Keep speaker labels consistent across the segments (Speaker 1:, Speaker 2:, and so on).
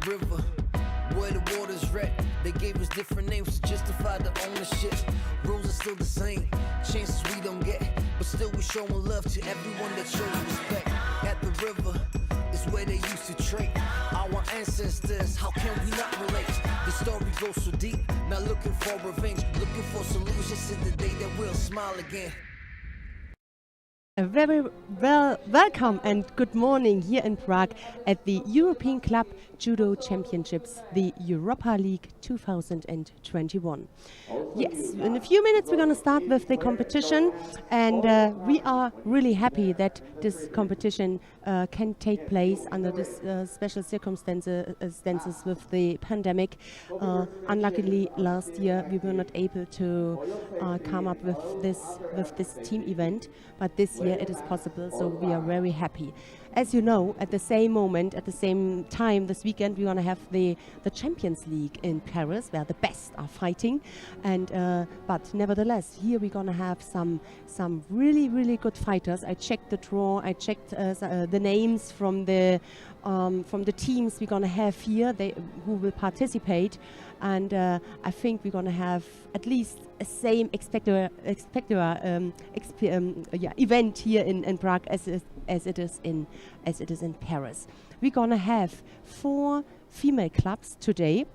Speaker 1: river where the water's red. They gave us different names to justify the ownership. Rules are still the same, chances we don't get, but still we showing love to everyone that shows respect. At the river is where they used to trade. Our ancestors, how can we not relate? The story goes so deep, not looking for revenge, looking for solutions to the day that we'll smile again.
Speaker 2: A very welcome and good morning here in Prague at the European Club Judo Championships, the Europa League 2021. Yes, in a few minutes we're going to start with the competition, and we are really happy that this competition can take place under this special circumstances with the pandemic. Unluckily, last year we were not able to come up with this team event, but this year it is possible, so we are very happy. As you know, at the same moment, at the same time this weekend, we're going to have the Champions League in Paris, where the best are fighting. And but nevertheless, here we're going to have some really good fighters. I checked the draw. I checked the names from the teams we're going to have here, who will participate. And I think we're going to have at least a same event here in Prague as it is in Paris. We're going to have 4 female clubs today,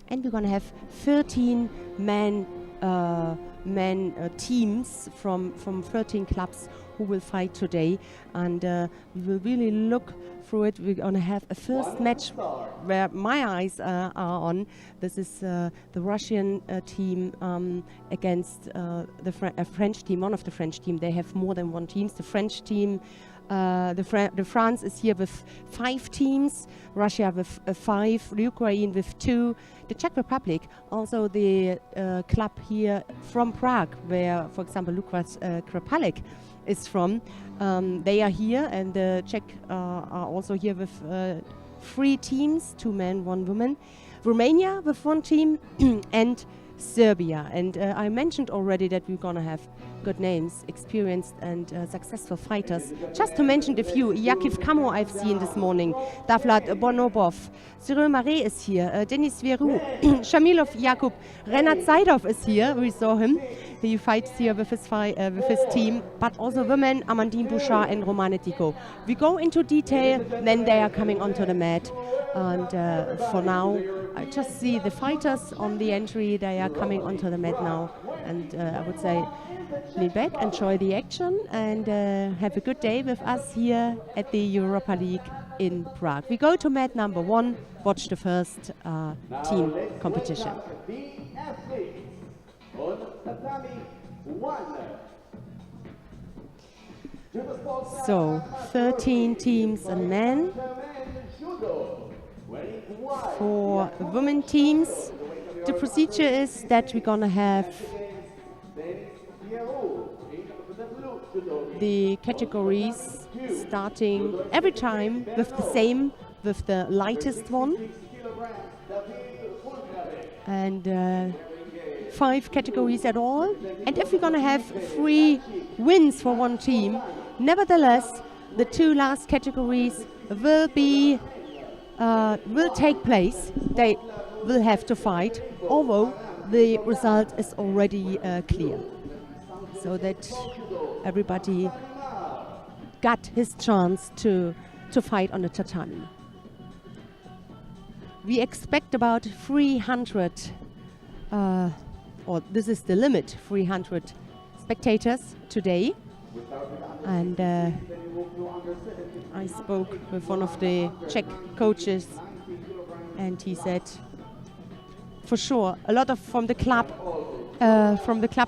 Speaker 2: and we're going to have 13 men teams from 13 clubs who will fight today, and we will really look through it. We're going to have a first match where my eyes are on. This is the Russian team against the French team, one of the French team. They have more than one team. The French team, the France is here with 5 teams, Russia with 5, Ukraine with 2, the Czech Republic, also the club here from Prague, where, for example, Lukas Krapalek is from. They are here, and the Czech are also here with 3 teams, 2 men, 1 woman. Romania with 1 team and Serbia. And I mentioned already that we're going to have good names, experienced and successful fighters. Just to mention a few: Yakiv Kamo I've seen this morning, Davlat Bonobov, Cyril Marais is here, Denis Verou, Shamilov Jakub, Renat Zaidov is here, we saw him. He fights here with his team, but also women, Amandine Bouchard and Romane Tico. We go into detail, then they are coming onto the mat. And for now, I just see the fighters on the entry. They are coming onto the mat now. And I would say, lean back, enjoy the action, and have a good day with us here at the Europa League in Prague. We go to mat number 1, watch the first team competition. So, 13 teams and men. 4 women teams. The procedure is that we're going to have the categories starting every time with the lightest one. And 5 categories at all. And if we're going to have 3 wins for one team, nevertheless, the 2 last categories will take place. They will have to fight, although the result is already clear, so that everybody got his chance to fight on the tatami. We expect about 300, or this is the limit, 300 spectators today. And I spoke with one of the Czech coaches, and he said, for sure, a lot of from the club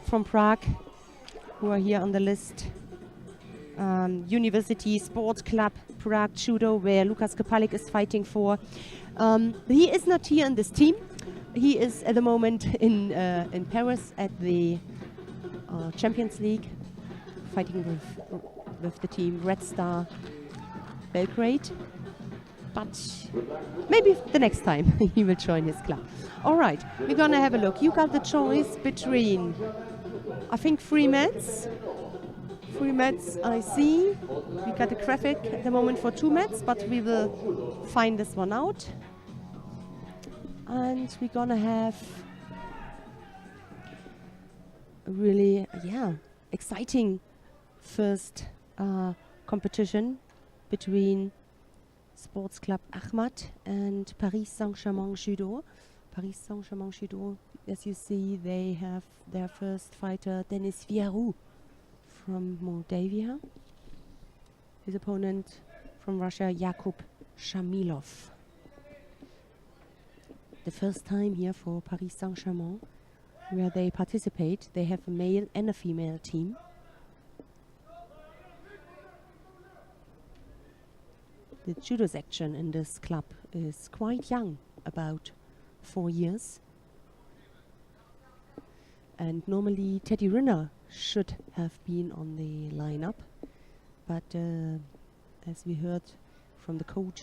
Speaker 2: from Prague, who are here on the list. University Sports Club Prague Judo, where Lukas Krapalek is fighting for. He is not here in this team. He is at the moment in Paris at the Champions League, fighting with the team Red Star Belgrade. But maybe the next time he will join his club. All right, we're going to have a look. You got the choice between, I think, 3 mats. 3 mats I see. We got a graphic at the moment for 2 mats, but we will find this one out. And we're gonna have a really, exciting first competition between Sports Club Ahmad and Paris Saint-Germain Judo. Paris Saint-Germain Judo, as you see, they have their first fighter, Denis Vierou from Moldavia. His opponent from Russia, Jakub Shamilov. The first time here for Paris Saint-Germain where they participate. They have a male and a female team. The judo section in this club is quite young, about 4 years. And normally Teddy Riner should have been on the lineup, but as we heard from the coach,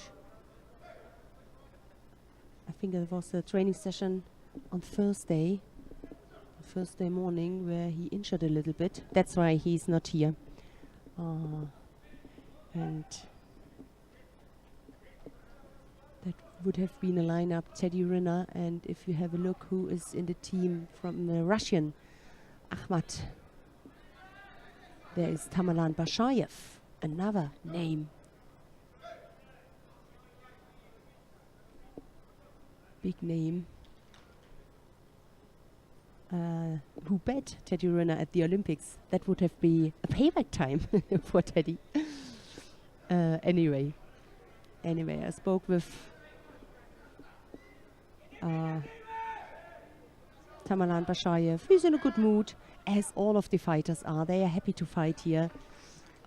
Speaker 2: I think it was a training session on Thursday morning, where he injured a little bit. That's why he's not here. And that would have been a lineup, Teddy Riner, and if you have a look who is in the team from the Russian Ahmad, there is Tamerlan Bashayev, another name. Big name. Who bet Teddy Riner at the Olympics? That would have been a payback time for Teddy. Anyway, I spoke with Tamerlan Bashayev. He's in a good mood, as all of the fighters are. They are happy to fight here.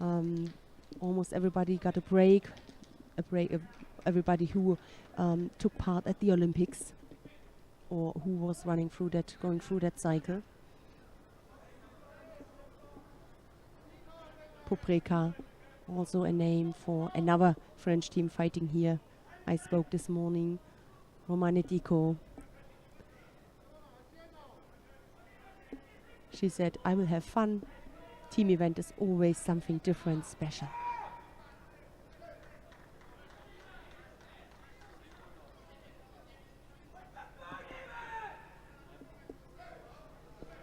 Speaker 2: Almost everybody got a break. Everybody who took part at the Olympics, or who was going through that cycle. Popreka, also a name for another French team fighting here. I spoke this morning. Romane Diko. She said, I will have fun. Team event is always something different, special.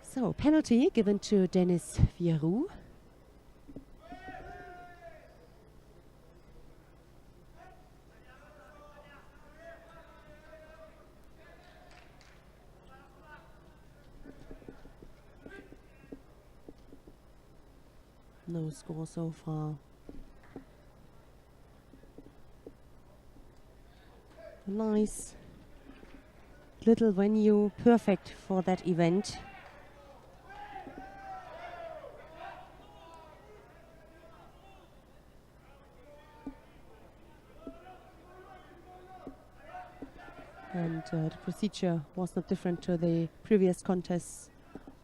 Speaker 2: So, penalty given to Denis Vierou. No score so far. A nice little venue, perfect for that event. And the procedure was not different to the previous contests.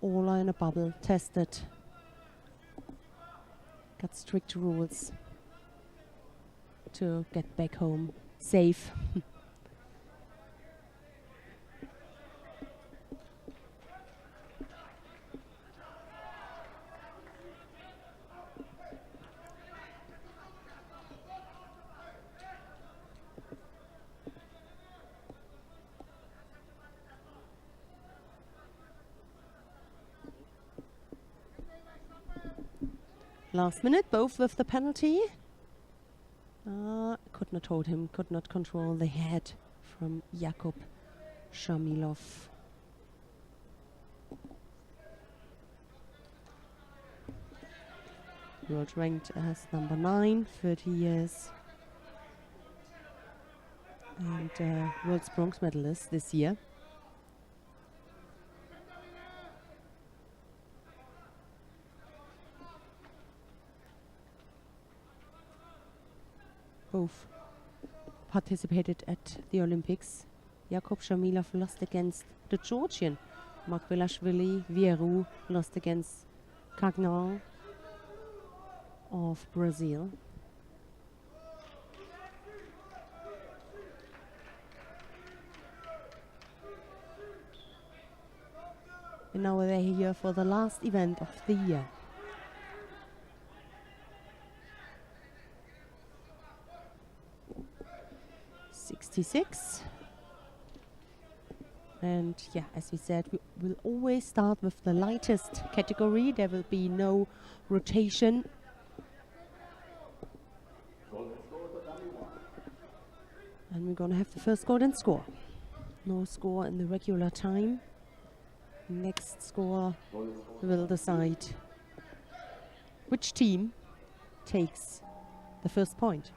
Speaker 2: All are in a bubble, tested. Got strict rules to get back home safe. Last minute, both with the penalty. Could not hold him, could not control the head from Jakub Shamilov. World ranked as number 9, 30 years. And world's bronze medalist this year. Both participated at the Olympics. Jakub Shamilov lost against the Georgian. Makvelashvili. Vierou lost against Cagnan of Brazil. And now they're here for the last event of the year. And yeah, as we said, we will always start with the lightest category. There will be no rotation. And we're going to have the first golden score. No score in the regular time. Next score will decide which team takes the first point.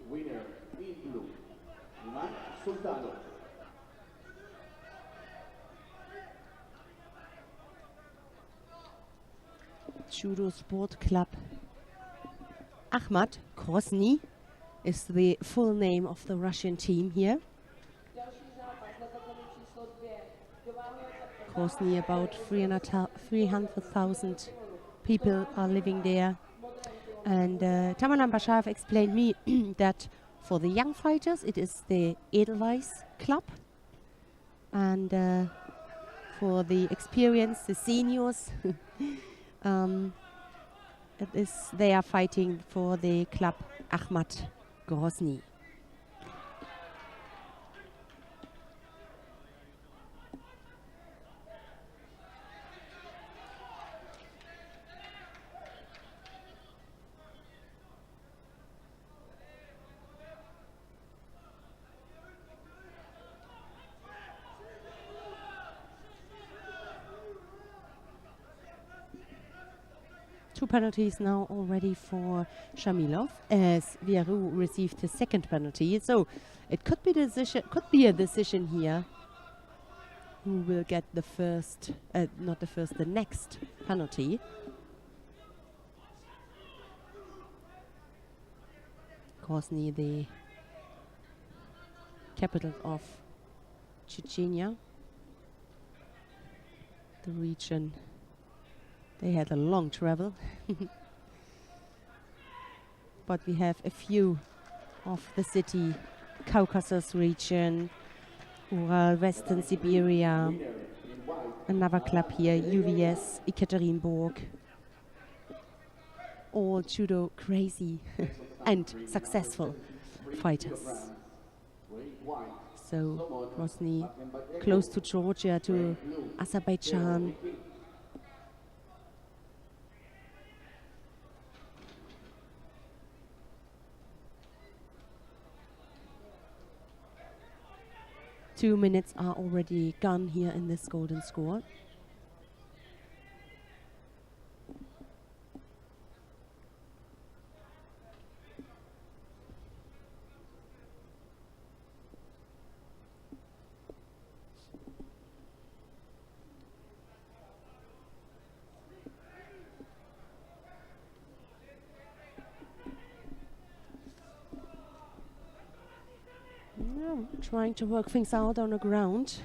Speaker 3: Winner in blue, Sultano.
Speaker 2: Judo Sport Club Ahmad Grozny is the full name of the Russian team here. Grozny, about 300,000 people are living there. And Tamerlan Bashaev explained me that for the young fighters it is the Edelweiss Club, and for the experienced, the seniors, they are fighting for the club Ahmad Grozny. Two penalties now already for Shamilov, as Viaru received his second penalty. So it could be a decision here. Who will get the first, the next penalty? Grozny, the capital of Chechnya, the region. They had a long travel. But we have a few of the city, Caucasus region, Ural, Western Siberia, another club here, UVS, Ekaterinburg. All judo crazy and successful fighters. So Grozny, close to Georgia, to Azerbaijan. Two minutes are already gone here in this golden score. Trying to work things out on the ground.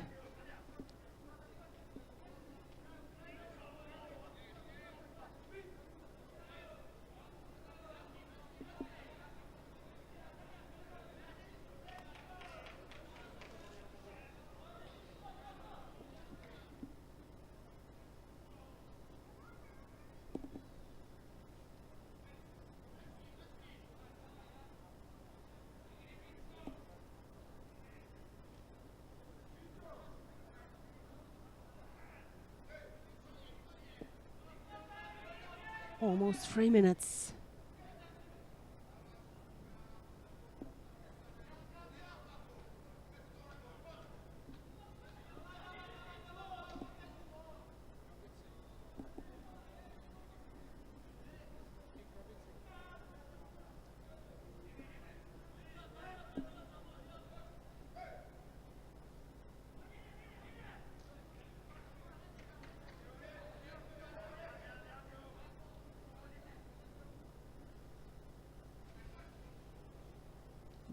Speaker 2: Almost 3 minutes.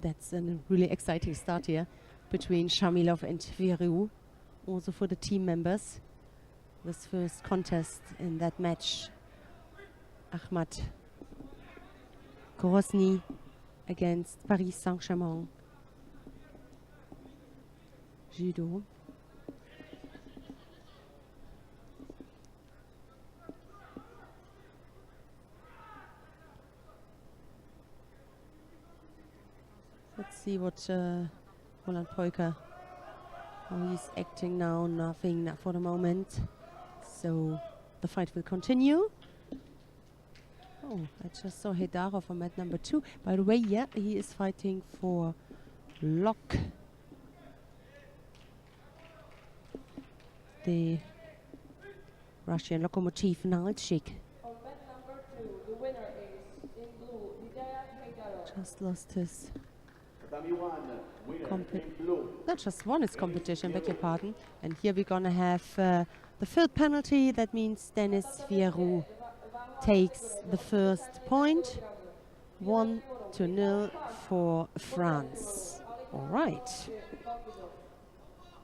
Speaker 2: that's a really exciting start here between Shamilov and Virou. Also for the team members, this first contest in that match. Ahmad Grozny against Paris Saint-Germain Judo. Let's see what Roland Peuker, how he's acting now. Nothing for the moment. So the fight will continue. Oh, I just saw Hedarov on mat number 2. By the way, yeah, he is fighting for Lok, the Russian locomotive Nalchik.
Speaker 4: On mat number 2, the winner is in blue, Hedarov.
Speaker 2: Just lost his
Speaker 3: Tatami 1, winner in blue.
Speaker 2: not just won his competition, beg your pardon. And here we're gonna have the field penalty. That means Denis Virou takes the first point. 1-0 for France. All right.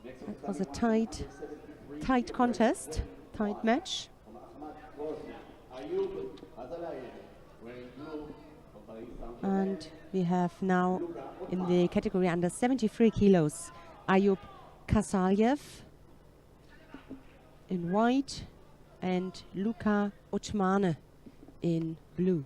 Speaker 2: That was a tight contest, tight match. And we have now in the category under 73 kilos, Ayub Kasalyev in white and Luka Ochmane in blue.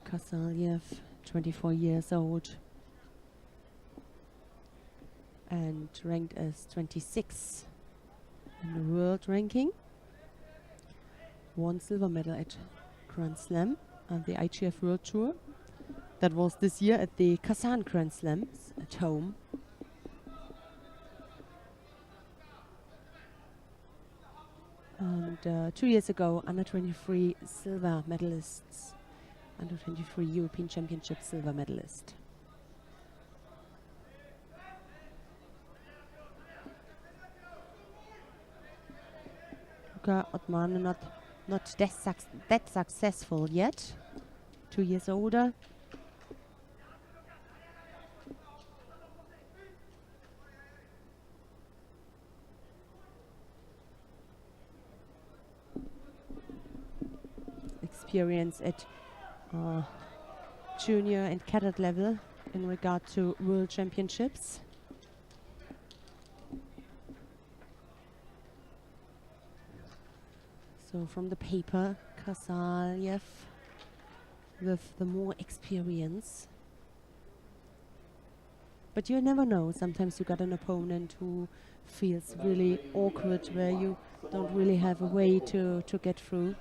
Speaker 2: Kasalyev, 24 years old and ranked as 26 in the world ranking. Won silver medal at Grand Slam and the IGF World Tour. That was this year at the Kazan Grand Slams at home. And 2 years ago, under 23 silver medalists, under 23 European Championship silver medalist. Luka Ochmane not that successful yet. 2 years older. Experience at junior and cadet level in regard to world championships. So from the paper, Kasalyev with the more experience. But you never know. Sometimes you got an opponent who feels really awkward, where you don't really have a way to get through.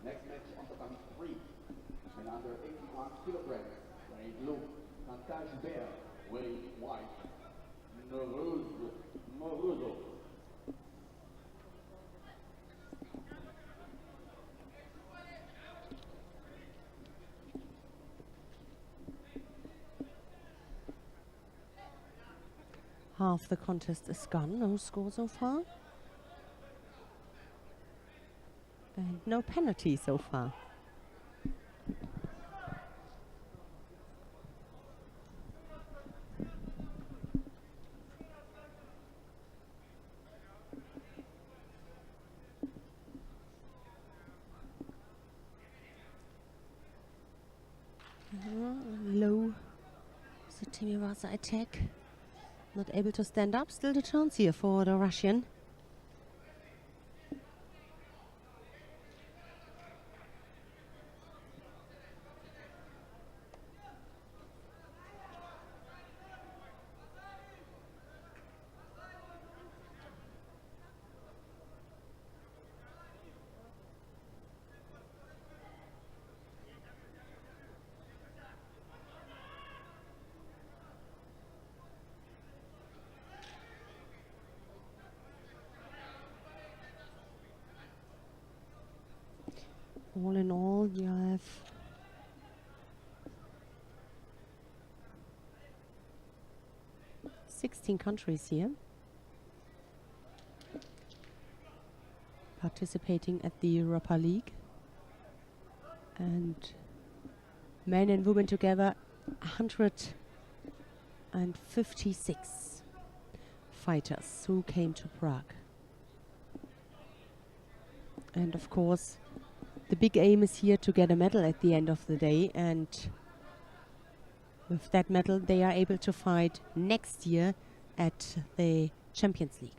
Speaker 3: Next match on Tatami 3, and under 81 kilograms, wearing blue, Nataj Bear, wearing white, Moruzo.
Speaker 2: Half the contest is gone, no score so far. And no penalty so far. Low Satimiwasa attack. Not able to stand up. Still the chance here for the Russian. All in all, you have 16 countries here participating at the Europa League, and men and women together 156 fighters who came to Prague. And of course, the big aim is here to get a medal at the end of the day, and with that medal they are able to fight next year at the Champions League.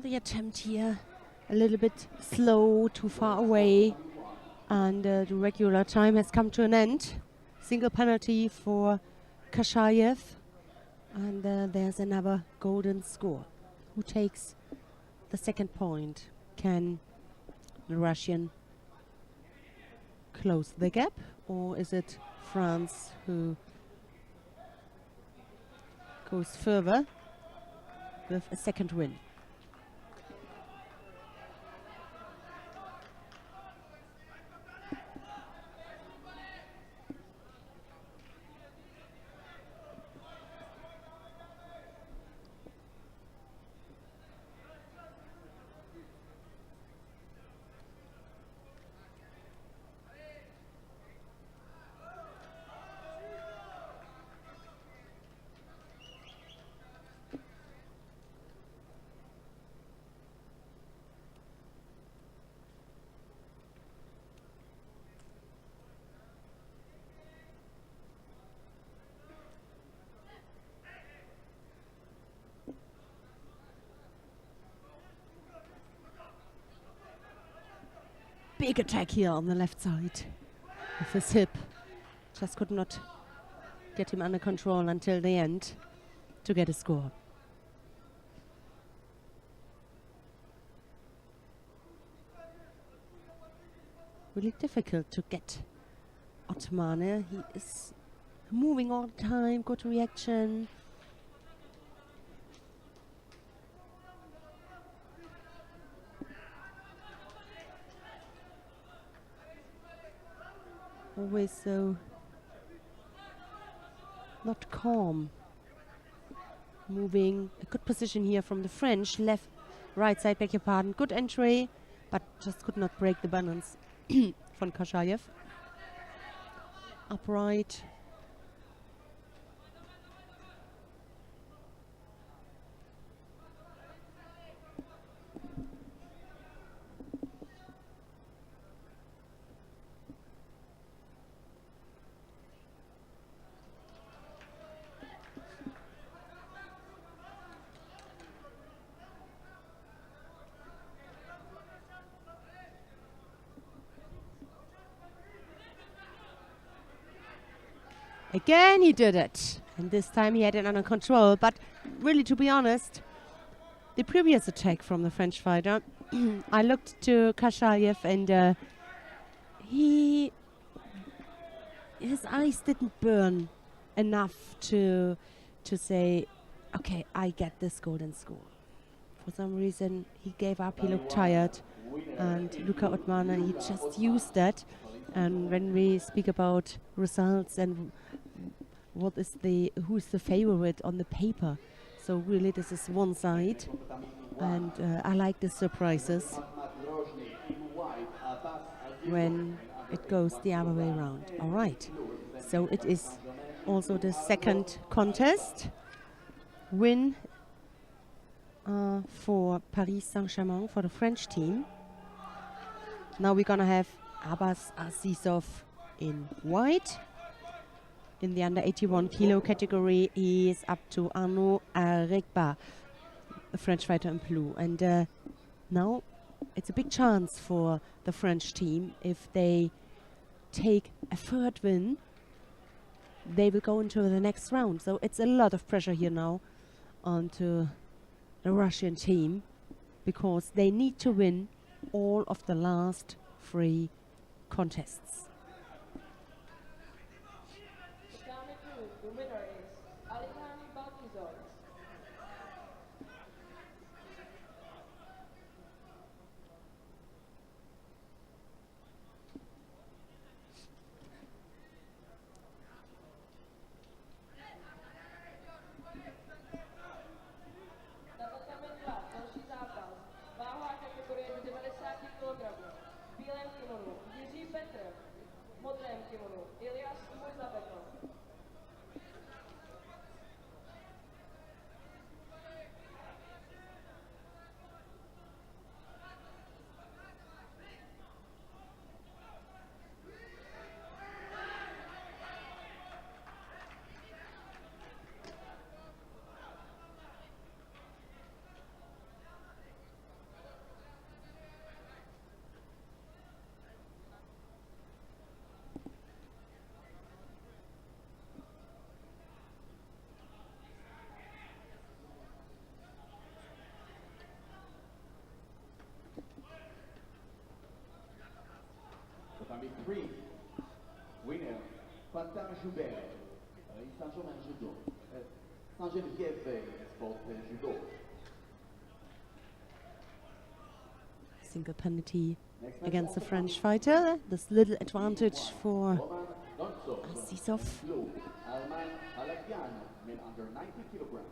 Speaker 2: The attempt here a little bit slow, too far away, and the regular time has come to an end. Single penalty for Kashayev, and there's another golden score. Who takes the second point? Can the Russian close the gap, or is it France who goes further with a second win? Big attack here on the left side with his hip. Just could not get him under control until the end to get a score. Really difficult to get Otmane. He is moving all the time, good reaction. Always so not calm. Moving a good position here from the French. Left, right side, beg your pardon. Good entry, but just could not break the balance von Kashayev. Upright. Again he did it, and this time he had it under control. But really, to be honest, the previous attack from the French fighter, I looked to Kashayev, and his eyes didn't burn enough to say, okay, I get this golden score. For some reason he gave up, he looked tired, and Luka Otmane, he just used that. And when we speak about results and who's the favorite on the paper, so really this is one side, and I like the surprises when it goes the other way around. All right, So it is also the second contest. Win for Paris Saint-Germain, for the French team. Now we're gonna have Abbas Azizov in white. In the under 81 kilo category, he is up to Arnaud Aregba, a French fighter in blue. And now it's a big chance for the French team. If they take a third win, they will go into the next round. So it's a lot of pressure here now onto the Russian team, because they need to win all of the last 3 contests.
Speaker 4: Coming through, the winner is Alejandro Baltazar. Na tatami 2, další zápas. Váhová kategorie do 90 kg. V bílém kimonu Jiří Petr. V modrém kimonu Ilias Muzabekov.
Speaker 3: Tatami 3. Winner, Prague Saint-Germain Judo. Saint-Geneviève Sport Judo.
Speaker 2: Single penalty against the French fighter. This little advantage for
Speaker 3: Roman Dontsov.
Speaker 2: Azizov.
Speaker 3: Blue. Alman Alakian, men under 90 kilograms.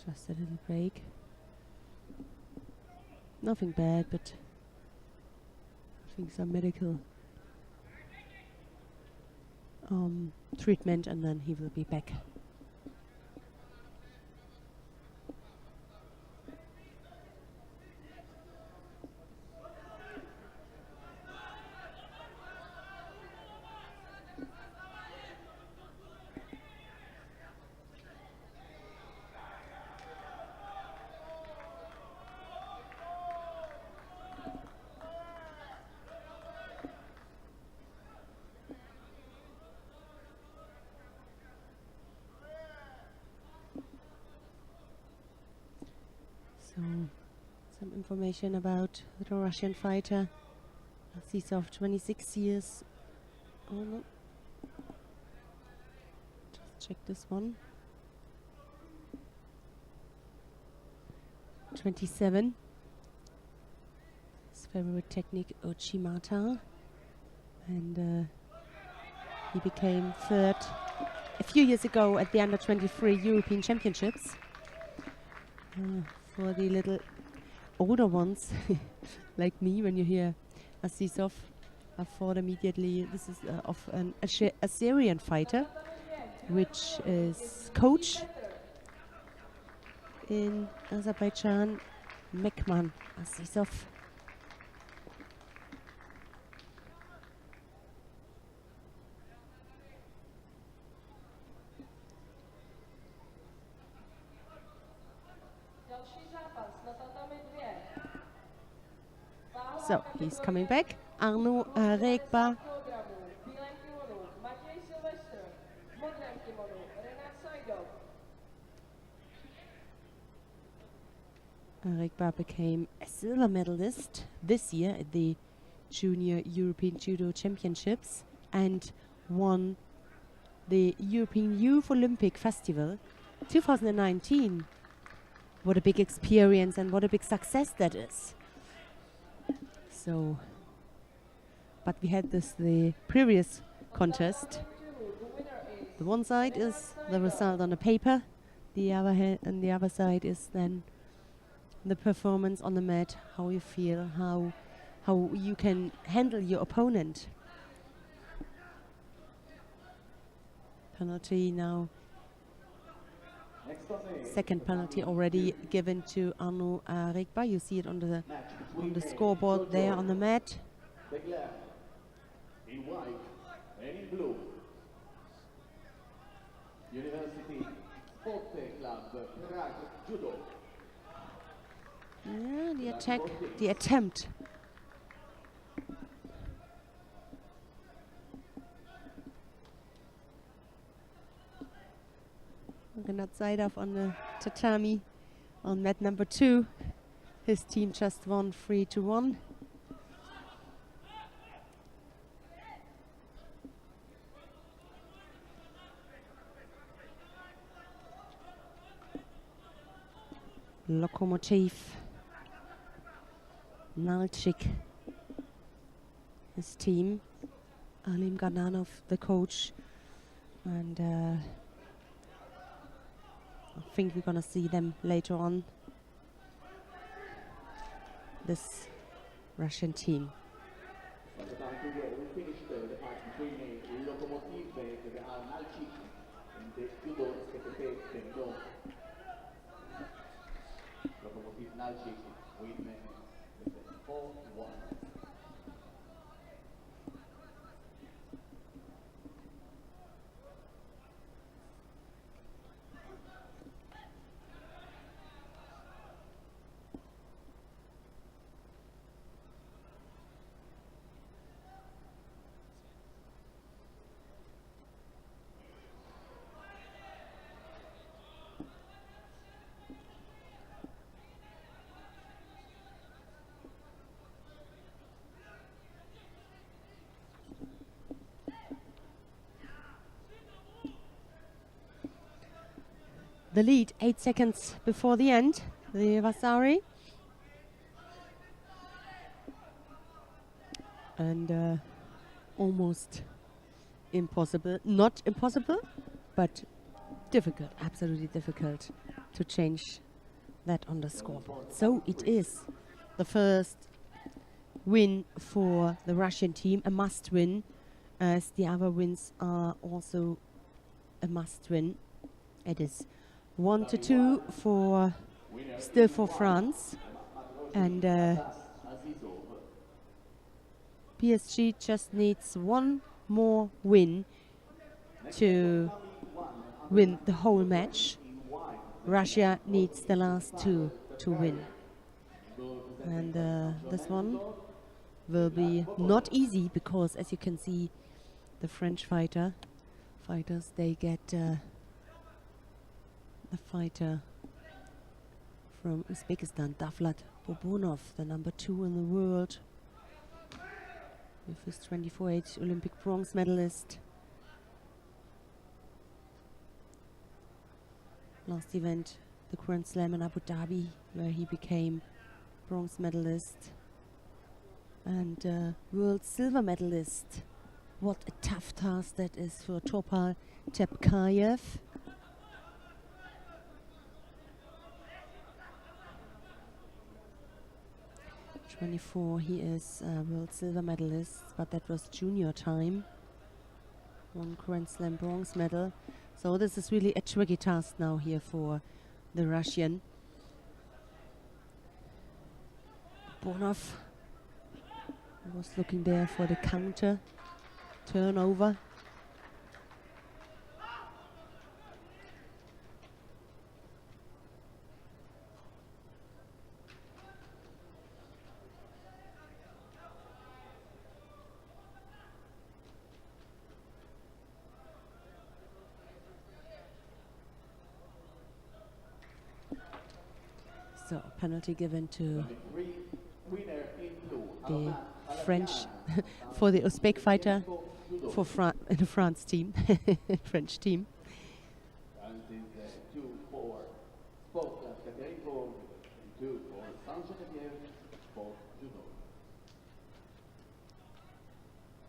Speaker 2: Just a little break. Nothing bad, but I think some medical treatment, and then he will be back. So, some information about the Russian fighter. Azizov, 26 years old. Just check this one. 27. His favorite technique, Ochimata. And he became third a few years ago at the under 23 European Championships. For the little older ones, like me, when you hear Azizov, I thought immediately this is of an Assyrian fighter, which is coach in Azerbaijan, Mekman Azizov. So he's coming back. Arnaud Aregba. Aregba became a silver medalist this year at the Junior European Judo Championships and won the European Youth Olympic Festival 2019. what a big experience and what a big success that is. So, but we had the previous contest. The one side is the result on the paper, and the other side is then the performance on the mat, how you feel, how you can handle your opponent. Penalty now. Second penalty already given to Arno Regba. You see it on the scoreboard there on the mat.
Speaker 3: Declare in white and in blue. University Sport Club Prague Judo.
Speaker 2: Yeah, the attack, the attempt. Rinat Zaidov on the tatami on mat number 2. His team just won 3-1. Lokomotiv Nalchik, his team. Alim Gananov, the coach. And I think we're gonna see them later on. This Russian team.
Speaker 3: From the time we finished the match between Lokomotiv and Nalchik and the Judo SKTP Judo. Lokomotiv Nalchik win with 4-1.
Speaker 2: The lead 8 seconds before the end, the Vasari. And almost impossible, not impossible, but difficult, absolutely difficult to change that on the scoreboard. So it is the first win for the Russian team, a must win, as the other wins are also a must win. It is 1-2 for still for France, and PSG just needs one more win to win the whole match. Russia needs the last 2 to win, and this one will be not easy because, as you can see, the French fighters, they get the fighter from Uzbekistan, Davlat Bobunov, the number 2 in the world, with his 24-age Olympic bronze medalist. Last event, the Grand Slam in Abu Dhabi, where he became bronze medalist and world silver medalist. What a tough task that is for Topal Tepkayev. 24, he is world silver medalist, but that was junior time. 1 Grand Slam bronze medal. So this is really a tricky task now here for the Russian. Bonov was looking there for the counter turnover. So penalty given to the French for the Uzbek fighter for the France team, French team.
Speaker 3: And this 2-4 sport category for 2 for Saint-Geneviève for Judo.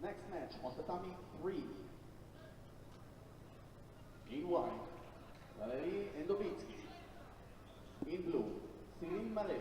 Speaker 3: Next match on tatami 3. In white, Valerie Endovitsky. In blue, Cyril Mallet.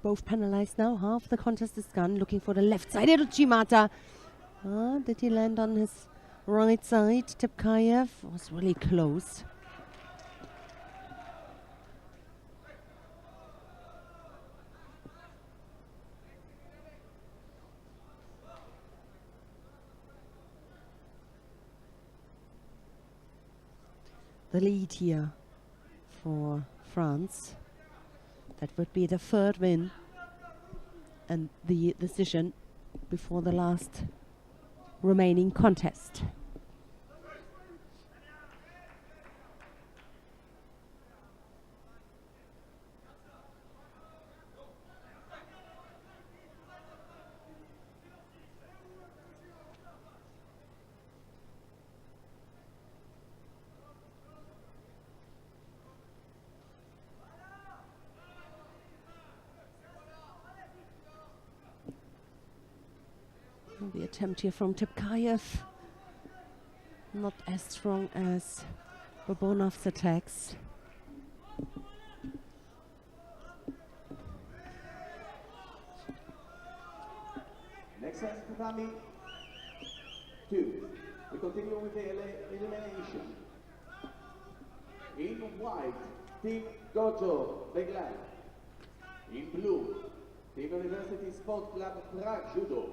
Speaker 2: Both penalized now. Half the contest is gone. Looking for the left side. Uchimata. Did he land on his right side? Tepkayev was really close. The lead here for France. That would be the third win and the decision before the last remaining contest. The attempt here from Tepkayev, not as strong as Babonov's attacks.
Speaker 3: Next set, tatami 2. We continue with the elimination. In white, Team Dojo Beglan. In blue, Team University Sport Club Prague Judo.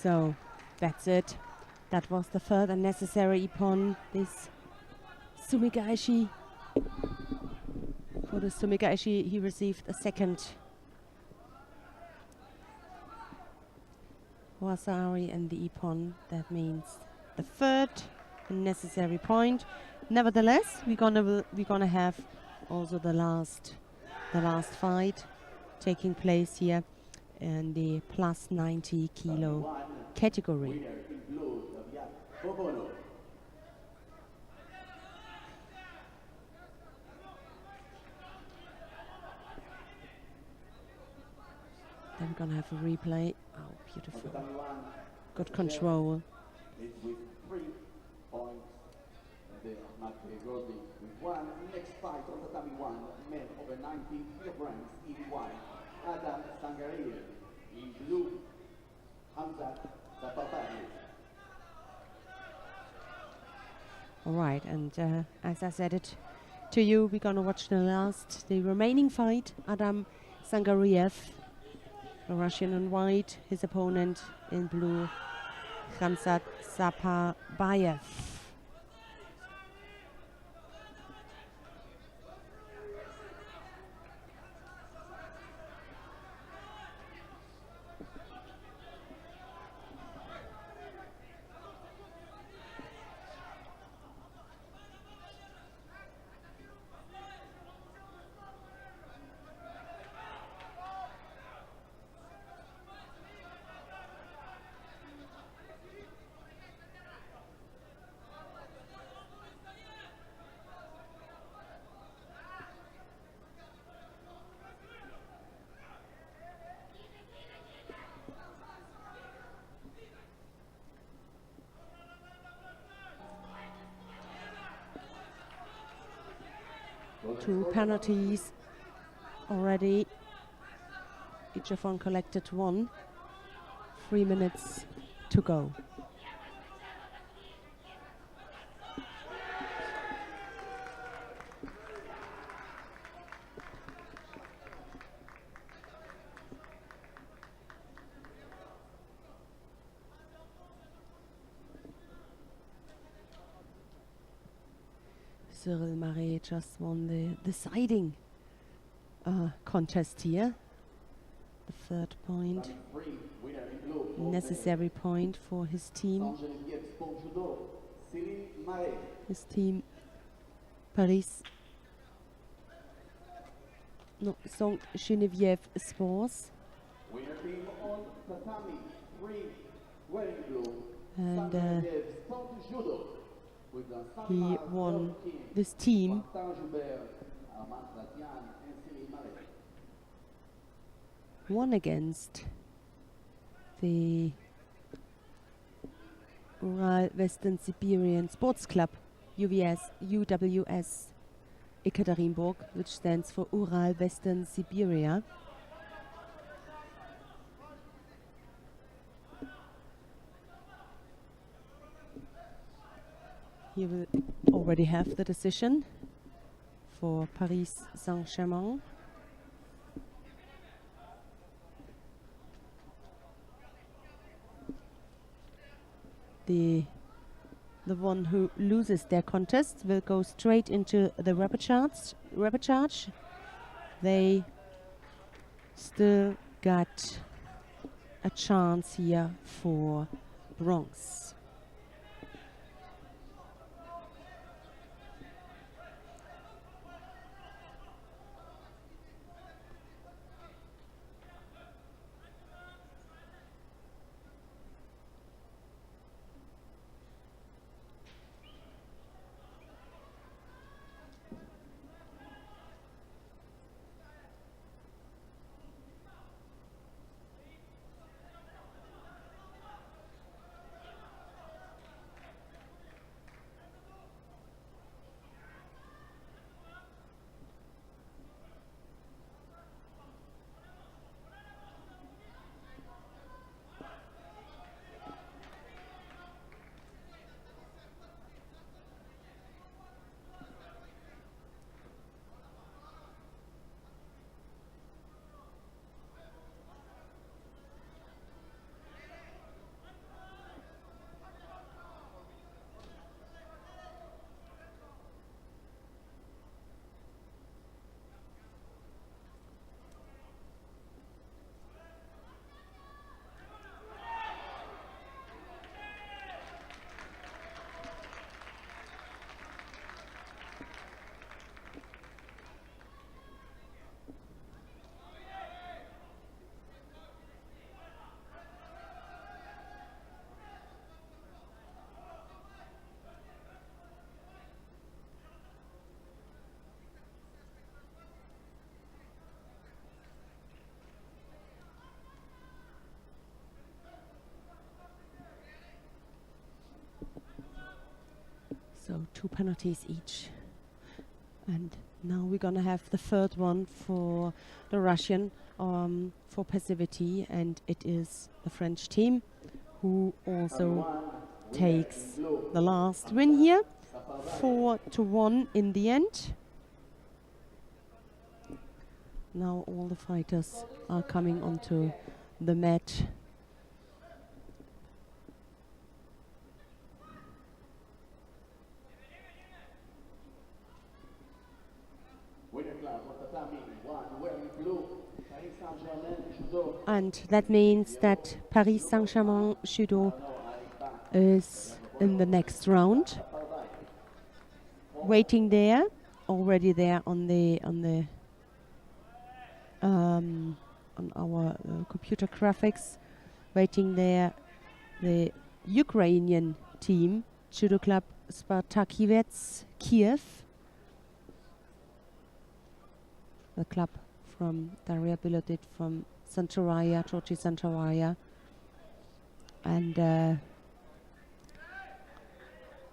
Speaker 2: So that's it. That was the third unnecessary ippon. This Sumigaishi. For the Sumigaishi, he received a second wasari and the ippon. That means the third unnecessary point. Nevertheless, we're gonna have also the last fight taking place here in the plus 90 kilo category. Then we're gonna have a replay. Oh, beautiful. Good control.
Speaker 3: With 3 points. The Goldie with 1. Next fight on tatami 1, men over 90 kilograms in white. Adam Sangaria. In blue, Hamza Zapatari.
Speaker 2: All right, and as I said it to you, we're gonna watch the remaining fight. Adam Sangariev, the Russian in white, his opponent in blue, Khamzat Sapabayev. 2 penalties already. Each of one collected 1. 3 minutes to go. Cyril Marais just won the deciding contest here. The 3rd point, necessary point for his team. His team, Paris. No, Saint-Geneviève Sports. And he won this team won against the Ural Western Siberian Sports Club, UWS Ekaterinburg, which stands for Ural Western Siberia. Here we already have the decision for Paris Saint-Germain. The one who loses their contest will go straight into the repechage. They still got a chance here for bronze. So 2 penalties each. And now we're gonna have the 3rd one for the Russian for passivity, and it is the French team who also takes the last win here. 4-1 in the end. Now all the fighters are coming onto the mat. And that means that Paris Saint-Germain Judo is in the next round, waiting there, already there on our computer graphics, waiting there. The Ukrainian team, Judo Club Spartakivets Kiev, the club from Daria Bilotit from Santaraya, Georgi Santaraya, and there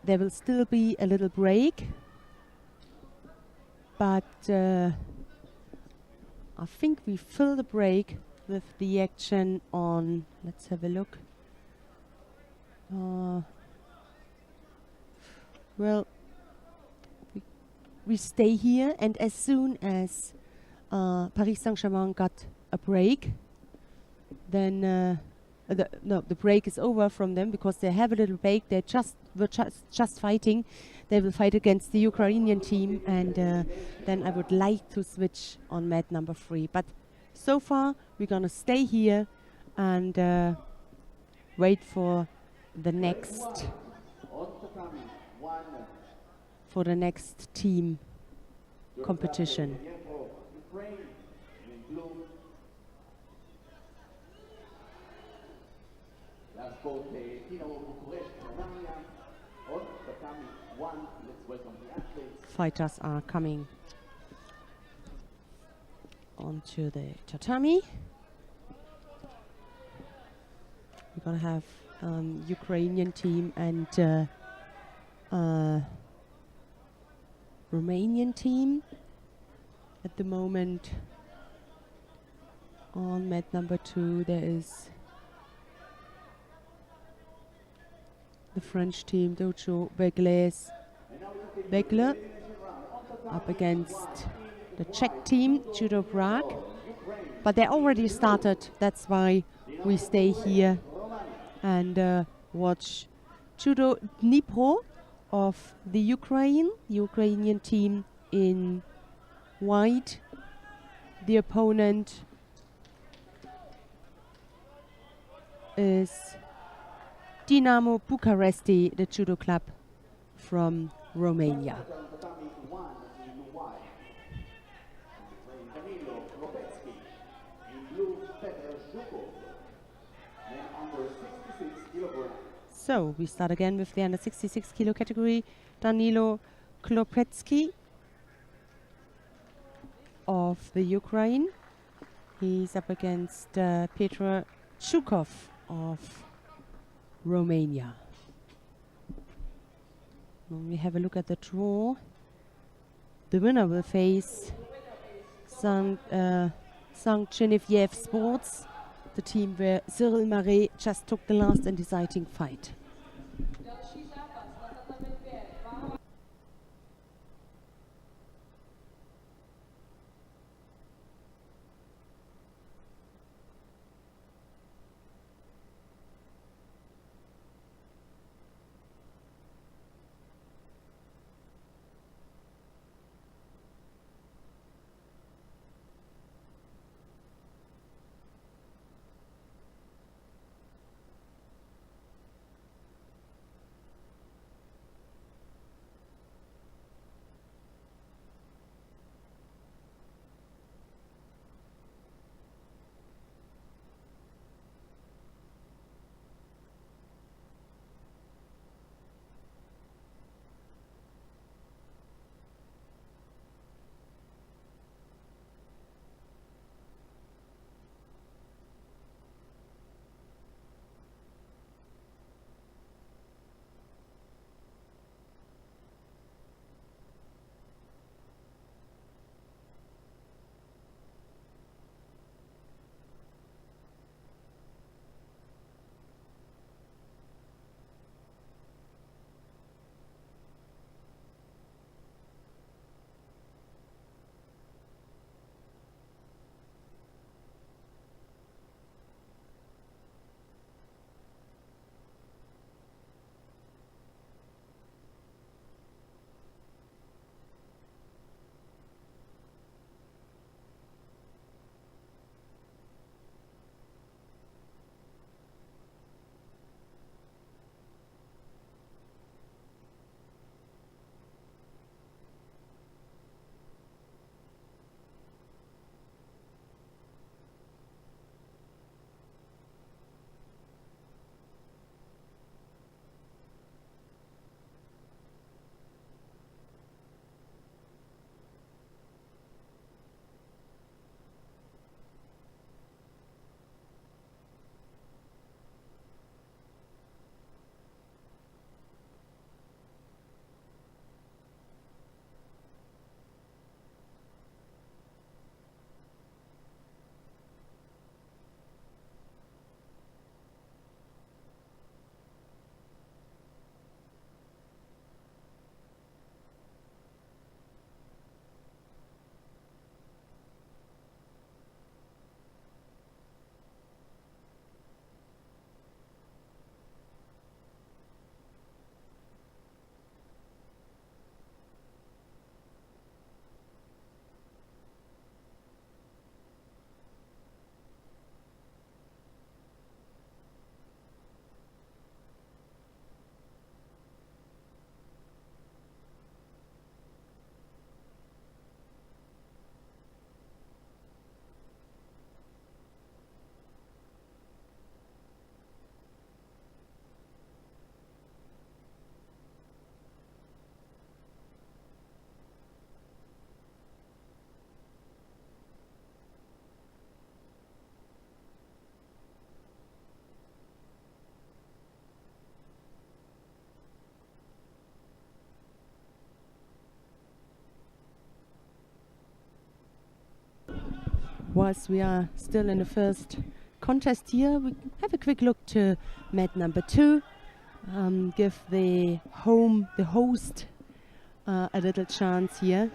Speaker 2: will still be a little break but I think we fill the break with the action on, let's have a look. Well, we stay here, and as soon as Paris Saint-Germain got a break, then the break is over from them because they have a little break. They were just fighting. They will fight against the Ukrainian team, and then I would like to switch on mat number 3. But so far, we're gonna stay here and wait for the next team competition. Fighters are coming onto the tatami. We're gonna have Ukrainian team and Romanian team at the moment. On mat number 2 there is the French team, Dojo Begle, up against the Czech team, Judo Prague. But they already started, that's why we stay here and watch Judo Dnipro of the Ukrainian team in white. The opponent is Dinamo Bucharesti, the judo club from Romania. So we start again with the under 66 kilo category. Danilo Klopetsky of the Ukraine. He's up against Petr Chukov of Romania. When we have a look at the draw, the winner will face St. Genevieve Sports, the team where Cyril Marais just took the last and deciding fight. whilst we are still in the first contest here, we have a quick look to mat number 2. Give the host a little chance here.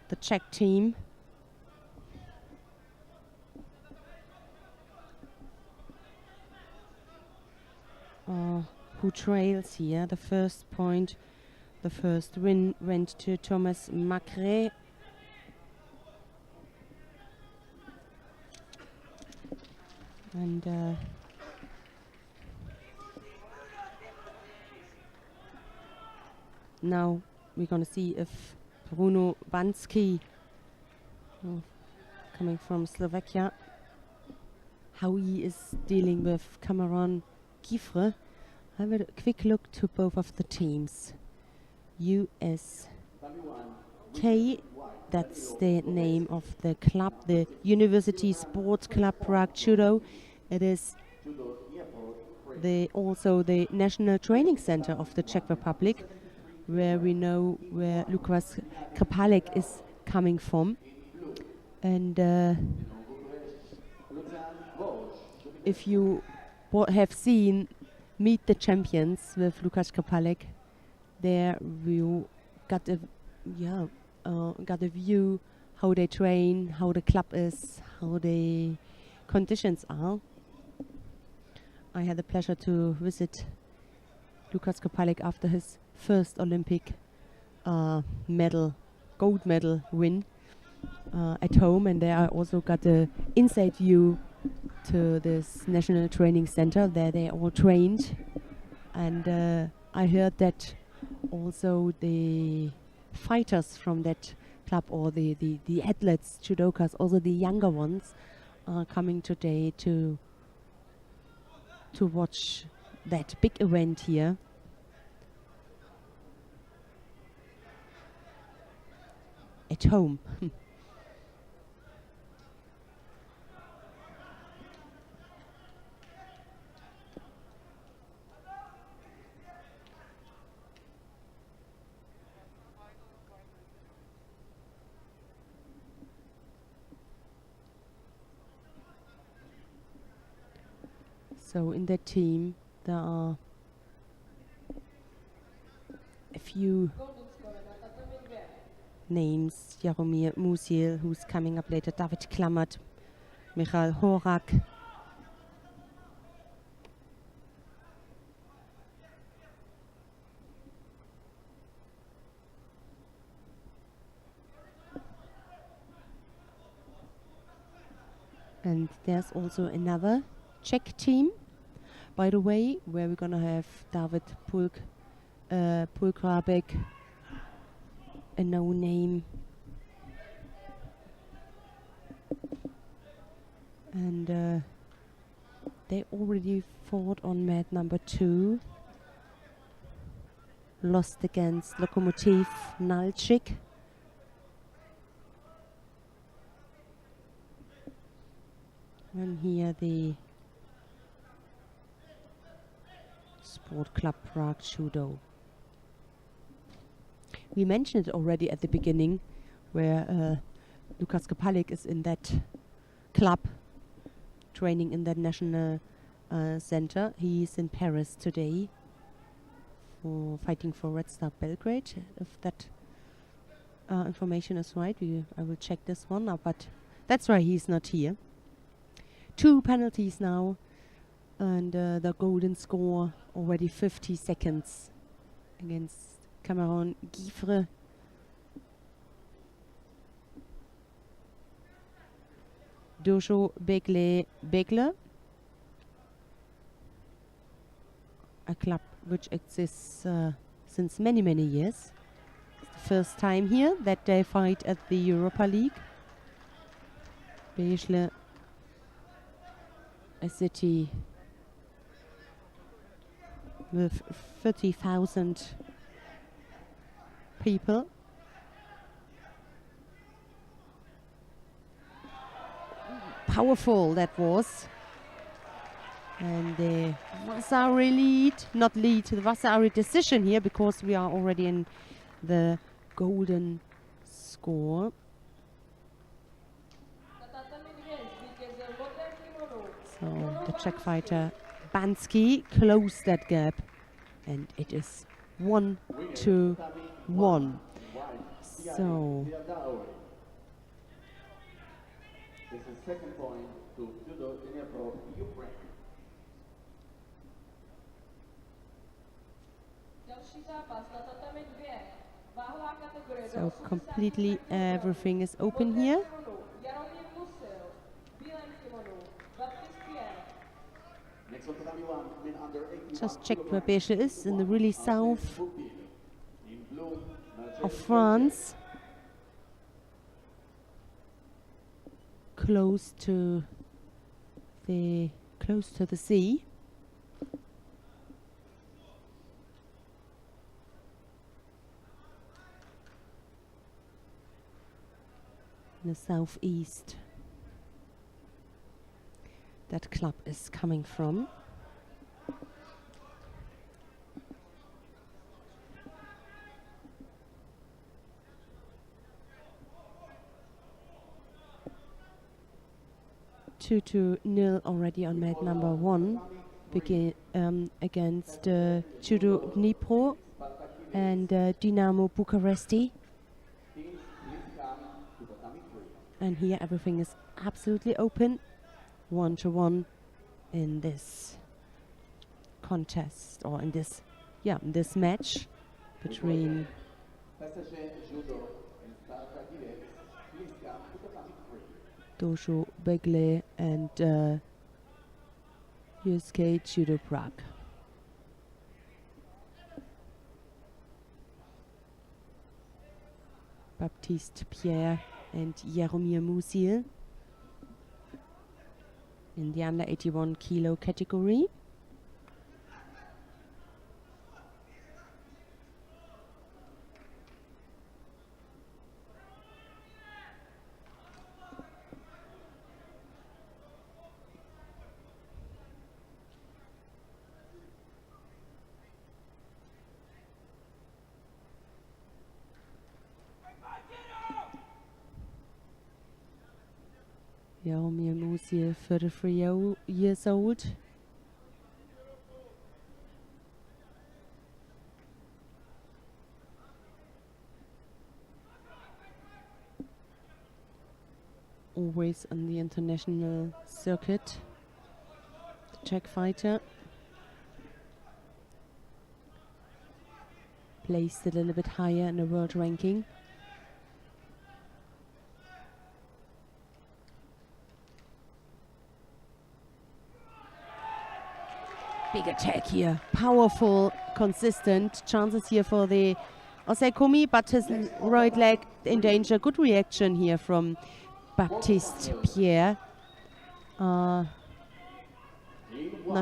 Speaker 2: The Czech team. Who trails here? The first point, the first win went to Thomas Macre. And now we're going to see if Bruno Bansky, coming from Slovakia, how he is dealing with Cameron Gifre. Have a quick look to both of the teams. USK, that's the name of the club, the University Sports Club Prague Judo. It is also the National Training Center of the Czech Republic, where we know where Lukas Krpalek is coming from. And if you have seen Meet the Champions with Lukas Krpalek, there you got a view how they train, how the club is, how the conditions are. I had the pleasure to visit Lukas Krpalek after his first Olympic gold medal win at home, and there I also got an inside view to this National Training Center. There they all trained, and I heard that also the fighters from that club, or the athletes, judokas, also the younger ones, are coming today to watch that big event here. At home. So in that team there are a few names: Jaromir Musil, who's coming up later, David Klammert, Michal Horak, and there's also another Czech team, by the way, where we're gonna have David Pulkrabek, a no-name, and they already fought on mat number 2, lost against Lokomotiv Nalchik. And here the Sport Club Prague Judo. We mentioned it already at the beginning, where Lukas Krpalek is in that club, training in that national center. He's in Paris today for fighting for Red Star Belgrade. If that information is right, I will check this one up, but that's why he's not here. 2 penalties now, and the golden score already 50 seconds against Cameron Gifre. Dojo Begle, a club which exists since many years. It's the first time here that they fight at the Europa League. Begle, a city with 30,000 people. Powerful that was. And the Vasari lead, not lead, the Vasari decision here, because we are already in the golden score.
Speaker 4: Na tatami 2 zvítězil v modrém kimonu.
Speaker 2: So the Czech fighter Bansky closed that gap, and it is 1-1. So
Speaker 3: This is second point to Judo Europa, Ukraine.
Speaker 4: Další zápas na tatami 2. Váhová kategorie do
Speaker 2: so
Speaker 4: 80
Speaker 2: completely
Speaker 4: kg.
Speaker 2: everything is open
Speaker 4: Modrém
Speaker 2: here.
Speaker 4: kimonu Jaromír Musil. V bílém kimonu Baptiste Pierre.
Speaker 3: Next on tatami 1, men under 81
Speaker 2: Just check where
Speaker 3: kilograms.
Speaker 2: Beche is, in the really south
Speaker 3: In blue,
Speaker 2: of France, close to the sea. In the southeast, that club is coming from. Two to nil already on mat number 1 against Judo Dnipro and Dinamo Bucharesti.
Speaker 3: teams, please come to tatami 3.
Speaker 2: And here everything is absolutely open, 1-1 in this contest, or in this match between
Speaker 3: PSG Judo and Sparta Kiev, please come to tatami 3.
Speaker 2: Dojo Begle and USK Judo Prague. Baptiste Pierre and Jaromir Musil in the under 81 kilo category. Jaromir Musil, 33 years old. Always on the international circuit. The Czech fighter. Placed a little bit higher in the world ranking. Big attack here, powerful, consistent. Chances here for the Osaikomi, but his right leg in danger. Good reaction here from Baptiste Pierre. Not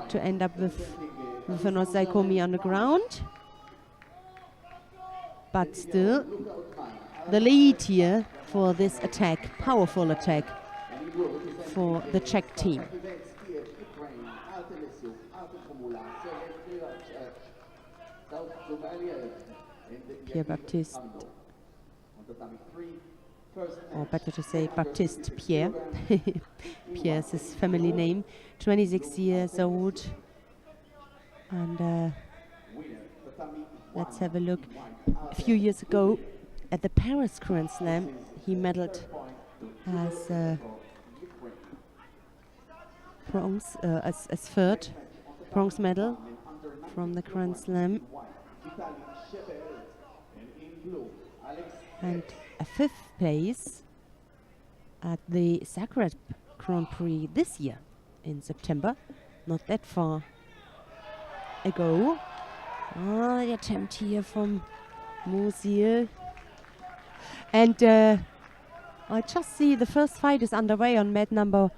Speaker 2: to end up with an Osaikomi on the ground. But still, the lead here for this attack, powerful attack for the Czech team. Pierre Baptiste, or better to say Baptiste Pierre. Pierre is his family name. 26 years old. And let's have a look. A few years ago at the Paris Grand Slam, he medaled as bronze, as third bronze medal from the Grand Slam. And a fifth place at the Zagreb Grand Prix this year in September, not that far ago. The attempt here from Musil. And I just see the first fight is underway on mat number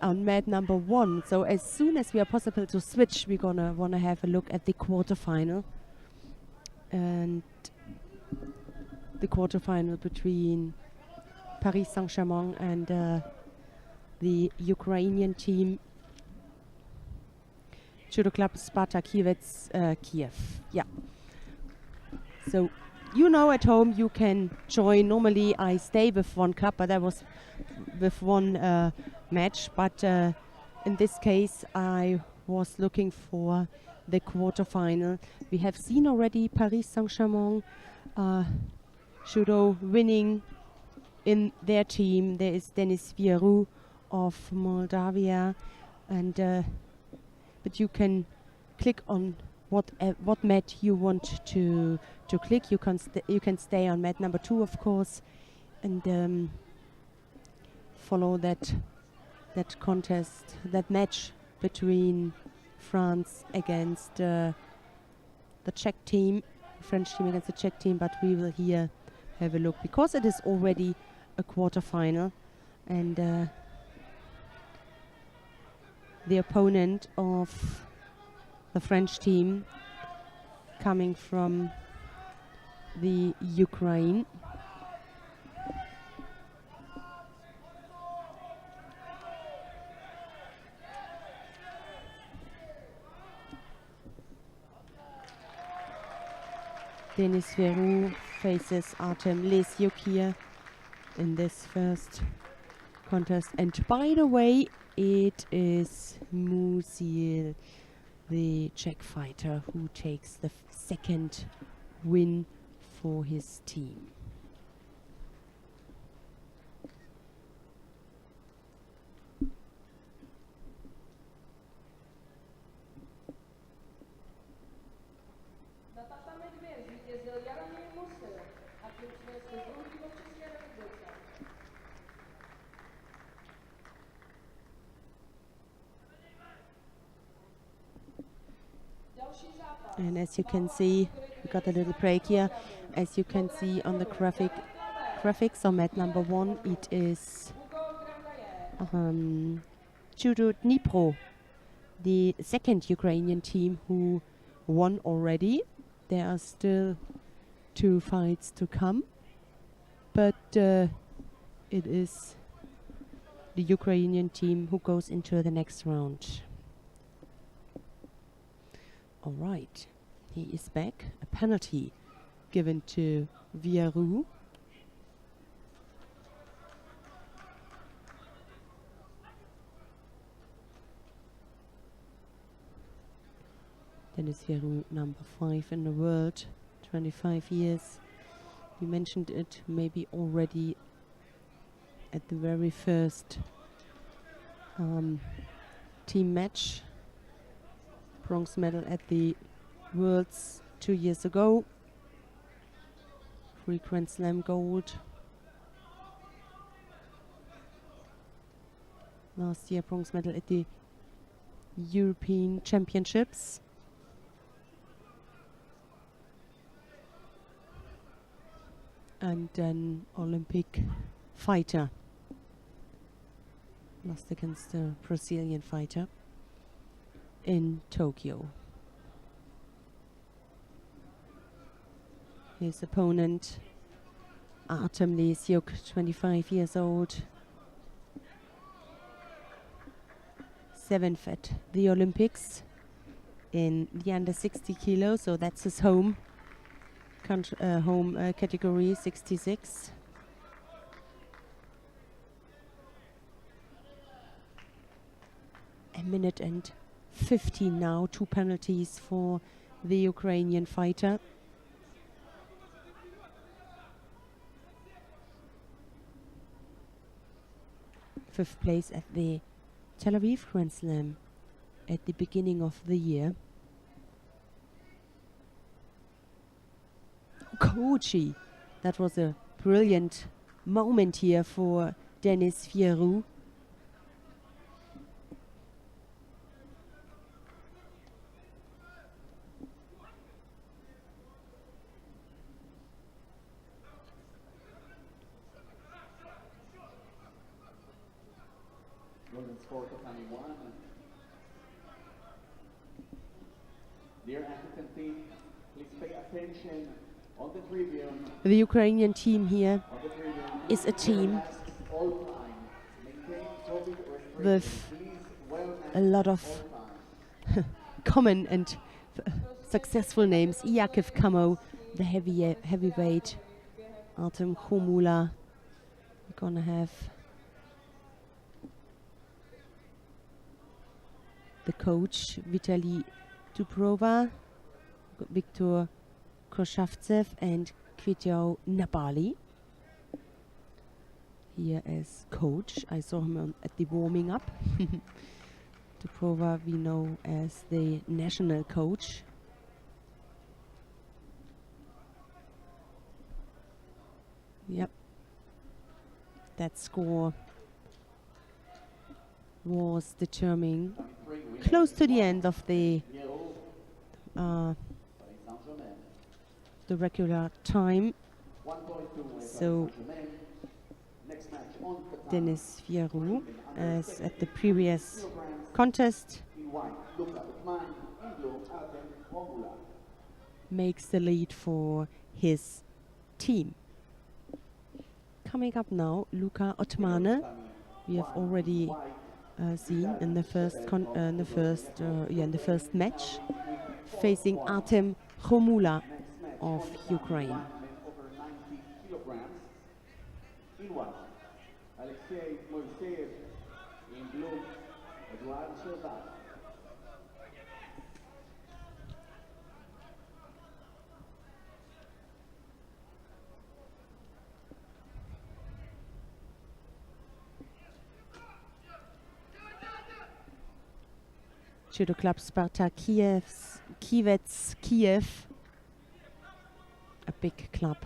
Speaker 2: 1. So as soon as we are possible to switch, we're gonna wanna have a look at the quarterfinal. And the quarterfinal between Paris Saint-Germain and the Ukrainian team Judo Club Sparta Kiev. Yeah. So you know, at home you can join. Normally I stay with one club, but I was with one match. But in this case, I was looking for the quarterfinal. We have seen already Paris Saint-Germain Judo winning in their team. There is Denis Vierou of Moldavia, and but you can click on what mat you want to click. You can stay on mat number 2, of course, and follow that contest, that match between France against the Czech team, French team against the Czech team. But we will here have a look, because it is already a quarterfinal, and the opponent of the French team coming from the Ukraine. Denis Vierou faces Artem Lesyuk here in this first contest. And by the way, it is Musil, the Czech fighter, who takes the second win for his team. And as you can see, we got a little break here. As you can see on the graphics on mat number 1, it is Judo Dnipro, the second Ukrainian team who won already. There are still 2 fights to come, but it is the Ukrainian team who goes into the next round. All right, he is back. A penalty given to Vierou. Denis Vierou, number 5 in the world, 25 years. We mentioned it maybe already at the very first team match. Bronze medal at the Worlds 2 years ago. 3 Grand Slam gold. Last year, bronze medal at the European Championships. And an Olympic fighter. Lost against a Brazilian fighter in Tokyo. His opponent, Artem Lesyuk, 25 years old, 7th at the Olympics in the under 60 kilos, so that's his home category, 66. A minute and 15 now, 2 penalties for the Ukrainian fighter. Fifth place at the Tel Aviv Grand Slam at the beginning of the year. Kochi, that was a brilliant moment here for Denis Vierou.
Speaker 3: Score to 21. Dear African team, please pay attention on the tribune.
Speaker 2: The Ukrainian team here is a team with a lot of common and successful names. Yakov Kamo, the heavyweight Artem Khomula. We're gonna have the coach Vitaly Dubrova, Viktor Koshavtsev and Kvityao Nabali. Here as coach, I saw him at the warming up. Dubrova we know as the national coach. Yep, that score was determining close to the end of the regular time. So Denis Fierou, as at the previous contest, makes the lead for his team. Coming up now, Luca Ottmane. We have already seen in the first match, facing Artem Khomula of Ukraine. Judo Club Sparta Kiev, a big club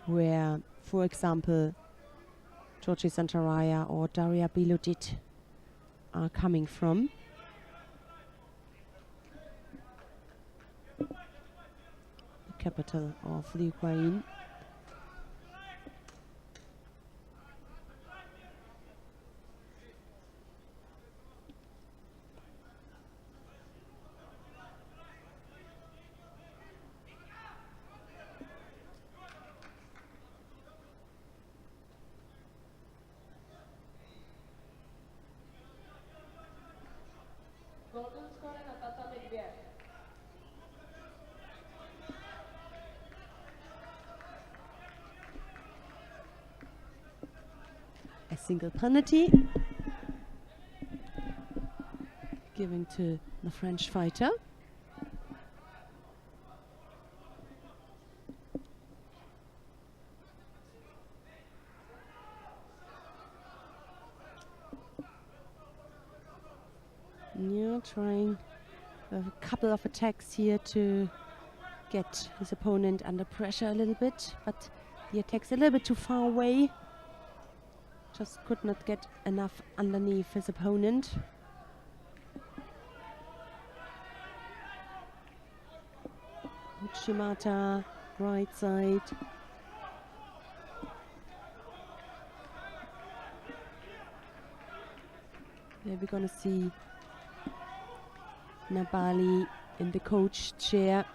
Speaker 2: where, for example, Georgi Santaraya or Daria Bilodit are coming from. The capital of the Ukraine.
Speaker 4: Golden score na tatami 2.
Speaker 2: A single penalty given to the French fighter. Yeah, trying a couple of attacks here to get his opponent under pressure a little bit, but the attack's a little bit too far away. Just could not get enough underneath his opponent. Shimata, right side. There we're gonna see Nabali in the coach chair.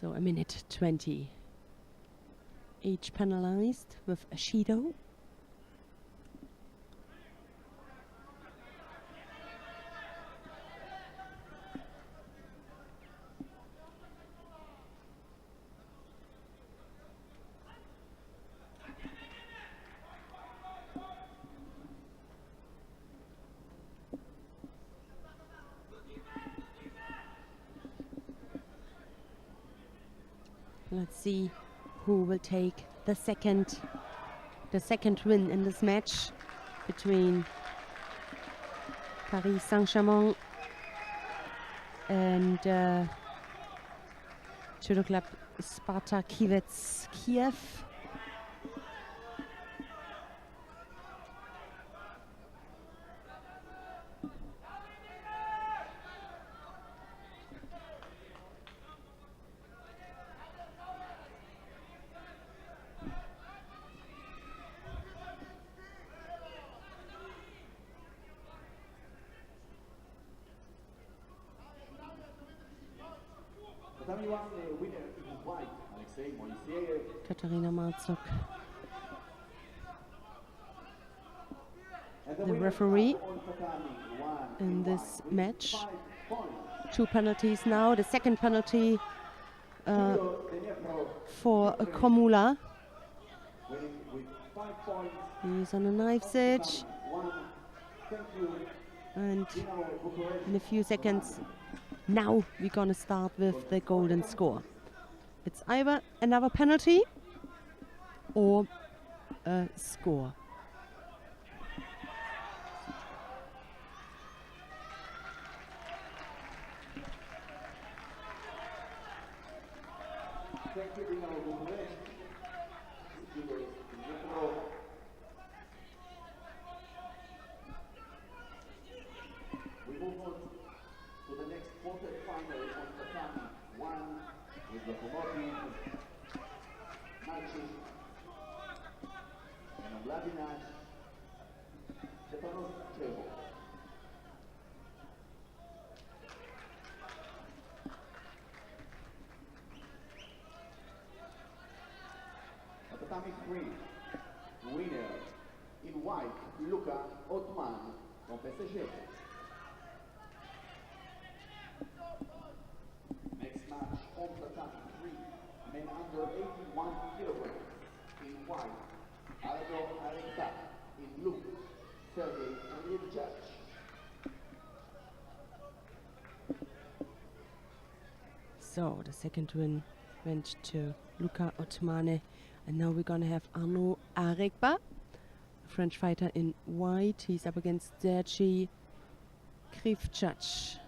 Speaker 2: So a minute 20. Each penalized with a Judo. Let's see who will take the second win in this match between Paris Saint-Germain and Judo Club Sparta Kiev.
Speaker 3: tatami one winner in white, Alexei Moiseyev.
Speaker 2: Katarina Marzuk.
Speaker 3: And
Speaker 2: The
Speaker 3: winner
Speaker 2: referee
Speaker 3: on tatami one
Speaker 2: in this
Speaker 3: white with
Speaker 2: match.
Speaker 3: 5 points.
Speaker 2: 2 penalties now. The second penalty
Speaker 3: Judo, Dnipro,
Speaker 2: for Komula.
Speaker 3: winning with 5 points.
Speaker 2: He's on a knife's edge.
Speaker 3: One. Thank you.
Speaker 2: And
Speaker 3: Dinamo Bucharest.
Speaker 2: in a few seconds, now we're gonna start with the golden score. It's either another penalty or a score.
Speaker 3: Thank you, Dinamo Bucharest. Judo, Dnipro. We move on to the next quarter-final on tatami one with Lokomotiv, Malchik, and Vladinac, Stepanos Chevo. Tatami 3, winner in white, Luca Otman from PSG. Next match on tatami 3, men under 81 kilograms in white, Aldo Arekta, in blue, Sergei Ryevchach.
Speaker 2: So the second win went to Luca Otmane, and now we're gonna have Arnaud Arekba, French fighter in white. He's up against Sergei Krivchach.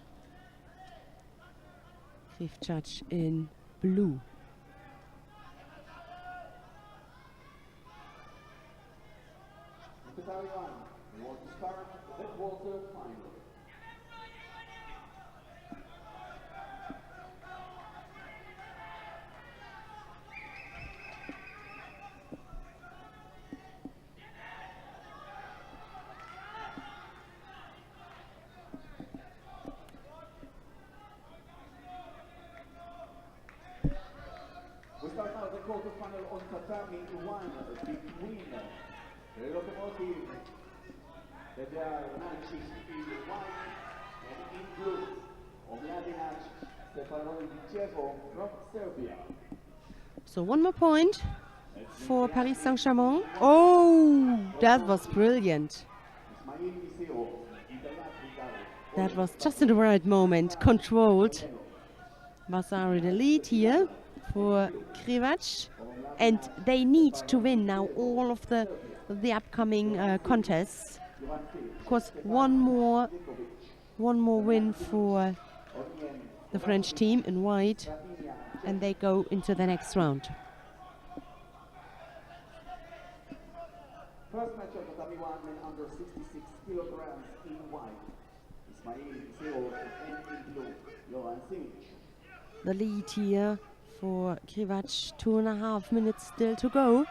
Speaker 2: Krivchach in blue.
Speaker 3: In tatami 1, we want to start the quarter-final. We start now the quarter-final on tatami 1 between Lokomotiv, Malchik in white and in blue, Vladinac, Stepanos from Serbia.
Speaker 2: So one more point for Paris Saint-Germain. Oh, that was brilliant.
Speaker 3: Ismail Viseo,
Speaker 2: That was just in the right moment, controlled. Vasari the lead here for Krivac, and they need to win now all of the upcoming contests. Of course, one more win for the French team in white, and they go into the next round.
Speaker 3: First match of tatami 1, men under 66 kilograms in white. Ismail Viseo and in blue, Jovan Simic.
Speaker 2: The lead here for Krivac, 2.5 minutes still to go.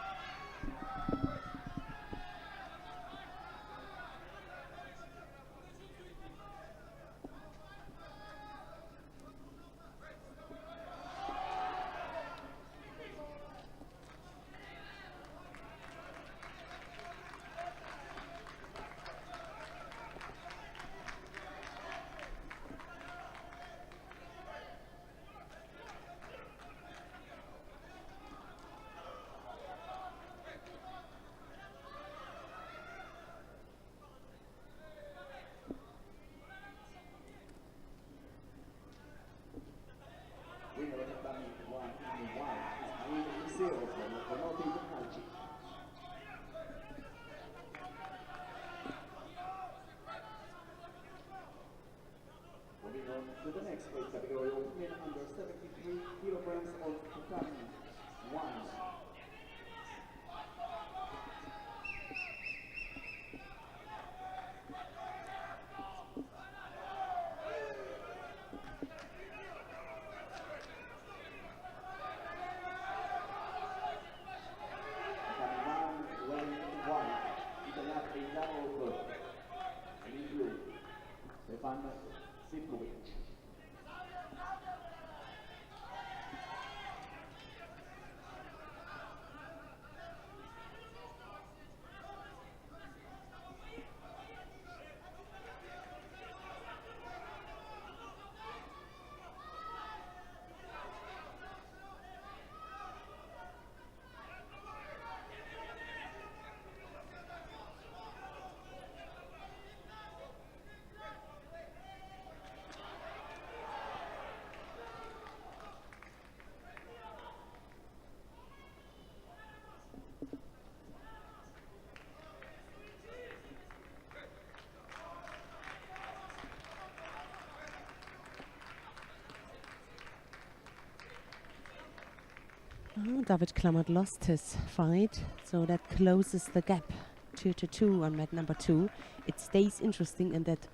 Speaker 2: Oh, David Klammert lost his fight, so that closes the gap 2-2 on mat number 2. It stays interesting in that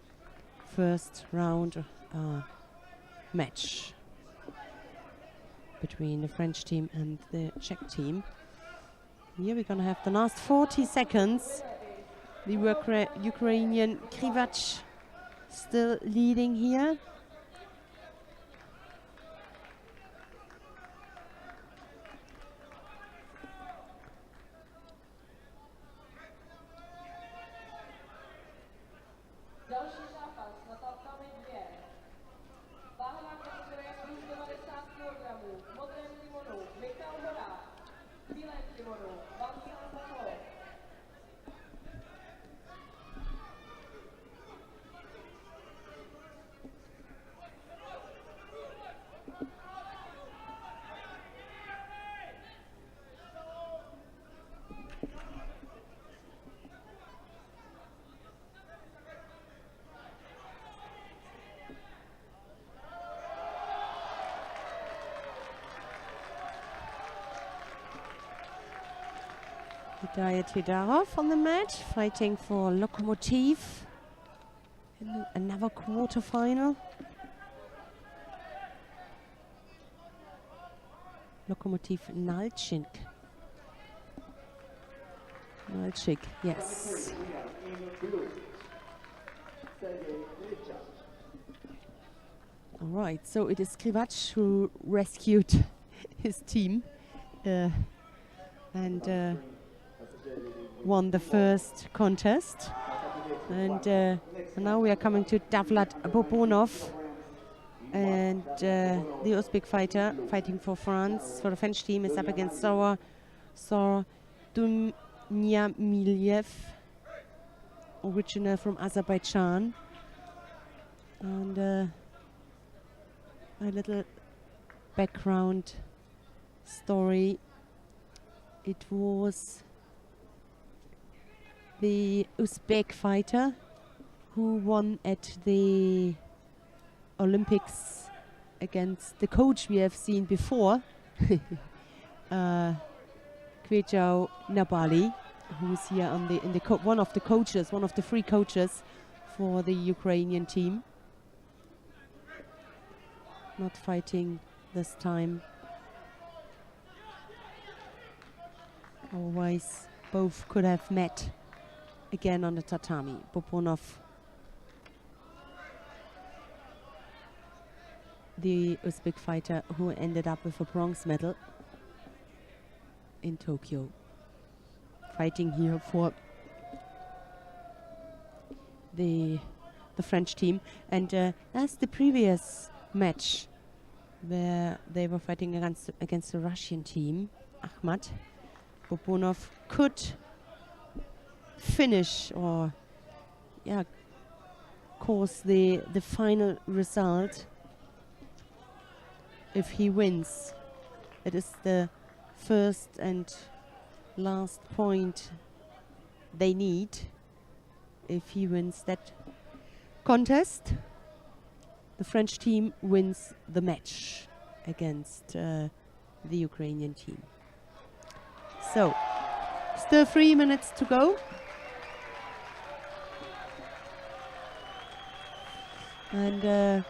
Speaker 2: first round match between the French team and the Czech team. Here we're gonna have the last 40 seconds. The Ukrainian Krivac still leading here.
Speaker 4: Další zápas na tatami 2. Váhová kategorie plus 90 kg. V modrém kimonu Michal Horák. V bílém kimonu Václav Pavlov.
Speaker 2: Hidayat Hidarov on the mat, fighting for Lokomotiv in another quarter-final. Lokomotiv Nalchik. Nalchik, yes. All right, so it is Krivac who rescued his team and won the first contest. And now we are coming to Davlat Bobonov, and the Uzbek fighter fighting for France, for the French team, is up against Sor Dunyamiliev, original from Azerbaijan. And a little background story. It was the Uzbek fighter who won at the Olympics against the coach we have seen before, Kvetjau Nabali, who's here on the one of the coaches, one of the 3 coaches for the Ukrainian team. Not fighting this time. Otherwise, both could have met again on the tatami. Bobonov, the Uzbek fighter who ended up with a bronze medal in Tokyo, fighting here for the French team. And as the previous match where they were fighting against the Russian team, Ahmad, Bobonov could finish or cause the final result if he wins. It is the first and last point they need. If he wins that contest, the French team wins the match against the Ukrainian team. So, still 3 minutes to go. And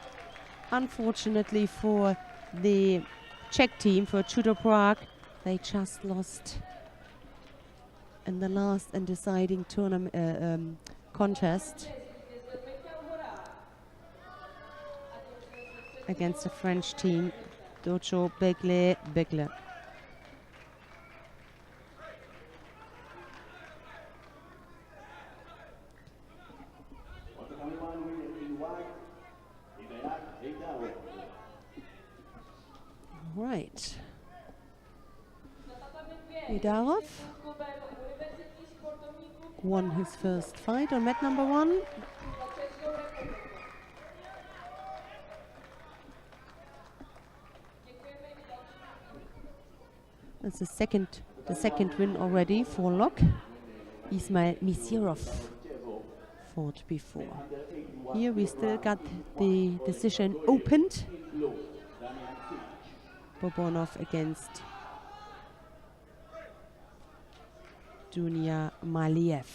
Speaker 2: unfortunately for the Czech team, for Judo Prague, they just lost in the last and deciding tournament contest against the French team, Dojo Begle. Right. Hidarov won his first fight on mat number 1. That's the second win already for Lok. Ismail Misirov fought before. Here we still got the decision opened. Bobonov against Dunia Maliev.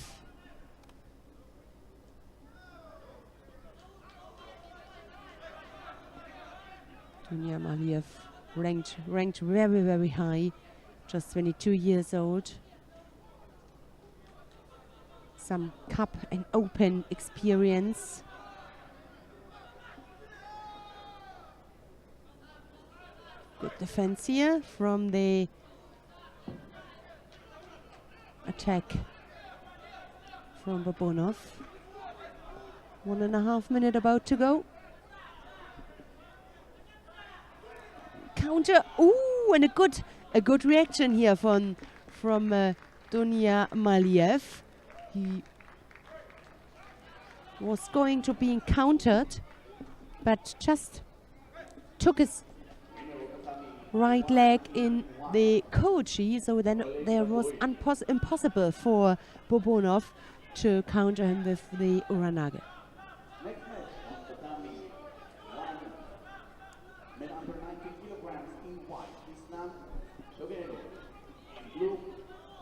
Speaker 2: Dunia Maliev ranked very, very high, just 22 years old. Some cup and open experience. Good defense here from the attack from Bobonov. 1.5 minutes about to go. Counter. Ooh, and a good reaction here from Dunia Maliev. He was going to be countered, but just took his right leg in the koji, so then there was impossible for Bobonov to counter him with the Uranage.
Speaker 3: Next match on tatami 1, men under 19 kilograms in white, Islam Shogeno, blue,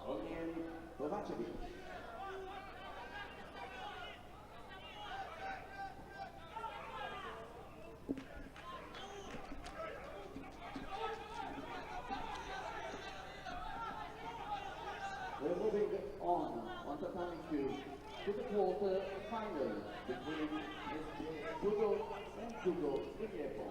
Speaker 3: Ognjen Kovacevic. We're moving on tatami 2 to the quarter final between Judo and Judo Europa.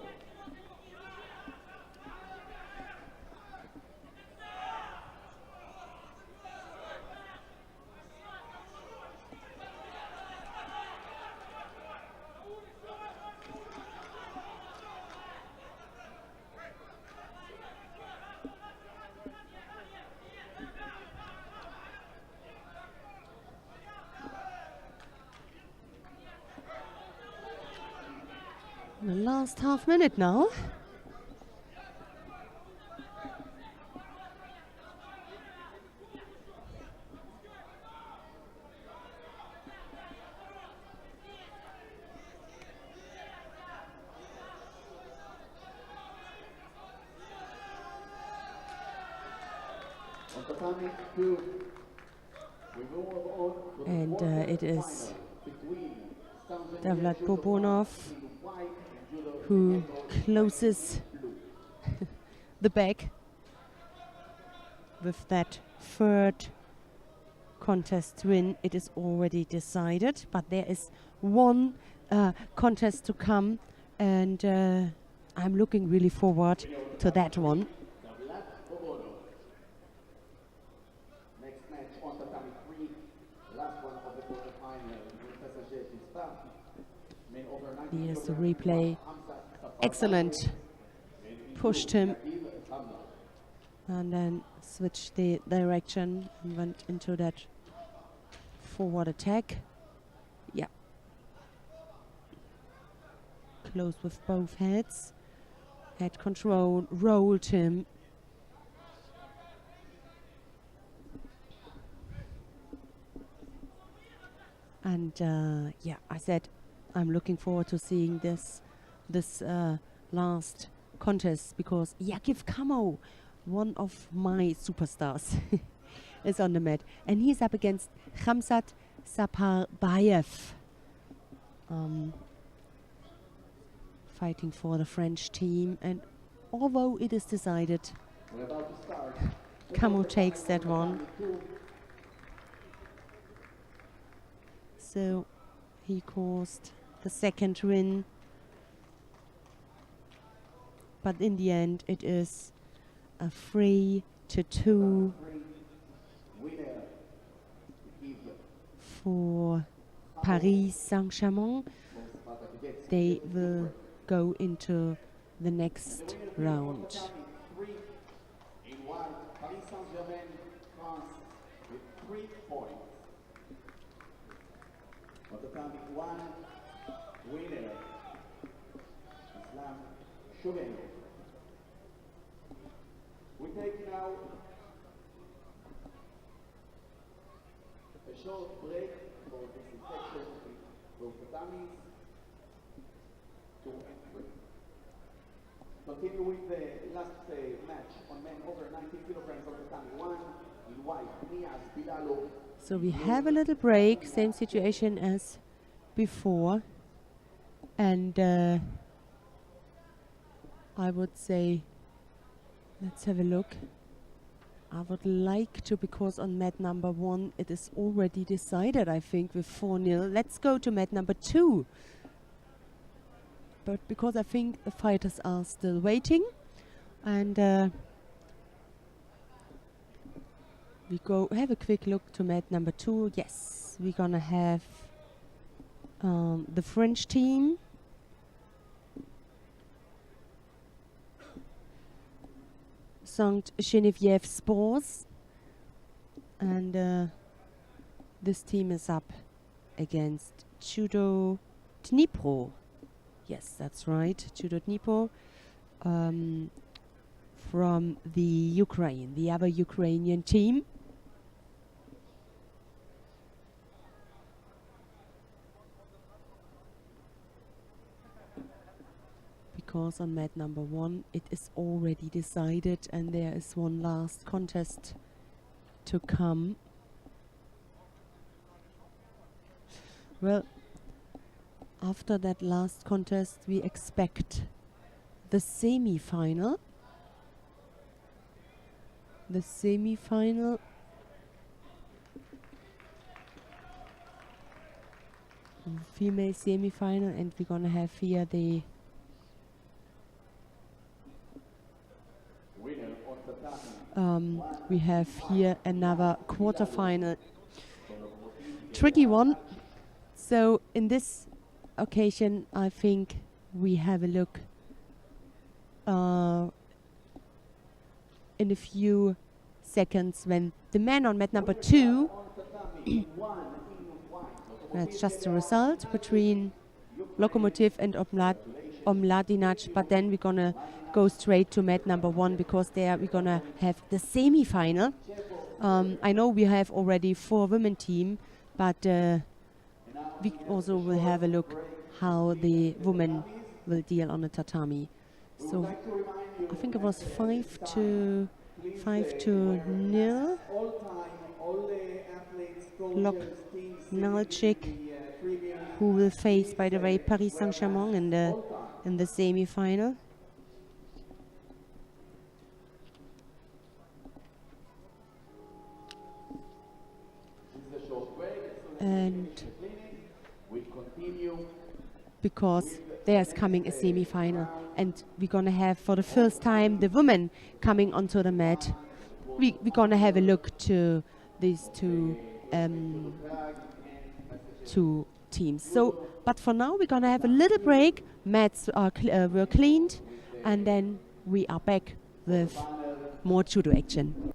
Speaker 2: The last half minute now.
Speaker 3: On tatami 2, we move on to the
Speaker 2: And
Speaker 3: quarter
Speaker 2: it is
Speaker 3: final between
Speaker 2: Davlat Bobonov
Speaker 3: white and Judo
Speaker 2: who closes the bag with that third contest win. It is already decided, but there is one contest to come, and I'm looking really forward to that one.
Speaker 3: Davlat Bobonov. Next match on tatami 3, last one of the quarterfinal with Passager to start. Men over 19
Speaker 2: Here's the
Speaker 3: kilograms,
Speaker 2: replay. Excellent. Pushed him and then switched the direction and went into that forward attack. Yeah. Close with both heads. Head control, rolled him. And yeah, I said I'm looking forward to seeing this last contest, because Yakiv Kamo, one of my superstars, is on the mat, and he's up against Khamzat Saparbayev, fighting for the French team. And although it is decided,
Speaker 3: We're about to start.
Speaker 2: Kamo takes that one. So he caused the second win, but in the end it is a 3-2
Speaker 3: Winner.
Speaker 2: for Paris Saint-Germain. They will go into the next round.
Speaker 3: 3 in white, Paris Saint-Germain, France, with 3 points. For the time 1, winner, Islam Shogeno. We take now a short break for disinfection of the dummies 2 and 3. Continue with the last match on men over 90 kilograms of the time 1, In white, Nias Bilalo.
Speaker 2: So we have a little break, same situation as before. And I would say, let's have a look. I would like to, because on mat number 1 it is already decided, I think, with 4-0. Let's go to mat number 2. But because I think the fighters are still waiting, and we go have a quick look to mat number 2. Yes, we're gonna have the French team. St. Geneviève Sports, and this team is up against Judo Dnipro. Yes, that's right, Judo Dnipro, from the Ukraine, the other Ukrainian team. Because on mat number 1 it is already decided, and there is one last contest to come. Well, after that last contest we expect the semi-final. The semi-final female semi-final, and we're gonna have here the we have here another quarterfinal, tricky one. So in this occasion I think we have a look in a few seconds when the man on mat number 2 that's just the result between Lokomotiv and Omladinac, but then we're gonna go straight to mat number 1, because there we're gonna have the semi-final. I know we have already 4 women team, but we also will have a look how the women will deal on the tatami. So I think it was 5-0. Lok Nalchik, who will face, by the way, Paris Saint-Germain in the semi-final. And because there's coming a semi-final, and we're gonna have for the first time the women coming onto the mat. We're gonna have a look to these two teams. So, but for now we're gonna have a little break. Mats are were cleaned, and then we are back with more judo action.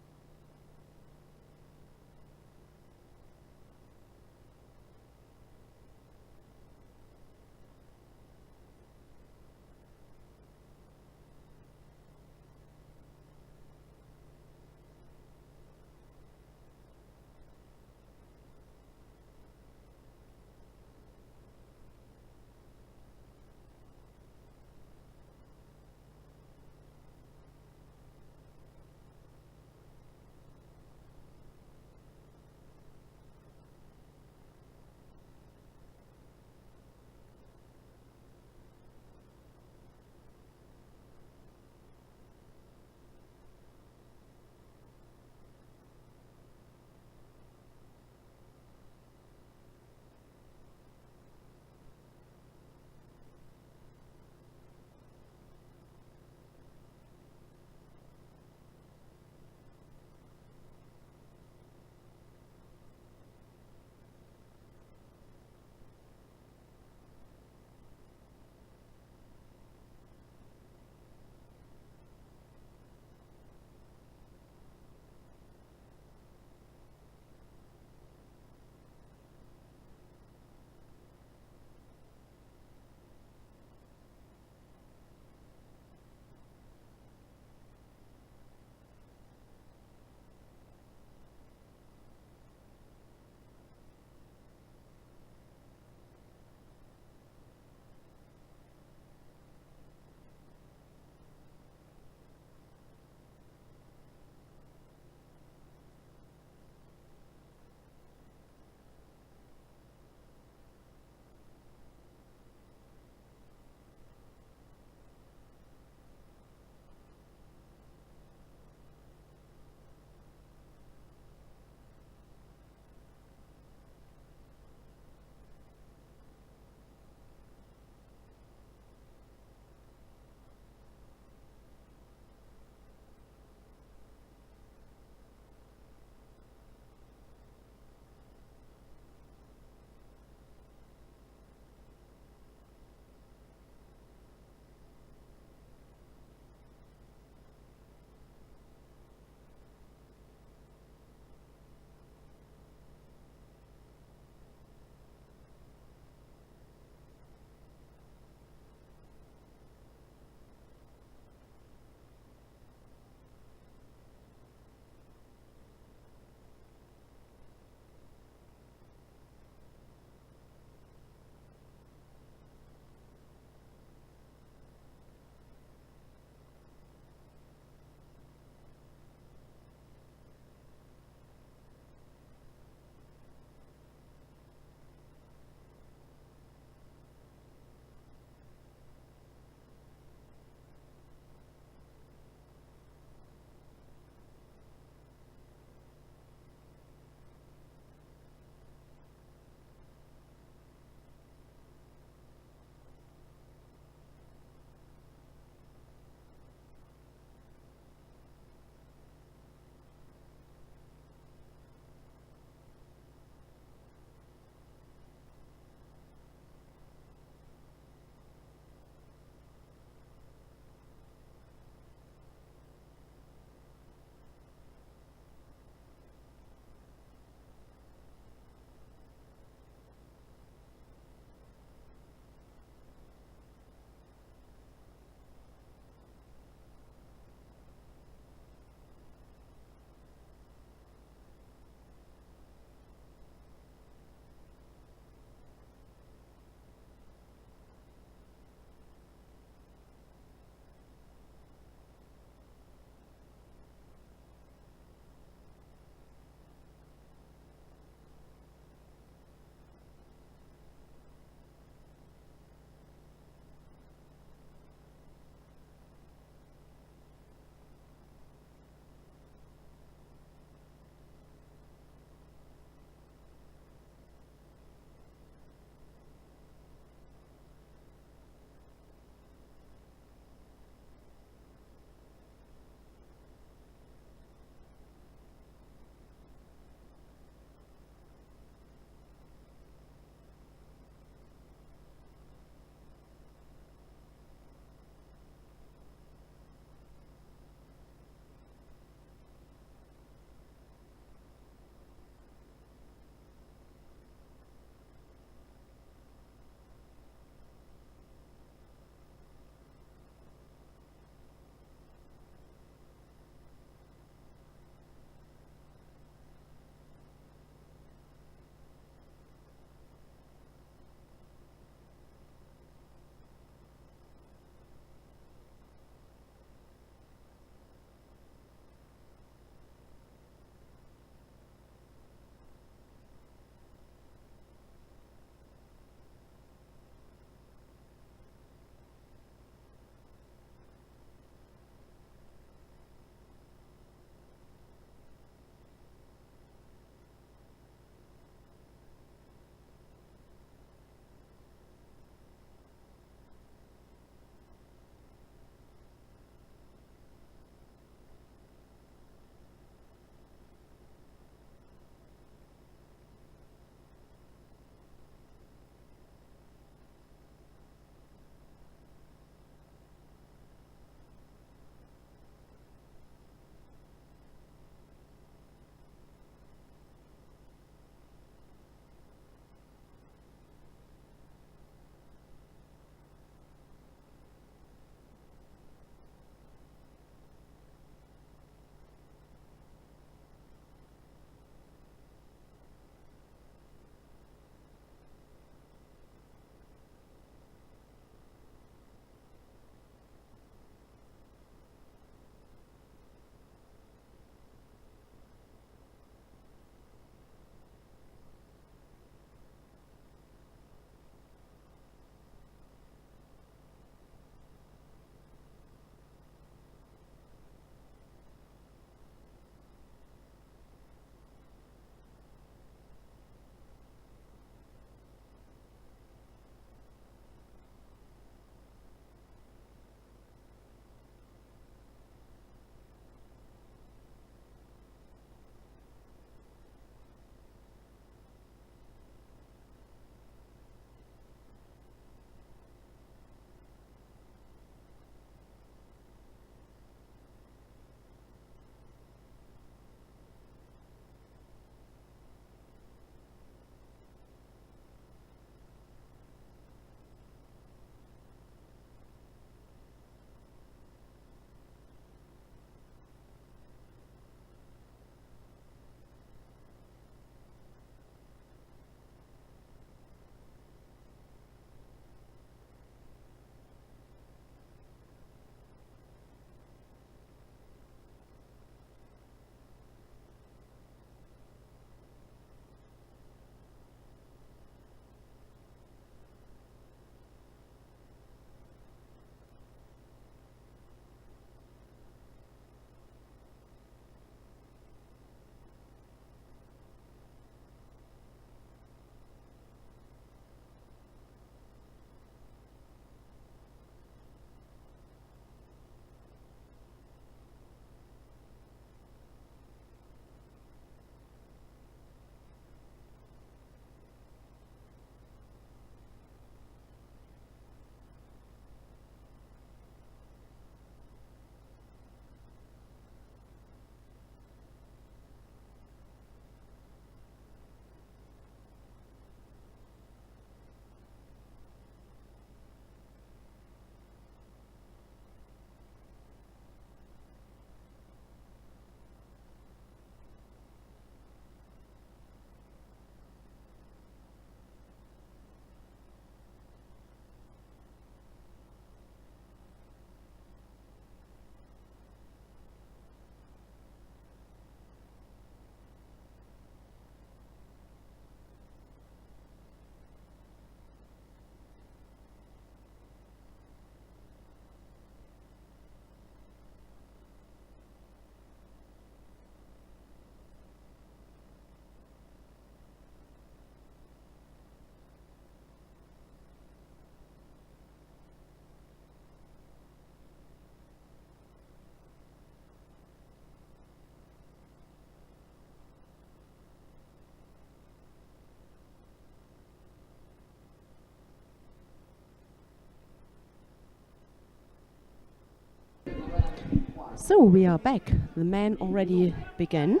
Speaker 2: So we are back. The men already began,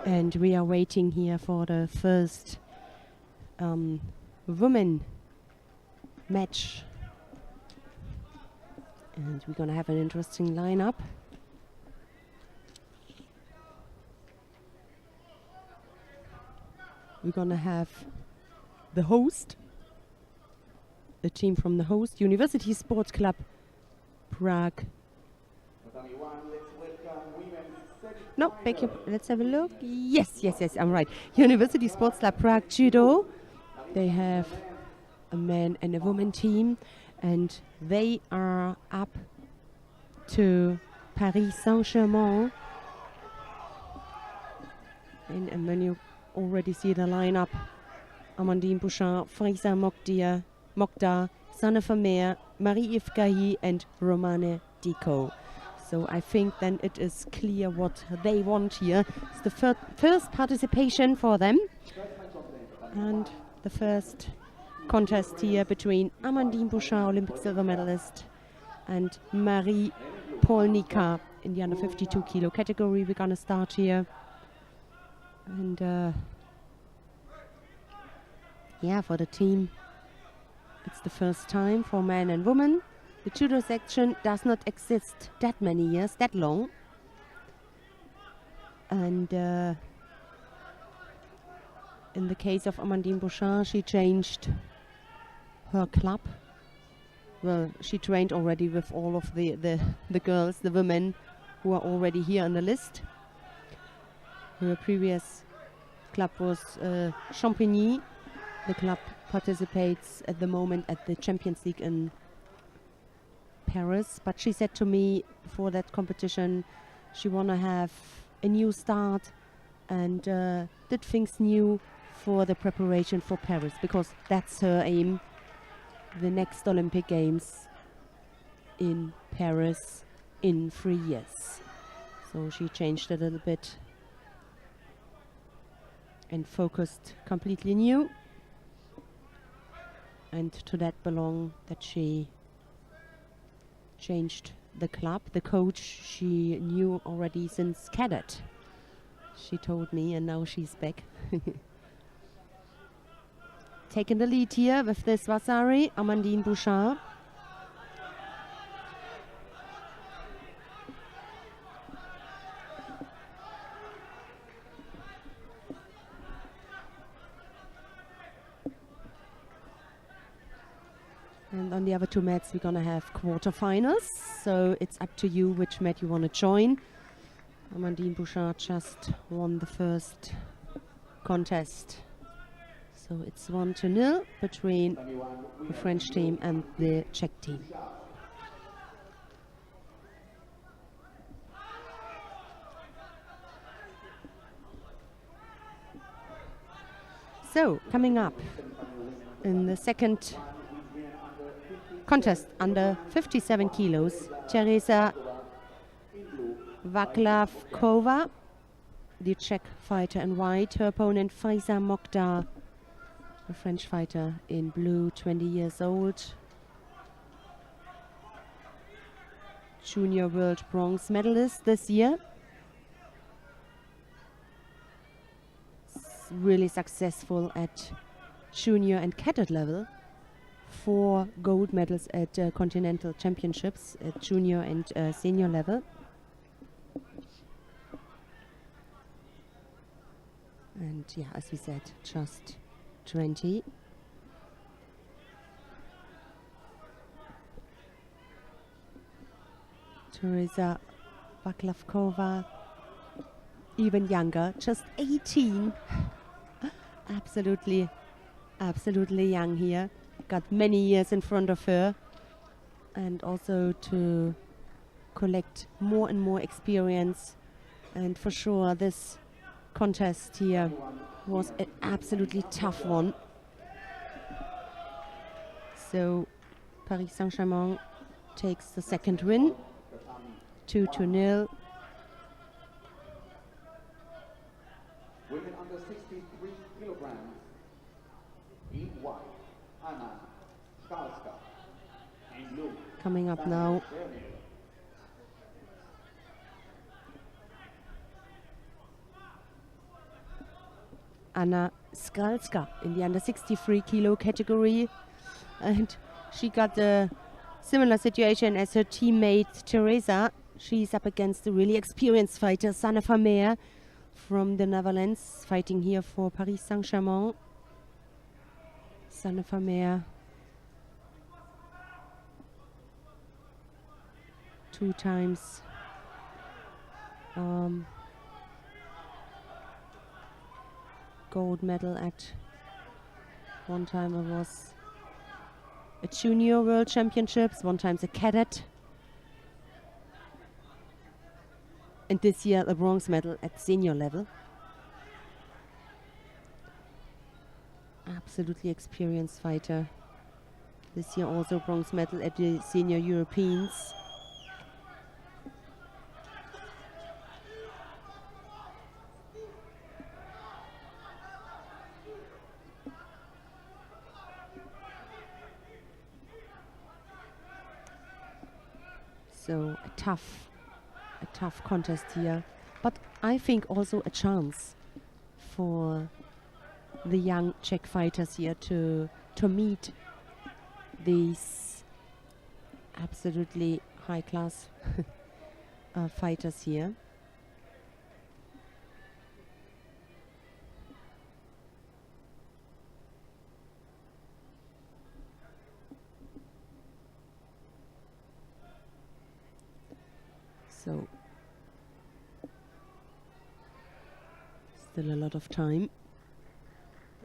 Speaker 2: and we are waiting here for the first women match. And we're gonna have an interesting lineup. We're gonna have the host, the team from the host, University Sports Club Prague. No, beg your, let's have a look. Yes, I'm right. University Sports Club Prague Judo. They have a man and a woman team, and they are up to Paris Saint-Germain. And when you already see the lineup, Amandine Bouchard, Farisa Mokda, Sanne Vermeer, Marie-Yves Gahi and Romane Dico. So I think then it is clear what they want here. It's the first participation for them. And the first contest here between Amandine Bouchard, Olympic silver medalist, and Marie Polnika in the under 52 kilo category. We're gonna start here. And yeah, for the team, it's the first time for men and women. The judo section does not exist that many years, that long. And in the case of Amandine Bouchard, she changed her club. Well, she trained already with all of the girls, the women who are already here on the list. Her previous club was Champigny. The club participates at the moment at the Champions League in Paris, but she said to me before that competition she wanna have a new start and did things new for the preparation for Paris, because that's her aim, the next Olympic Games in Paris in 3 years. So she changed a little bit and focused completely new, and to that belong that she changed the club. The coach she knew already since cadet, she told me, and now she's back. Taking the lead here with this Vasari, Amandine Bouchard. And on the other two mats, we're gonna have quarterfinals. So it's up to you which mat you want to join. Amandine Bouchard just won the first contest. So it's 1-0 between the French team and the Czech team. So coming up in the second contest under 57 kilos, Teresa Vaklavkova, the Czech fighter in white. Her opponent Farisa Mokda, a French fighter in blue, 20 years old. Junior world bronze medalist this year. Really successful at junior and cadet level. 4 gold medals at continental championships at junior and senior level. And yeah, as we said, just 20. Teresa Vaklavkova, even younger, just 18. Absolutely young here. Got many years in front of her, and also to collect more and more experience. And for sure this contest here was an absolutely tough one. So Paris Saint-Germain takes the second win, 2-0.
Speaker 3: Women under 63 kilograms in white, Anna Skalska. In blue,
Speaker 2: Coming up now, Anna Skalska in the under 63 kilo category. And she got a similar situation as her teammate Teresa. She's up against a really experienced fighter, Sanne Vermeer from the Netherlands, fighting here for Paris Saint-Germain. Sanne Vermeer, 2 times gold medal at one time it was a junior world championships, one time a cadet, and this year a bronze medal at senior level. Absolutely experienced fighter. This year also bronze medal at the senior Europeans. So a tough contest here, but I think also a chance for the young Czech fighters here to meet these absolutely high-class fighters here. So still a lot of time.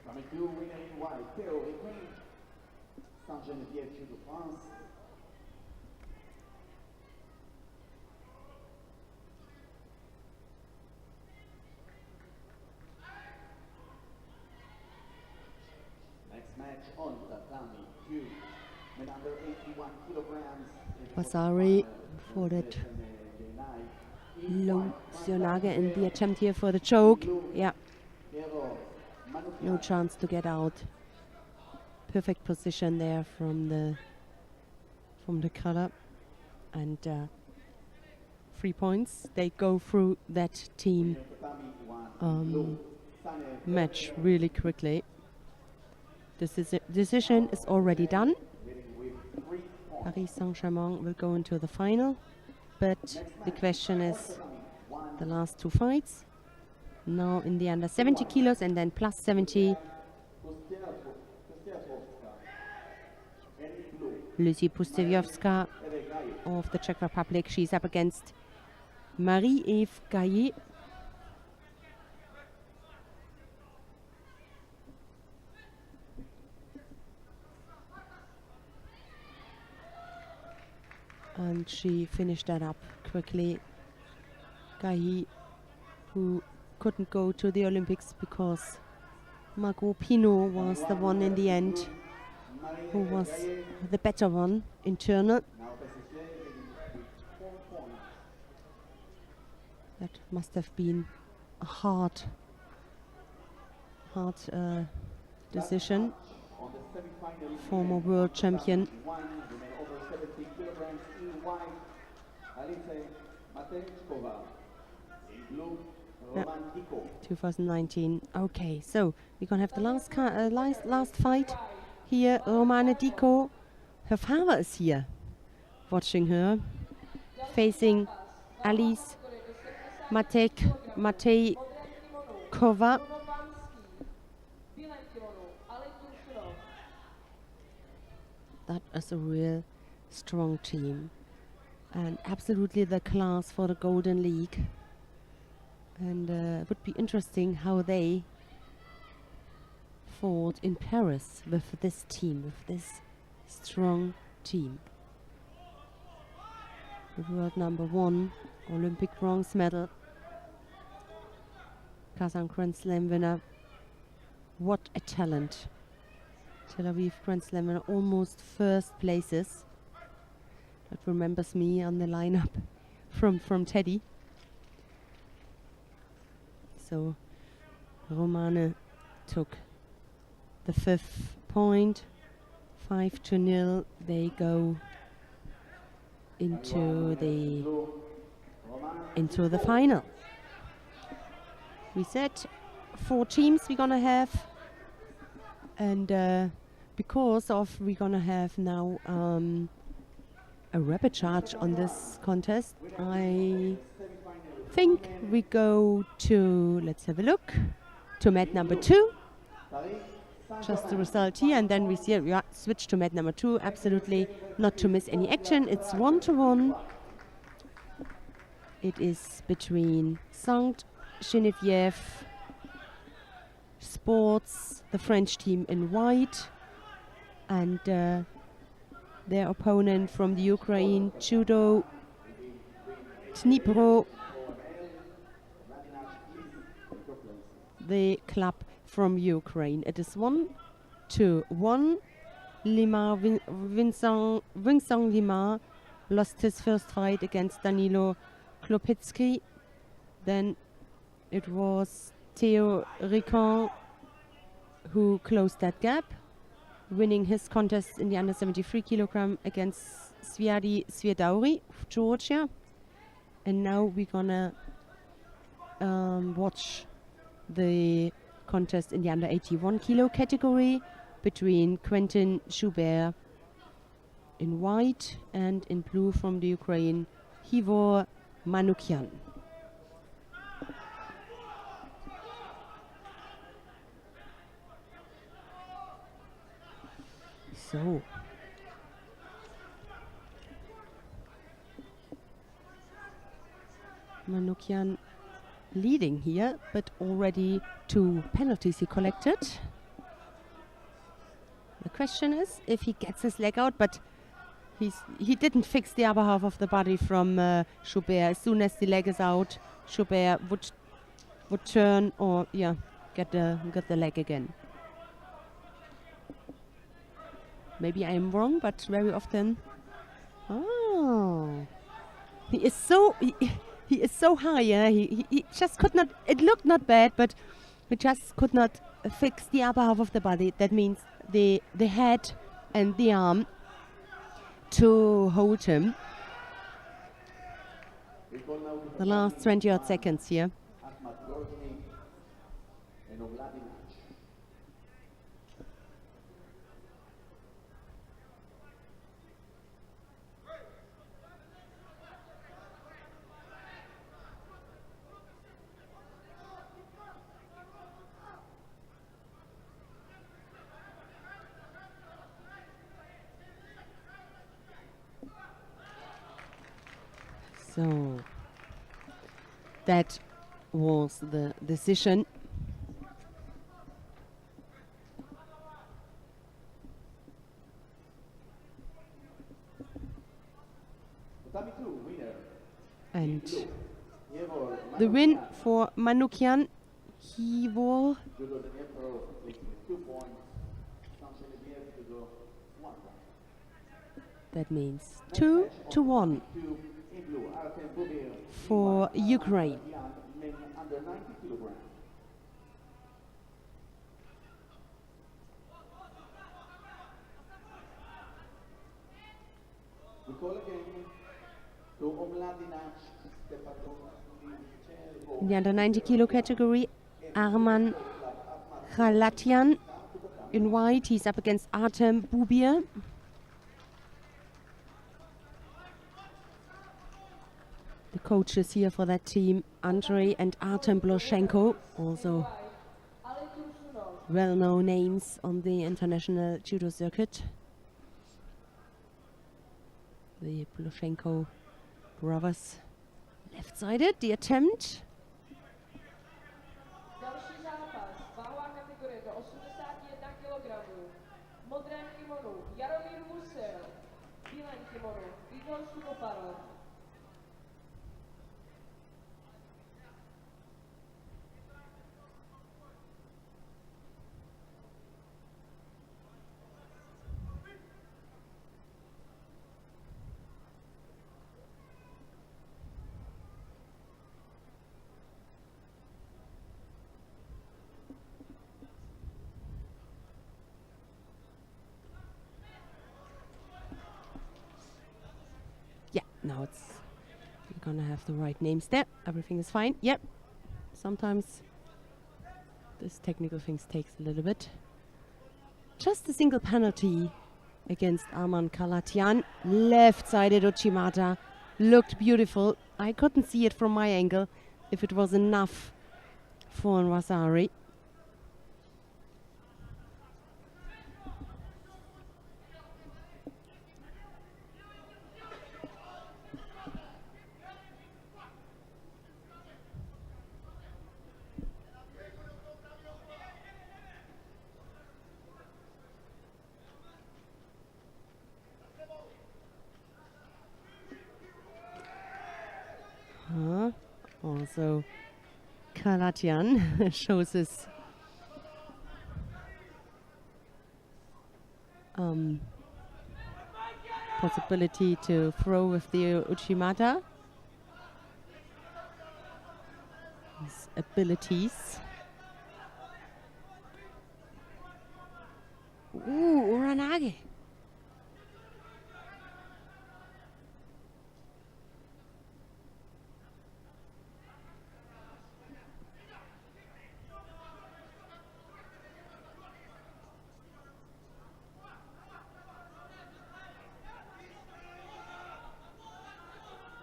Speaker 3: Coming to winner in white, Théo Queen, Saint-Geneviève Judo France. Next match on tatami 2, men under 81 kilograms.
Speaker 2: Vasari for that low Sionage in the attempt here for the choke. Yeah, no chance to get out. Perfect position there from the color, and 3 points. They go through that team match really quickly. This decision is already done. Paris Saint-Germain will go into the final, but the question is the last 2 fights. Now in the under 70 kilos and then plus 70. Lucy Pusteviovska of the Czech Republic. She's up against Marie-Eve Gaillet. And she finished that up quickly. Gaillet, who couldn't go to the Olympics because Margot Pinot was the one in the end who was the better one internal. That must have been a hard decision. Former world champion. 2019. Okay, so we're gonna have the last fight here. Romane Diko, her father is here, watching her, facing Alice Matejkova. That is a real strong team, and absolutely the class for the Golden League. And it would be interesting how they fought in Paris with this team, with this strong team. The world #1, Olympic bronze medal, Kazan Grand Slam winner. What a talent. Tel Aviv Grand Slam winner, almost first places. That remembers me on the lineup from Teddy. So Romane took the 5th point, 5-0. They go into the final. We said 4 teams we're gonna have, and because of we're gonna have now a rapid charge on this contest, I think we go to, let's have a look, to mat number 2. Just the result here, and then we see we switch to mat number 2. Absolutely not to miss any action. It's 1-1. It is between Saint Geneviève Sports, the French team in white, and their opponent from the Ukraine, Judo, Dnipro, the club from Ukraine. It is 1-1. Vincent Limar lost his first fight against Danilo Klopitsky. Then it was Theo Ricon who closed that gap, winning his contest in the under 73 kilogram against Sviadi Sviedauri of Georgia. And now we're gonna watch the contest in the under 81 kilo category between Quentin Schubert in white and in blue from the Ukraine, Hivor Manukyan. So, Manukyan leading here, but already 2 penalties he collected. The question is if he gets his leg out, but he didn't fix the upper half of the body from Schubert. As soon as the leg is out, Schubert would turn or get the leg again. Maybe I am wrong, but very often. Oh, he is so high. Yeah, he just could not. It looked not bad, but he just could not fix the upper half of the body. That means the head and the arm to hold him. The last 20 odd seconds here. So that was the decision. And the win for Manukyan, Hivor. That means 2-1 for Ukraine. In the under 90 kilo category, Arman Khalatian in white. He's up against Artem Bubir. The coaches here for that team, Andrei and Artem Bloshenko, also well-known names on the international judo circuit. The Bloshenko brothers. Left-sided, the attempt.
Speaker 4: Další zápas, váhová kategorie do 81 kg. V modrém kimonu Jaromír Musil, v bílém kimonu Igor Sudoparov.
Speaker 2: Now we're gonna have the right names there. Everything is fine. Yep. Sometimes This technical things takes a little bit. Just a single penalty against Arman Kalatian. Left-sided Uchimata. Looked beautiful. I couldn't see it from my angle if it was enough for Vasari. Also, Kalatian shows his possibility to throw with the Uchimata. His abilities. Ooh, Uranage.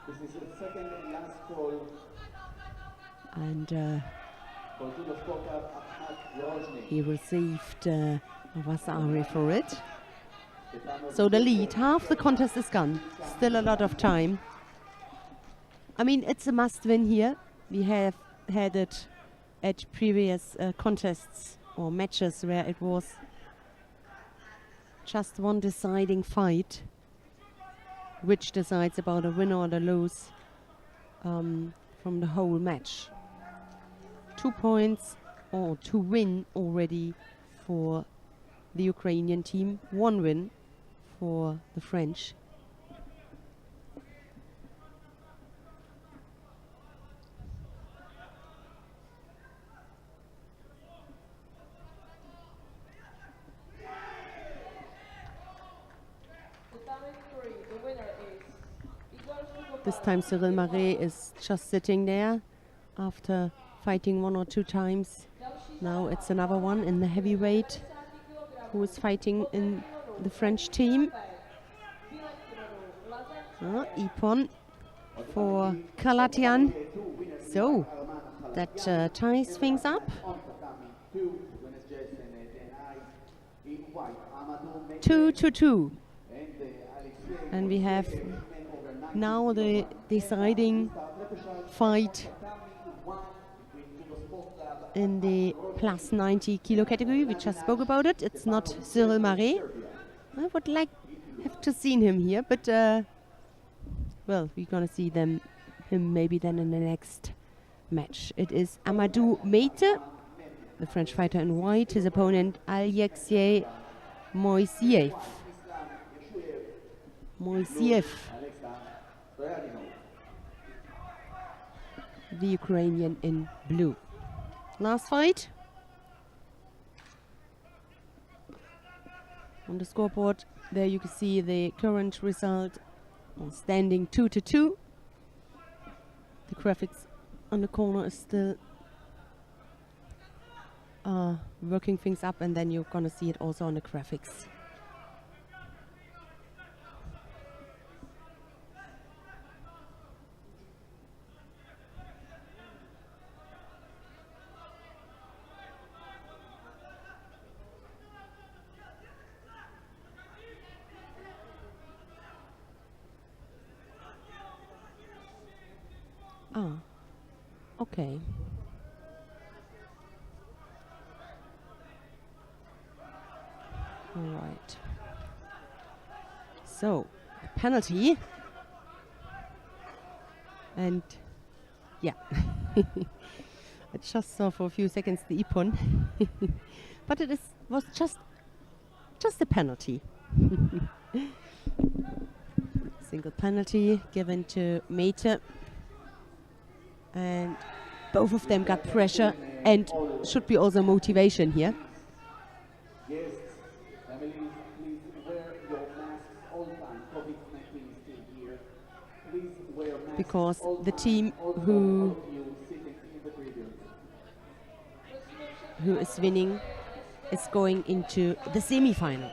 Speaker 3: This is the second and last call
Speaker 2: And
Speaker 3: for Judo Sport Club Ahmad Rojny.
Speaker 2: he received Vasari for it. So the lead, half the contest is gone. Still a lot of time. I mean, it's a must win here. We have had it at previous contests or matches where it was just one deciding fight, which decides about a win or a lose from the whole match. 2 points or to win already for the Ukrainian team, 1 win for the French. This time Cyril Marais is just sitting there after fighting 1 or 2 times. Now it's another one in the heavyweight who is fighting in the French team. Ipon for Kalatian. So that ties things up. 2-2. And we have now the deciding fight in the plus 90 kilo category. We just spoke about it. It's not Cyril Marais. I would have to seen him here, but well, we're gonna see him maybe then in the next match. It is Amadou Meite, the French fighter in white. His opponent Alexei Moiseev. The Ukrainian in blue. Last fight. On the scoreboard, there you can see the current result, standing 2-2. The graphics on the corner is still working things up, and then you're gonna see it also on the graphics. Okay. All right. So, a penalty. And yeah. I just saw for a few seconds the Ipon. But it was just a penalty. Single penalty given to Meite. And both of them got pressure and should be also motivation here.
Speaker 3: Guests, families, please wear your masks all the time. COVID-19 is still here. Please wear masks
Speaker 2: Because
Speaker 3: all
Speaker 2: the
Speaker 3: time.
Speaker 2: team
Speaker 3: All
Speaker 2: who
Speaker 3: of you sitting in the tribune.
Speaker 2: who is winning is going into the semi-final.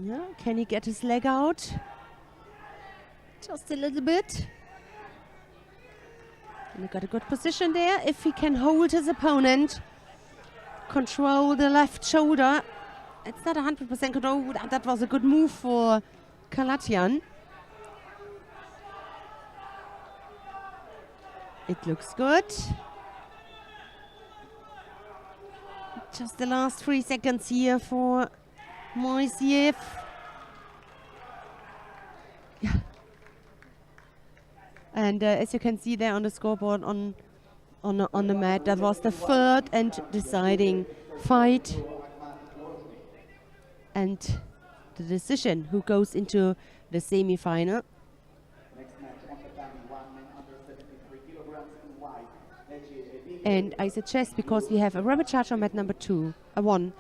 Speaker 2: Yeah, can he get his leg out? Just a little bit. And he got a good position there. If he can hold his opponent, control the left shoulder. It's not 100% control. That was a good move for Kalatian. It looks good. Just the last 3 seconds here for Moisiev. Yeah. And as you can see there on the scoreboard on the mat, that was the third and deciding fight. And the decision who goes into the semi-final.
Speaker 3: Next match on tatami 1, men under 73 kilograms in white.
Speaker 2: And I suggest, because we have a rapid charge on mat number 1,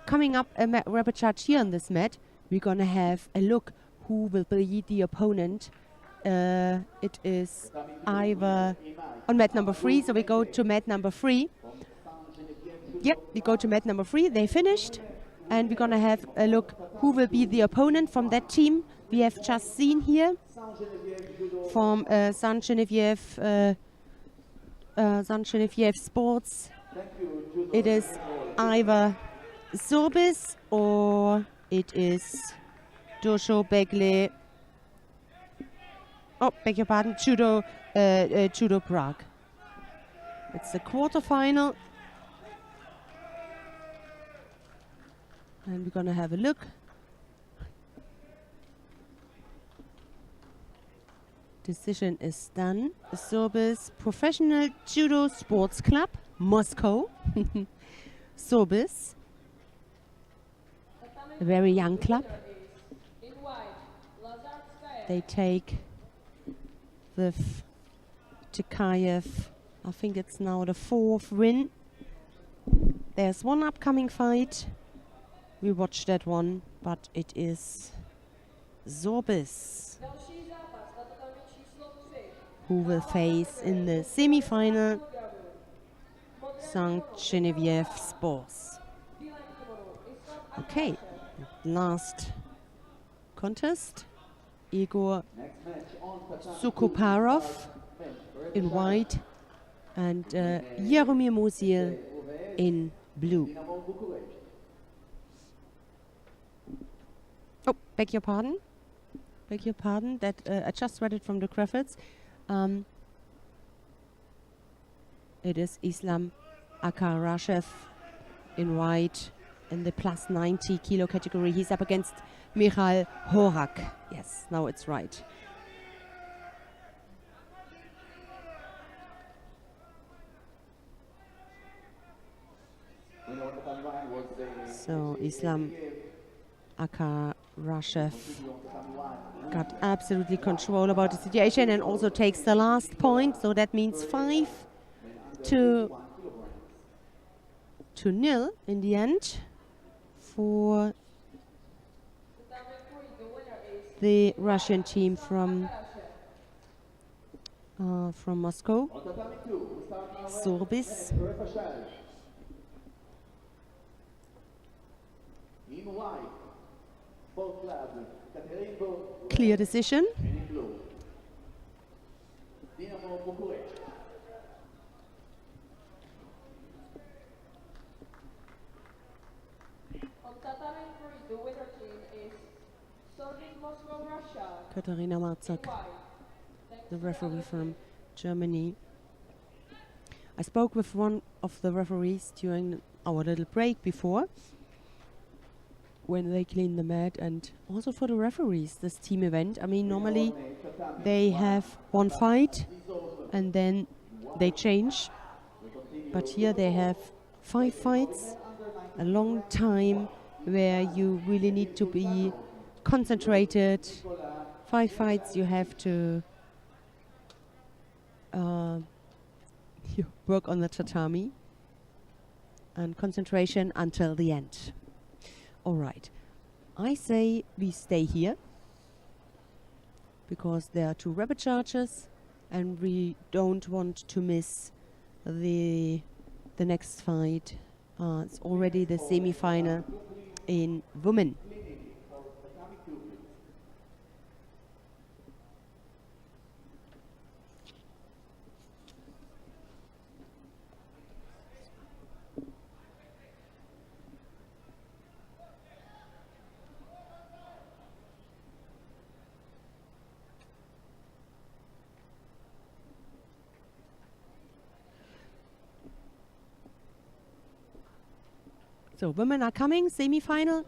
Speaker 2: coming up a rapid charge here on this mat, we're going to have a look who will be the opponent. It is either on mat number 3, so we go to mat number 3. Yep, we go to mat number 3, they finished. And we're going to have a look who will be the opponent from that team we have just seen here. From San Genevieve Sports. It is either Sorbis or it is Dosho Begle. Oh, beg your pardon, Judo Prague. It's the quarterfinal. And we're going to have a look. Decision is done. Sorbis Professional Judo Sports Club, Moscow. Sorbis, a very young club. They take with Tikayev, I think it's now the 4th win. There's one upcoming fight. We watched that one, but it is Sorbis who will face in the semi-final St. Genevieve Sports. Okay, last contest. Igor Sukuparov in white and Jaromir Musil in blue. Oh, beg your pardon. Beg your pardon. That I just read it from the graphics. It is Islam Akarashev in white in the plus 90 kilo category. He's up against Michal Horak. Yes, now it's right. So Islam Akarashev got absolutely control about the situation and also takes the last point. So that means 5-0 in the end for the Russian team from Moscow. Sorbis. Clear decision. Katarina Marzak, the referee from Germany. I spoke with one of the referees during our little break before, when they clean the mat, and also for the referees, this team event. I mean, normally they have one fight and then they change, but here they have 5 fights, a long time where you really need to be concentrated 5 fights you have to you work on the tatami and concentration until the end. All right, I say we stay here because there are 2 rapid charges and we don't want to miss the next fight. It's already the semi-final in women. So women are coming, semi-final.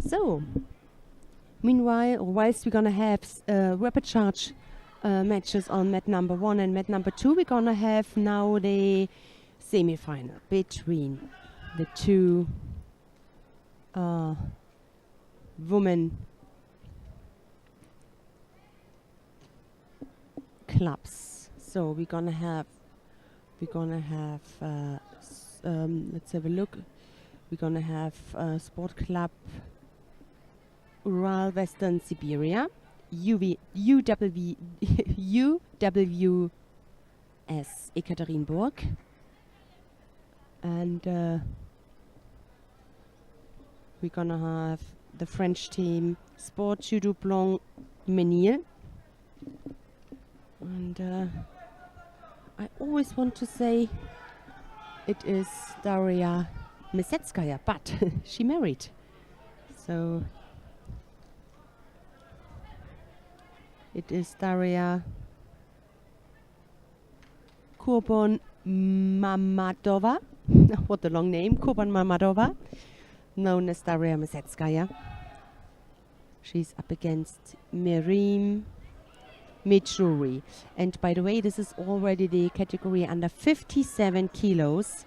Speaker 2: So, meanwhile, whilst we're gonna have rapid charge matches on mat number 1 and mat number 2, we're gonna have now the semi-final between the 2 women clubs. So we're gonna have let's have a look. We're gonna have Sport Club Ural Western Siberia, UWS Ekaterinburg, and we're gonna have the French team Sport Judo Blanc Menil. And I always want to say it is Daria Mesetskaya, but she married. So it is Daria Kurban Mamadova. What a long name, Kurban Mamadova, known as Daria Mesetskaya. She's up against Mirim Michouri. And by the way, this is already the category under 57 kilos.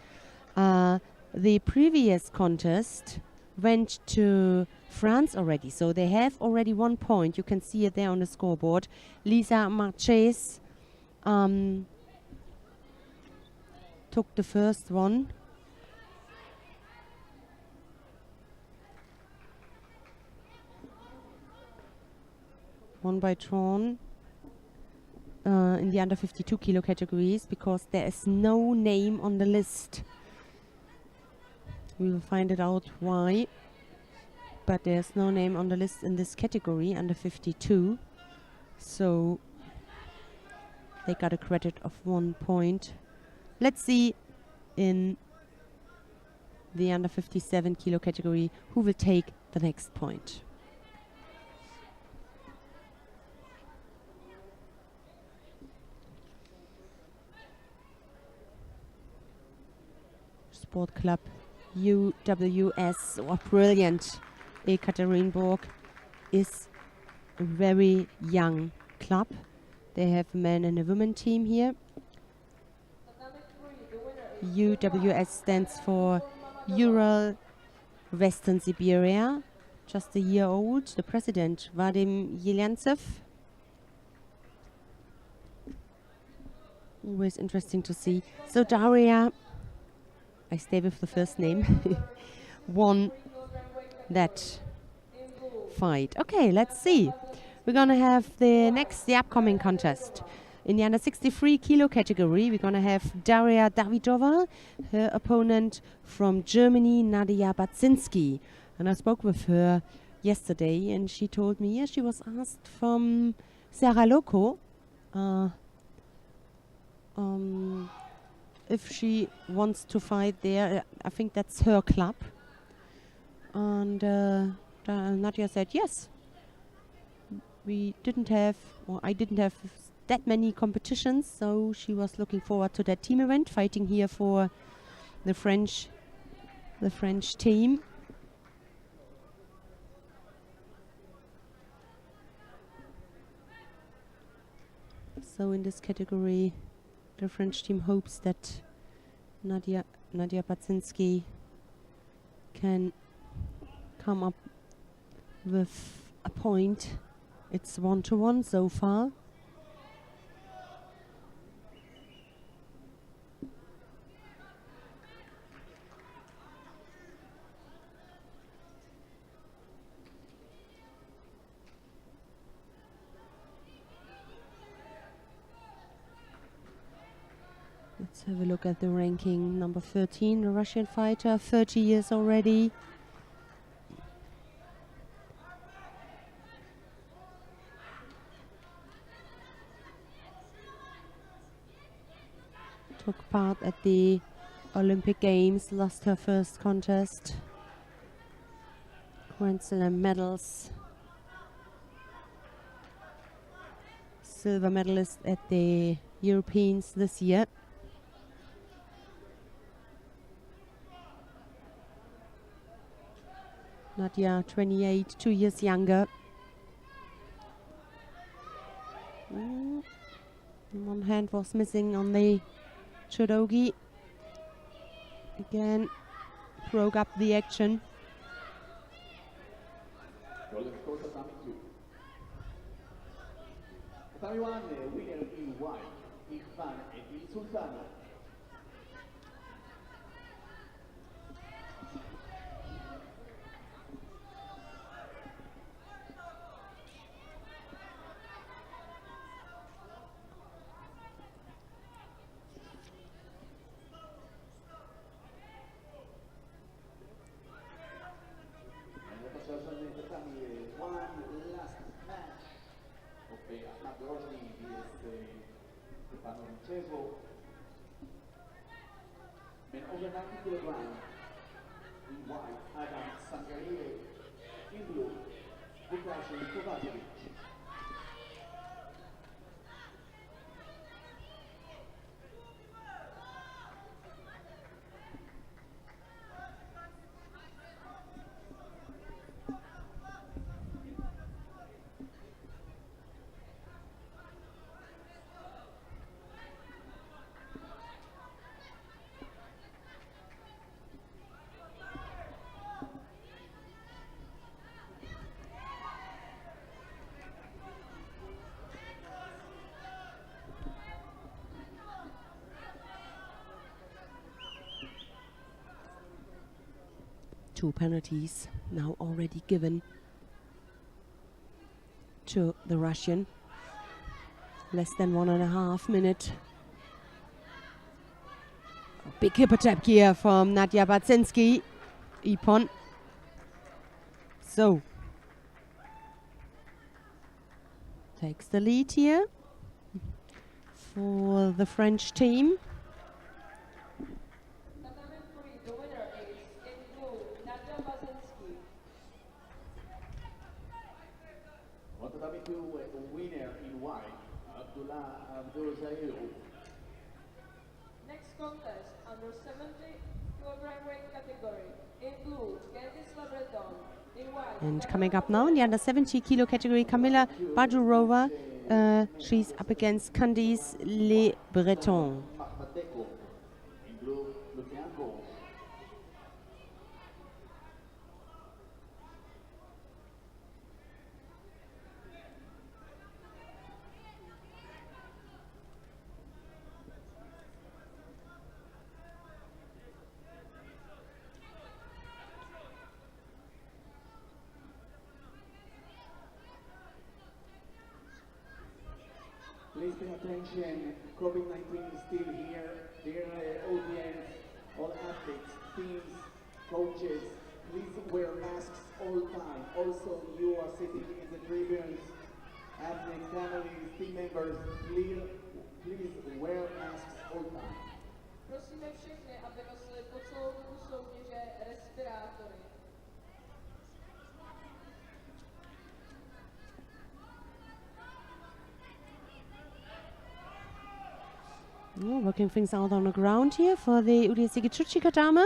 Speaker 2: The previous contest went to France already, so they have already 1 point. You can see it there on the scoreboard. Lisa Marches took the first one. Won by Tron in the under 52 kilo categories, because there is no name on the list. We will find it out why, but there's no name on the list in this category under 52, so they got a credit of 1 point. Let's see in the under 57 kilo category who will take the next point. Sport Club UWS, brilliant. Ekaterinburg is a very young club. They have a man and a woman team here. UWS stands for Ural Western Siberia, just a year old. The president, Vadim Yelantsev. Always interesting to see. So Daria, I stay with the first name, won that fight. Okay, let's see. We're gonna have the upcoming contest. In the under 63 kilo category, we're gonna have Daria Davidova, her opponent from Germany, Nadia Batsinski. And I spoke with her yesterday, and she told me, yeah, she was asked from Serra Loco if she wants to fight there. I think that's her club. And Nadia said yes. We didn't have, or I didn't have that many competitions, so she was looking forward to that team event, fighting here for the French team. So in this category, the French team hopes that Nadia Baczynski can come up with a point. It's 1-1 so far. Let's have a look at the ranking. Number 13, a Russian fighter, 30 years already. Took part at the Olympic Games, lost her first contest. Grand Slam medals. Silver medalist at the Europeans this year. Nadia, 28, 2 years younger. One hand was missing on the judogi. Again, broke up the action.
Speaker 3: Tatami 1, winner in white, Ivan El Sultano. Men over 90 kilograms in white, Adam Sangarile. In blue, Vukasin Kovacevic.
Speaker 2: Two penalties now already given to the Russian. Less than 1.5 minutes. Big hip attack here from Nadia Baczynski. Ipon. So, takes the lead here for the French team.
Speaker 4: The winner is in blue, Nadia Baczynski.
Speaker 3: Tatami 2, winner in white, Abdullah Abdul-Zahir.
Speaker 4: Next contest, under 70 kilogram weight category. In blue, Candice Labreton. In white,
Speaker 2: And coming up now in the under 70 kilo category, Kamila Bajurova. She's up against Candice Le Breton.
Speaker 3: In blue, Luciano. Please pay attention, COVID-19 is still here. Dear audience, all athletes, teams, coaches, please wear masks all time. Also, you are sitting in the tribunes, athletes, families, team members, please wear masks all time.
Speaker 4: Prosíme všechny, aby nosili po celou dobu soutěže respirátory.
Speaker 2: Working things out on the ground here for the UDSC Čučika Dame.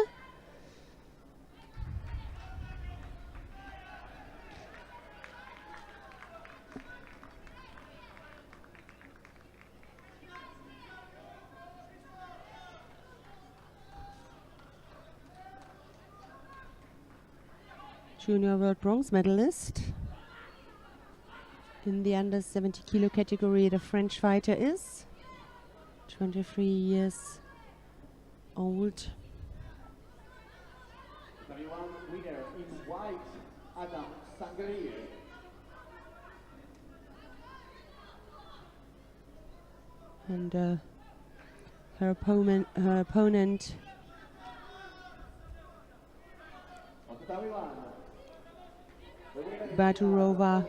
Speaker 2: Junior World Bronze medalist. In the under 70 kilo category, the French fighter is 23 years old.
Speaker 3: Everyone winner in white, Adam Sangarier.
Speaker 2: And her opponent Badurova,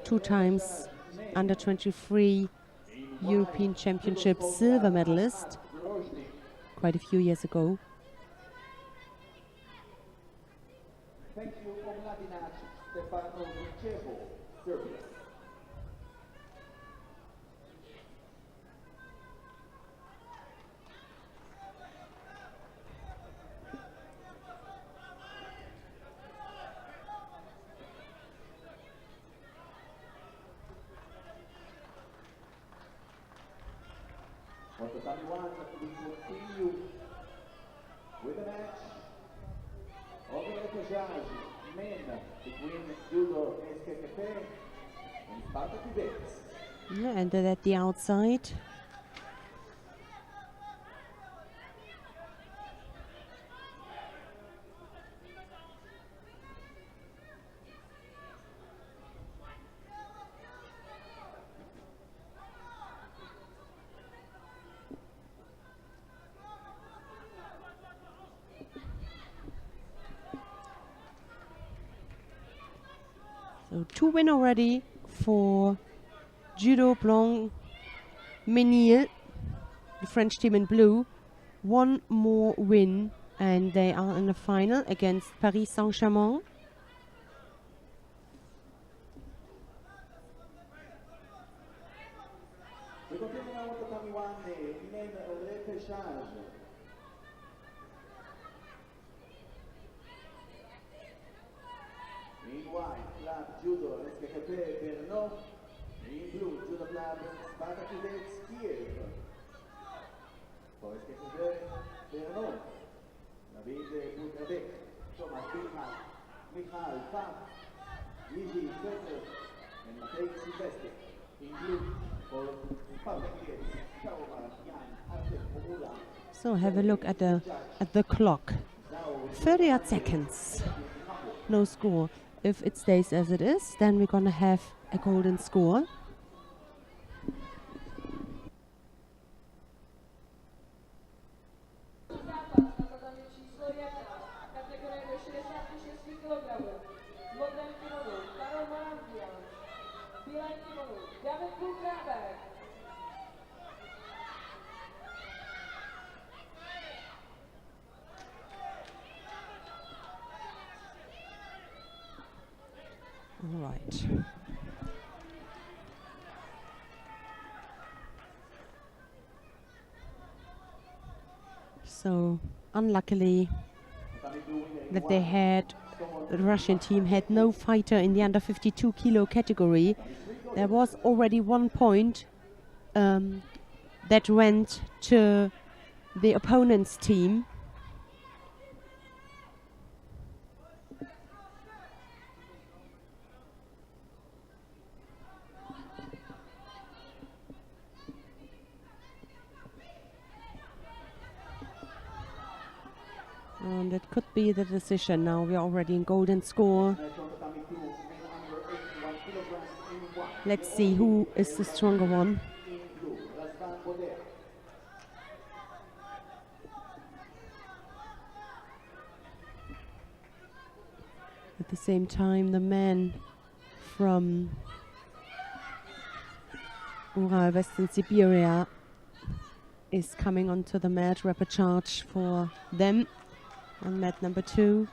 Speaker 2: 2 times under 23 European Championship silver medalist quite a few years ago.
Speaker 3: Thank you, Omladinac Stefanovicevo, Serbia. For the Taiwan, we continue with the match of the Recochage men between Judo SKKP and Sparta Tibet.
Speaker 2: Yeah, and then at the outside. So 2 win already for Judo Blanc Menil, the French team in blue. 1 more win and they are in the final against Paris Saint-Germain.
Speaker 3: We continue now with the Taiwan men repêchage. In white, Club Judo SKKP Brno. In blue, Judo Club Sparta Tibet Kiev. For SKKP Brno, David Bukadek, Thomas Bilhan, Michal Faf, Luigi Petr, and Matej Silvestre. In blue, for Sparta Tibet, Kaomar Jan Artem Omula.
Speaker 2: So have a look at the clock. 38 seconds. No score. If it stays as it is, then we're gonna have a golden score.
Speaker 4: Zápas na tatami číslo 1, kategorie do 66 kg. V modrém kimonu Karol Marandian, v bílém kimonu David Bukrábek.
Speaker 2: All right. So unluckily that the Russian team had no fighter in the under 52 kilo category. There was already 1 point that went to the opponent's team. And it could be the decision. Now we are already in golden score. Let's see who is the stronger one. At the same time, the man from Ural, Western Siberia, is coming onto the mat. Rapid charge for them on mat number 2.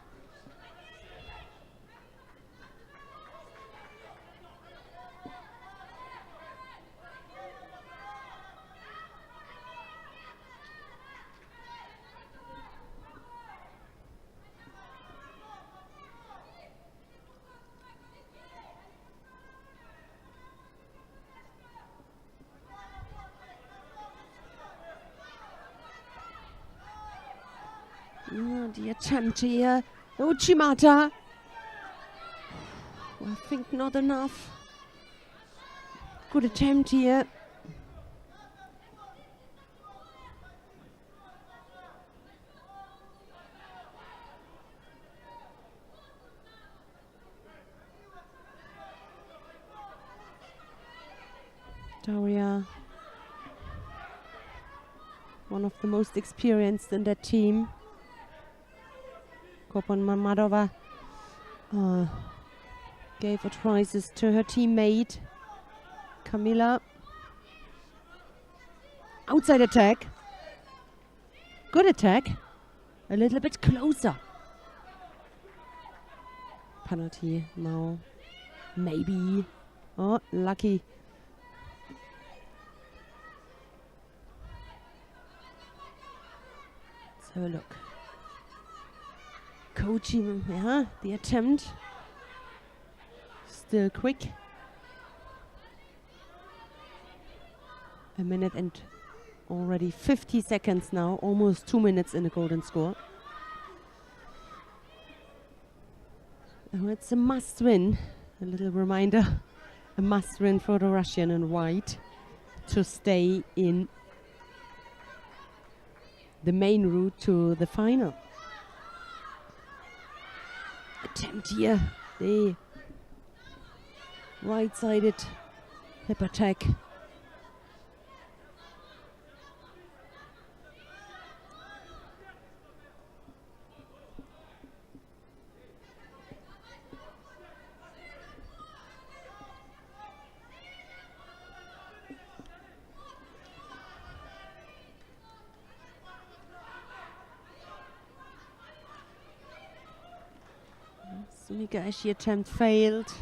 Speaker 2: The attempt here. Uchimata. I think not enough. Good attempt here. Daria, one of the most experienced in that team. Kopan Mamadova gave advices to her teammate Camila. Outside attack. Good attack. A little bit closer. Penalty now. Maybe. Oh, lucky. Let's have a look. Coaching, yeah, the attempt. Still quick. A minute and already 50 seconds now, almost 2 minutes in the golden score. Oh, it's a must win. A little reminder, a must win for the Russian in white to stay in the main route to the final. Attempt here, the right-sided hip attack. Sumigashi attempt failed.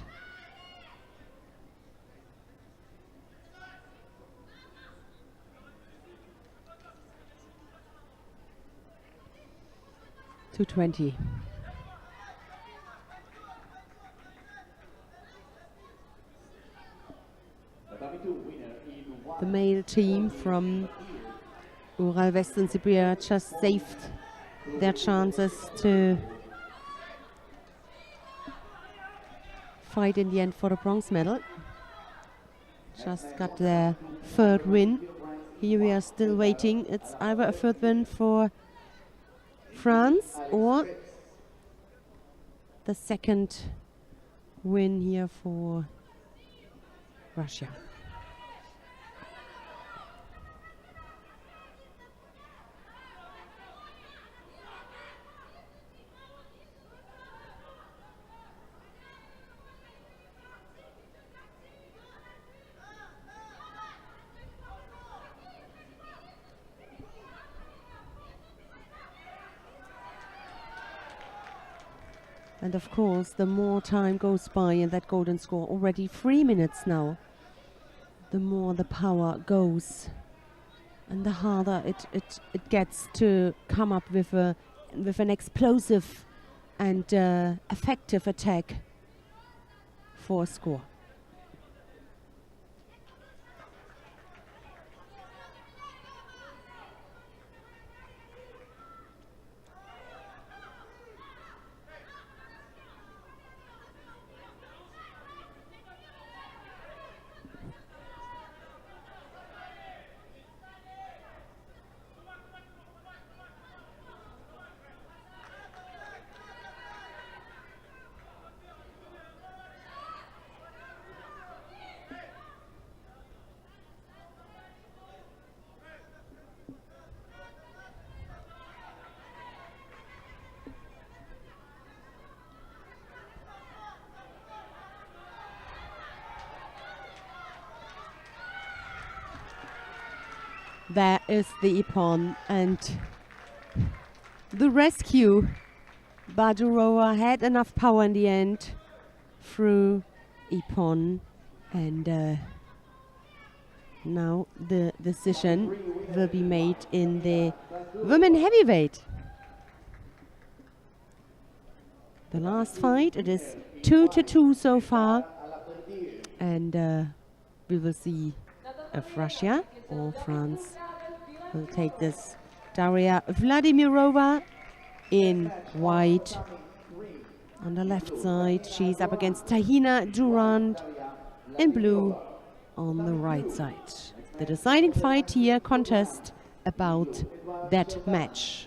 Speaker 2: .220. The male team from Ural Western Siberia just saved their chances to fight in the end for the bronze medal. Just got their third win. Here we are still waiting. It's either a third win for France or the second win here for Russia. And of course, the more time goes by in that golden score, already 3 minutes now, the more the power goes and the harder it gets to come up with an explosive and effective attack for a score. There is the Ippon and the rescue. Badurowa had enough power in the end through Ippon, and now the decision will be made in the women heavyweight. The last fight, it is 2-2 so far, and we will see if Russia or France will take this. Daria Vladimirova in white. On the left side, she's up against Tahina Durand in blue on the right side. The deciding fight here, contest about that match.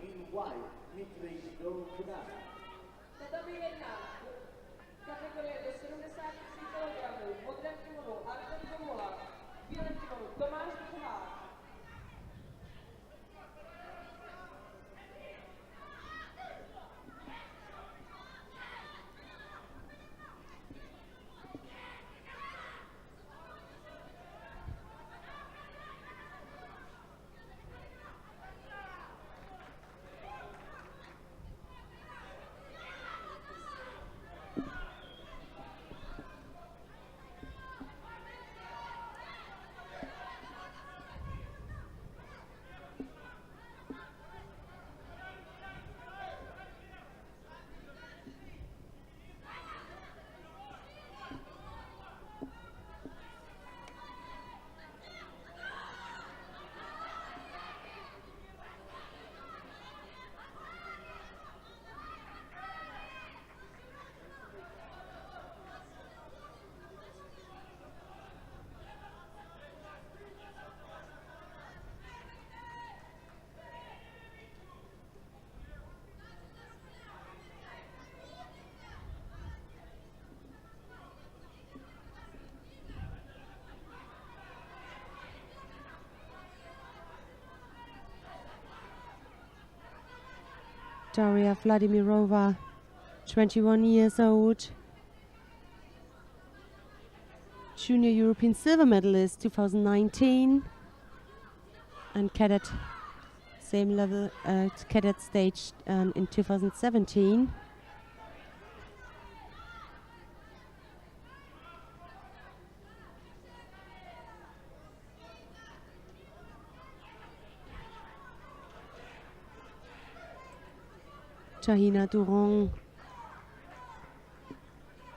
Speaker 2: Daria Vladimirova, 21 years old, junior European silver medalist 2019, and cadet, same level at cadet stage in 2017. Tahina Durand,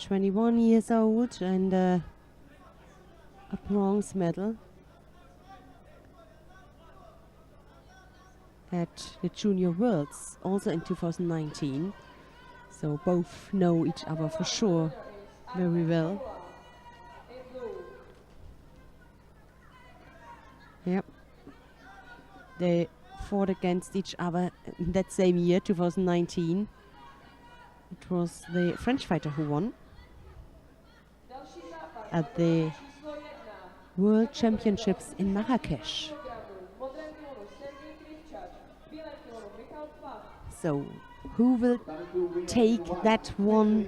Speaker 2: 21 years old, and a bronze medal at the Junior Worlds, also in 2019. So both know each other for sure very well. Yep. They fought against each other in that same year, 2019. It was the French fighter who won at the World Championships in Marrakesh. So, who will take that one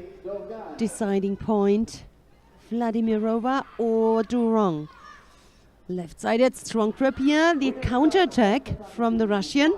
Speaker 2: deciding point? Vladimirova or Durand? Left-sided strong grip here, the counter-attack from the Russian.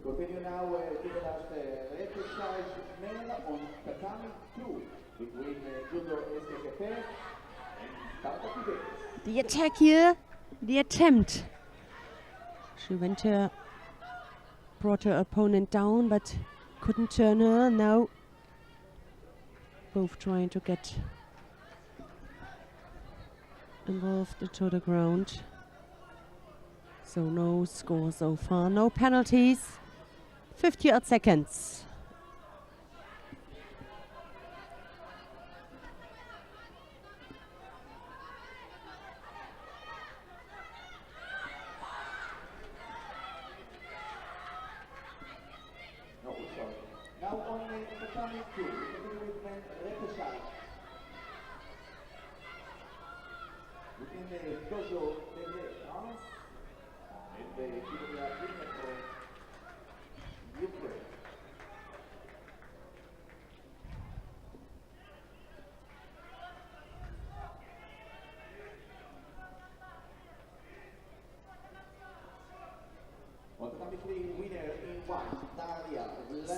Speaker 3: Continue now to the last exercise, men on tatami 2 between Judo SKP and Commentated.
Speaker 2: The attack here, the attempt. She went to, brought her opponent down, but couldn't turn her. Now both trying to get involved into the ground. So no score so far, no penalties. 50 odd seconds.
Speaker 3: No, sorry. Now only the coming two, with men repechage. Within the dojo, the France, and the Ukraine.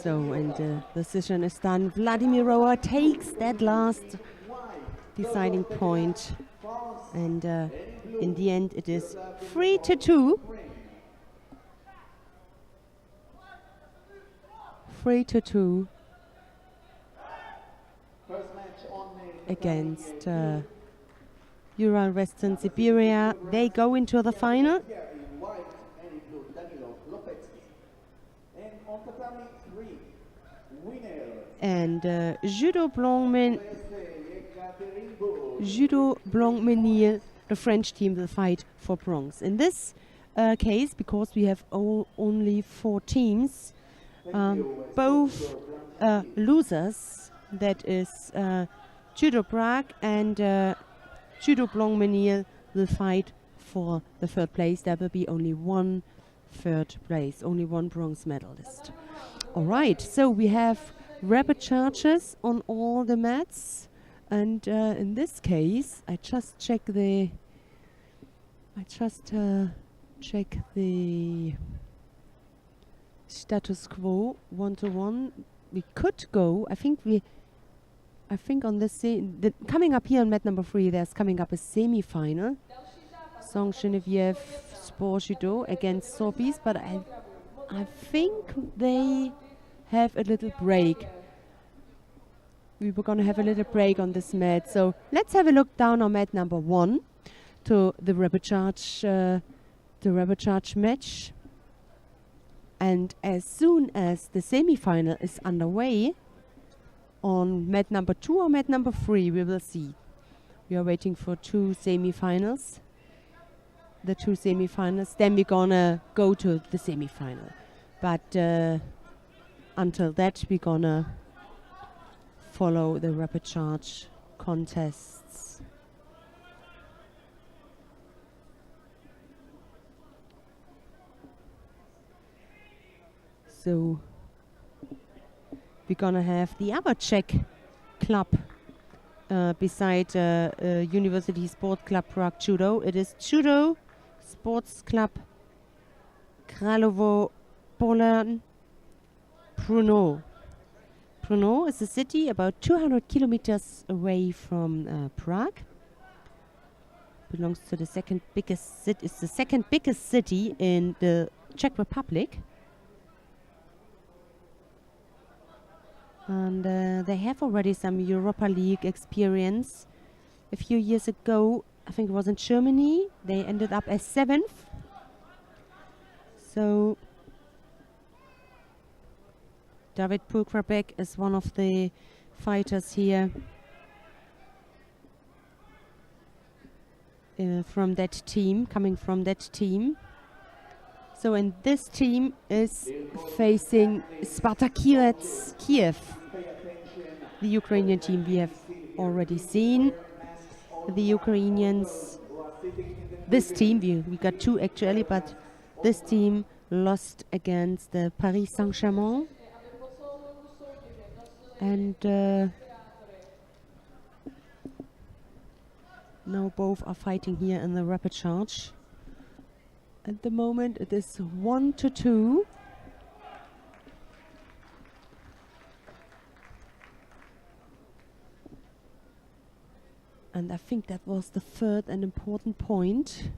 Speaker 2: So, and the decision is done. Vladimir takes that last deciding point, and in the end it is 3-2. 3-2 against Ural Western Siberia. They go into the final. And Judo Blanc-Menil, the French team, will fight for bronze. In this case, because we have only 4 teams, both losers, that is Judo Prague and Judo Blanc-Menil, will fight for the 3rd place. There will be only 1 3rd place, only 1 bronze medalist. All right, so we have rapid charges on all the mats, and in this case, I just check the status quo 1-1. We could go. I think on this coming up here on mat number 3, there's coming up a semi-final. Song Genevieve Sport Judo against Sorbis, but I think they have a little break. We were going to have a little break on this mat. So let's have a look down on mat number 1 to the rapid charge match. And as soon as the semi-final is underway on mat number 2 or mat number 3, we will see. We are waiting for 2 semi-finals. The 2 semi-finals. Then we're gonna go to the semi-final. But until that, we're gonna follow the rapid charge contests. So we're gonna have the other Czech club beside University Sport Club Prague Judo. It is Judo Sports Club Kralovo Polan Pruno. Pruno is a city about 200 kilometers away from Prague. Belongs to the second biggest city. It's the second biggest city in the Czech Republic. And they have already some Europa League experience. A few years ago, I think it was in Germany, they ended up as 7th. So David Pulkrabek is one of the fighters here from that team, coming from that team. So, and this team is facing Spartakivets Kiev. The Ukrainian team we have already seen. The Ukrainians, this team, we got 2 actually, but this team lost against the Paris Saint-Germain. And now both are fighting here in the rapid charge. At the moment it is 1-2. And I think that was the 3rd and important point.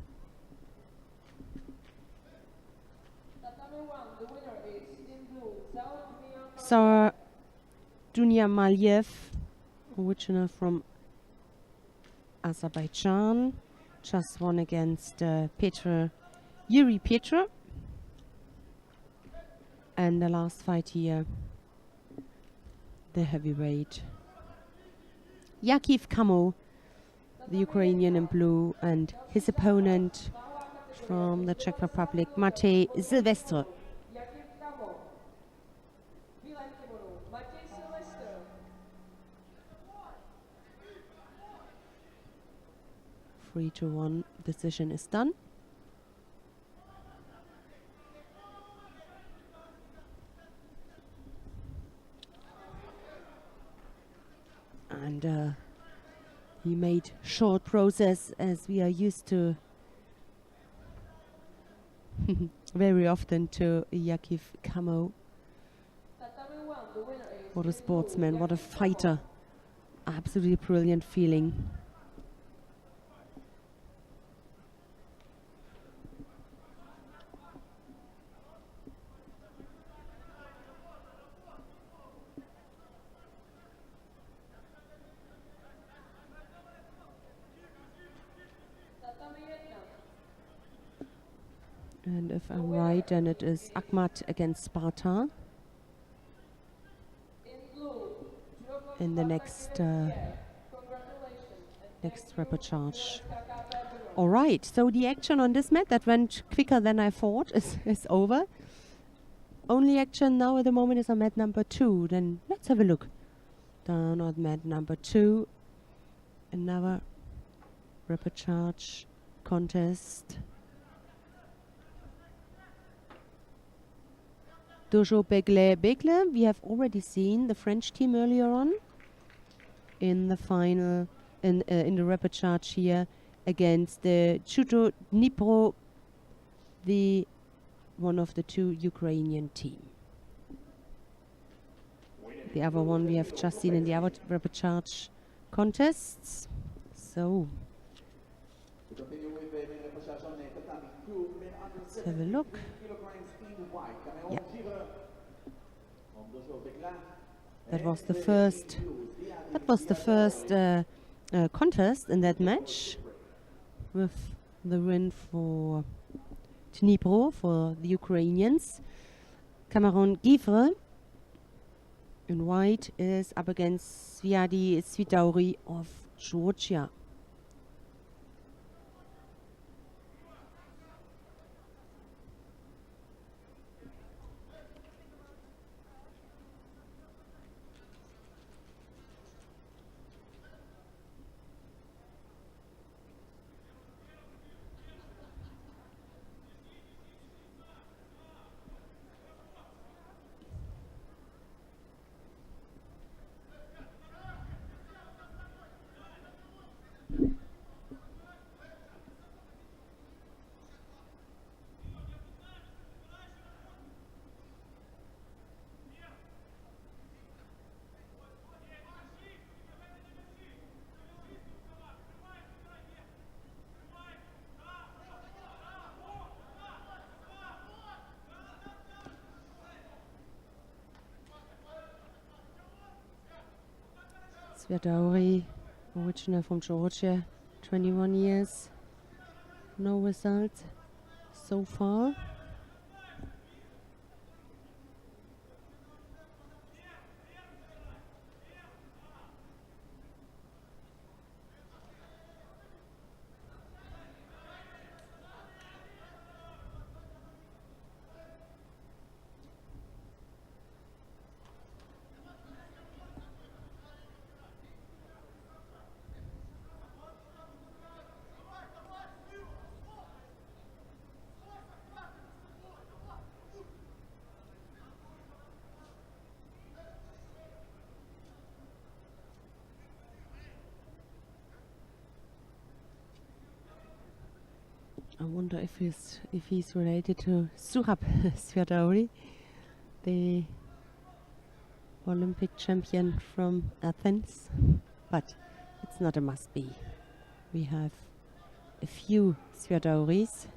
Speaker 2: So Dunya Maliev, originator from Azerbaijan, just won against Yuri Petra. And the last fight here, the heavyweight. Yakiv Kamo, the Ukrainian in blue, and his opponent from the Czech Republic, Matej Silvestre.
Speaker 4: Jakub Kamo. V bílém kimono Matěj Silvestr.
Speaker 2: – 3-1 decision is done. And he made short process, as we are used to very often to Yakiv Kamo.
Speaker 4: Tatami 1, the winner is
Speaker 2: What a sportsman, what a fighter. Absolutely brilliant feeling.
Speaker 4: Tatami 1.
Speaker 2: And if I'm right, then it is Akhmat against Sparta
Speaker 4: In blue, Judo
Speaker 2: in the next
Speaker 4: Congratulations.
Speaker 2: next repercharge.
Speaker 4: KKP Brno.
Speaker 2: All right, so the action on this mat that went quicker than I thought is over. Only action now at the moment is on mat number 2. Then let's have a look. Down on mat number 2, another repercharge contest. Dojo Begle. We have already seen the French team earlier on in the final, in the repercharge here against the Judo Dnipro, the one of the two Ukrainian team. The other one we have just seen in the other repercharge contests. So
Speaker 3: We continue with the main repercharge on tatami 2, men under
Speaker 2: let's have a look.
Speaker 3: kilograms in white. Cameron
Speaker 2: Yeah.
Speaker 3: Givre from Dojo Begla.
Speaker 2: That was the first. That was the first contest in that match, with the win for Dnipro for the Ukrainians. Cameron Givre in white is up against Sviadi Svidauri of Georgia. Svidauri, original from Georgia, 21 years. No results so far. I wonder if he's related to Surab Svidauri, the Olympic champion from Athens, but it's not a must be. We have a few Svidauris.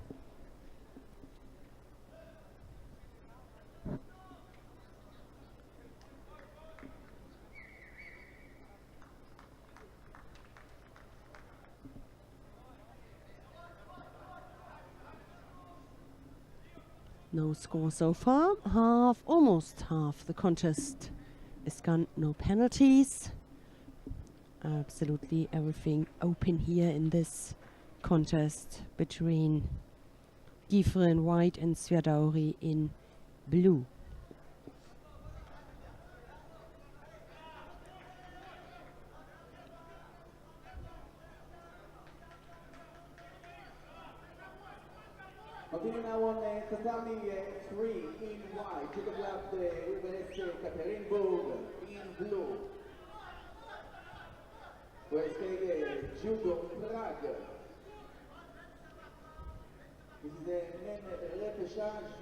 Speaker 2: No score so far. Almost half the contest is gone. No penalties. Absolutely everything open here in this contest between Gifre in white and Sviadauri in blue.
Speaker 3: Continue now on tatami 3 in white, Judo Club UBS Ekaterinburg in blue. Queste Judo Prague. This is the men repechage.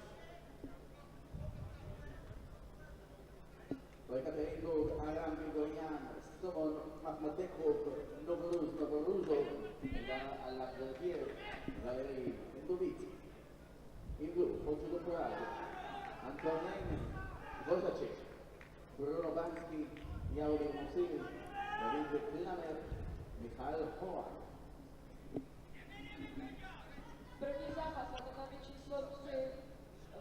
Speaker 3: Ekaterinburg, Aram Grigorian, Somon Makhmatekov, Novoruzov, alla Verdier, Valery Indovitsky. In blue, for Judo Prague, Antonin Vodacek, Bruno Bansky, Yauri Musil, David Klamer, Michael Horvath.
Speaker 4: První zápas na tatami číslo 3,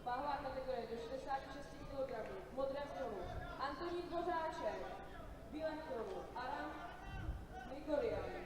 Speaker 4: váhová kategorie do 66 kg, v modrém tronu Antonín Dvořáček, v bílém tronu Aram Grigorian.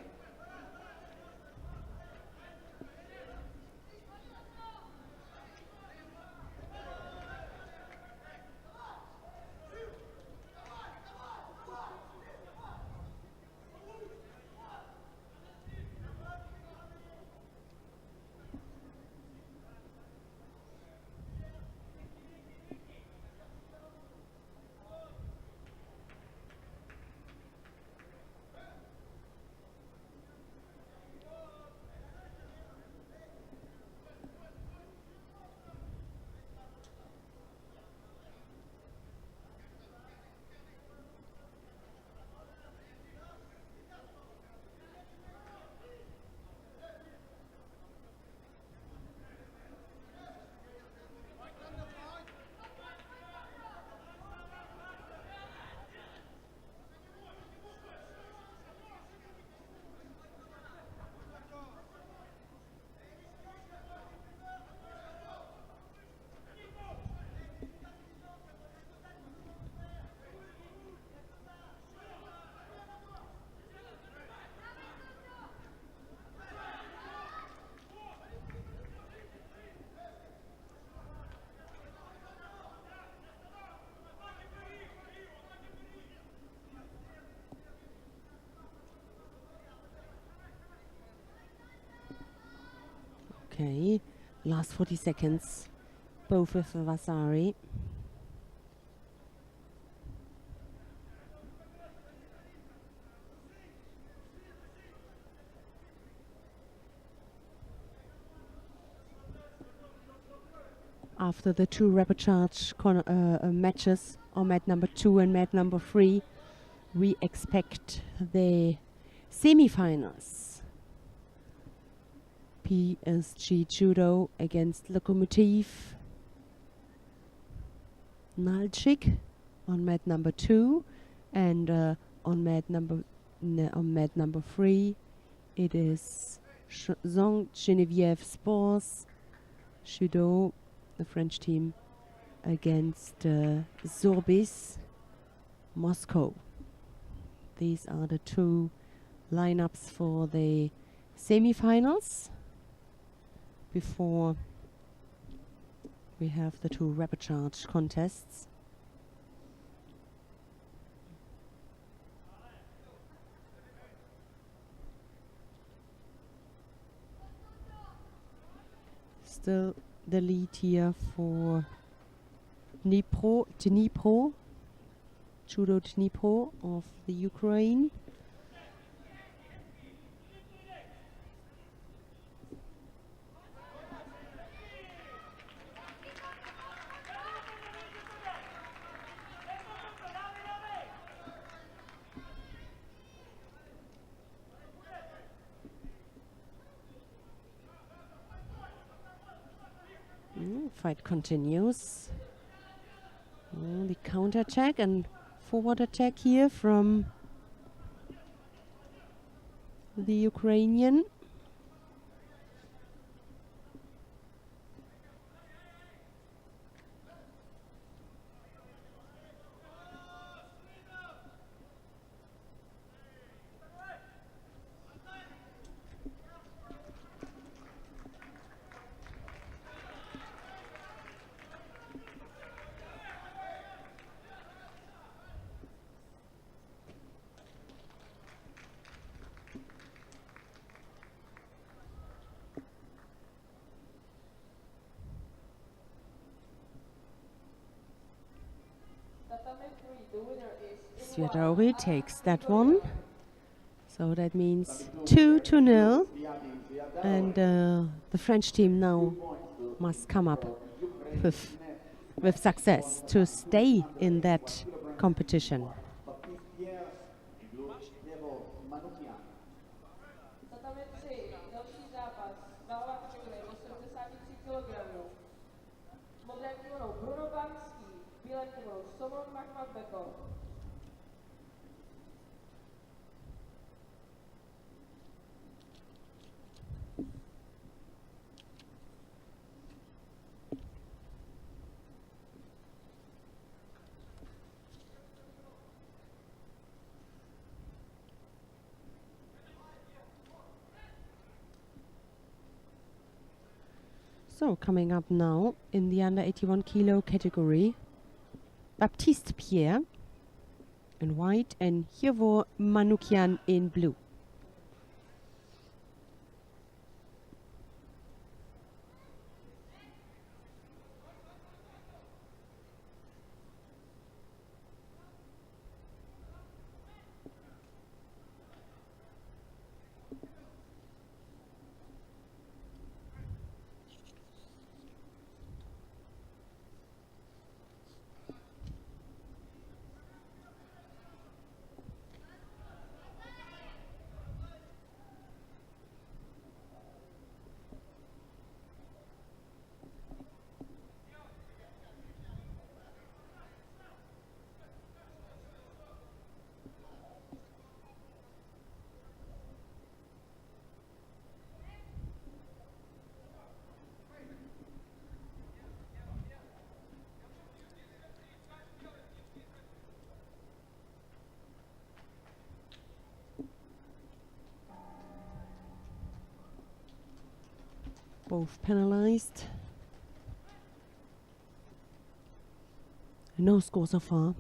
Speaker 2: Okay, last 40 seconds, both with Vasari. After the two repechage matches on mat number 2 and mat number 3, we expect the semi-finals. PSG Judo against Lokomotiv Nalchik on mat number 2, and on mat number 3 it is Zong Geneviève Sports Judo, the French team, against Zorbis Moscow. These are the two lineups for the semi-finals before we have the two repechage contests. Still the lead here for Dnipro, Judo Dnipro of the Ukraine. Fight continues. The counter attack and forward attack here from the Ukrainian.
Speaker 4: Tatame 3, the winner is
Speaker 2: Sviatory takes that one. So that means 2-0. And the French team now must come up with success to stay in that competition.
Speaker 4: Tatame 3, další zápas, váhová kategorie do 73 kg. V modrém kimonou Bruno Banský, v bílém kimonou Somon Makhmatbekov.
Speaker 2: So coming up now in the under 81 kilo category, Baptiste Pierre in white and Hirvo Manoukian in blue. Both penalized. No score so far.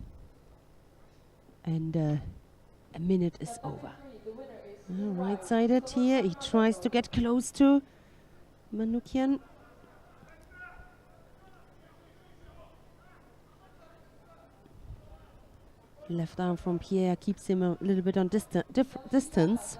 Speaker 2: And a minute is over. Right-sided here. He tries to get close to Manoukian. Left arm from Pierre keeps him a little bit on distance.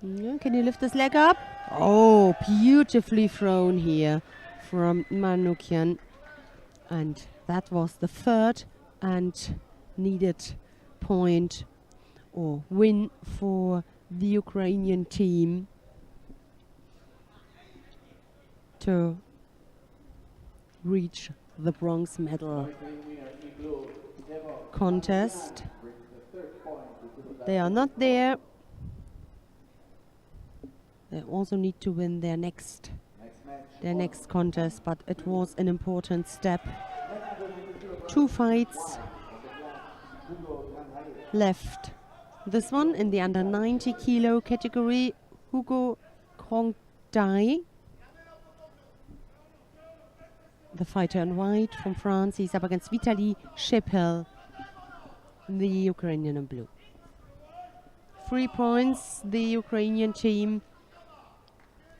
Speaker 2: Yeah, can you lift his leg up? Oh, beautifully thrown here from Manoukian. And that was the third and needed point or win for the Ukrainian team to reach the bronze medal contest. They are not there. They also need to win their next contest, but it was an important step. 2 fights left. This one in the under 90 kilo category, Hugo Krongdai, the fighter in white from France. He's up against Vitaly Shepel, the Ukrainian in blue. 3 points the Ukrainian team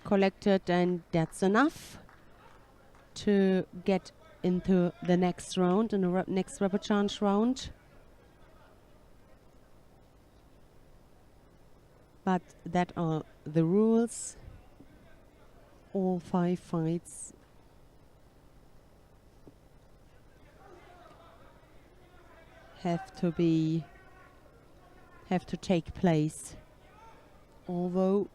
Speaker 2: collected, and that's enough to get into the next round, in the next reperchance round. But that are the rules. All 5 fights have to take place. Although,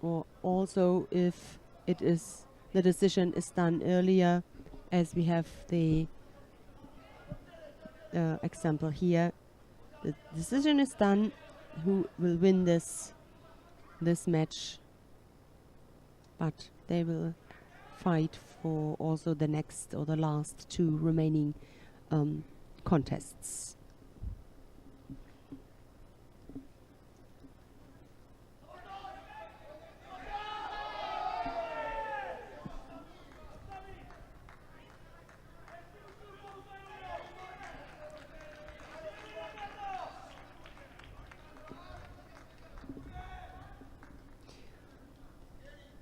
Speaker 2: or also if the decision is done earlier, as we have the example here. The decision is done who will win this match, but they will fight for also the next or the last two remaining contests.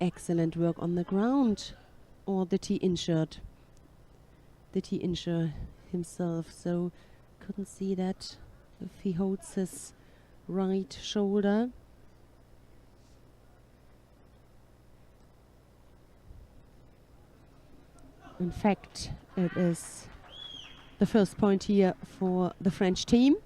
Speaker 2: Excellent work on the ground. Or did he injure himself? So couldn't see that if he holds his right shoulder. In fact, it is the first point here for the French team.